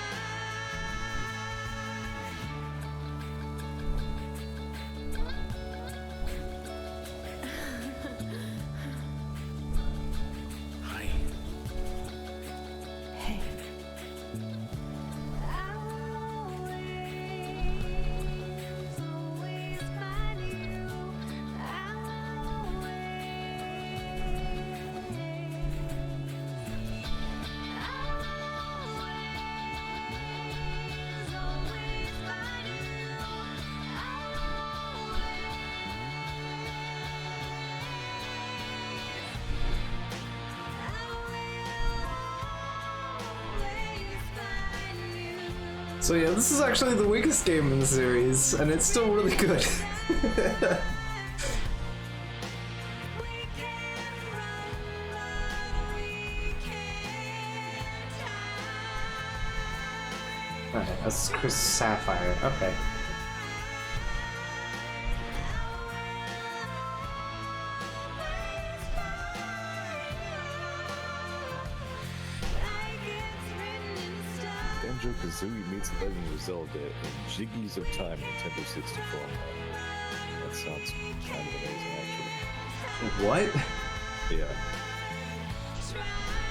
Speaker 3: Hi.
Speaker 4: Hey. I'll always find you. Always find you.
Speaker 2: so yeah, this is actually the weakest game in the series, and it's still really good. Okay, that's Chris Sapphire. Okay.
Speaker 6: Banjo-Kazooie meets Legend of Zelda in Jiggies of Time, Nintendo 64. That sounds kind of amazing, actually.
Speaker 2: What?
Speaker 6: Yeah.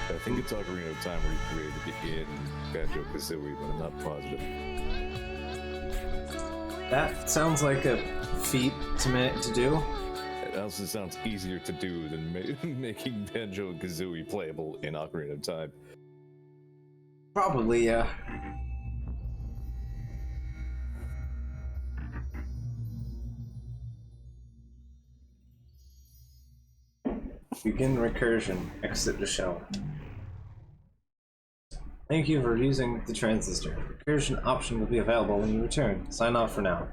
Speaker 6: I think it's Ocarina of Time recreated in Banjo-Kazooie, but I'm not positive.
Speaker 2: That sounds like a feat to do.
Speaker 6: It also sounds easier to do than making Banjo-Kazooie playable in Ocarina of Time.
Speaker 2: Probably, yeah. Begin recursion. Exit the shell. Thank you for using the transistor. Recursion option will be available when you return. Sign off for now.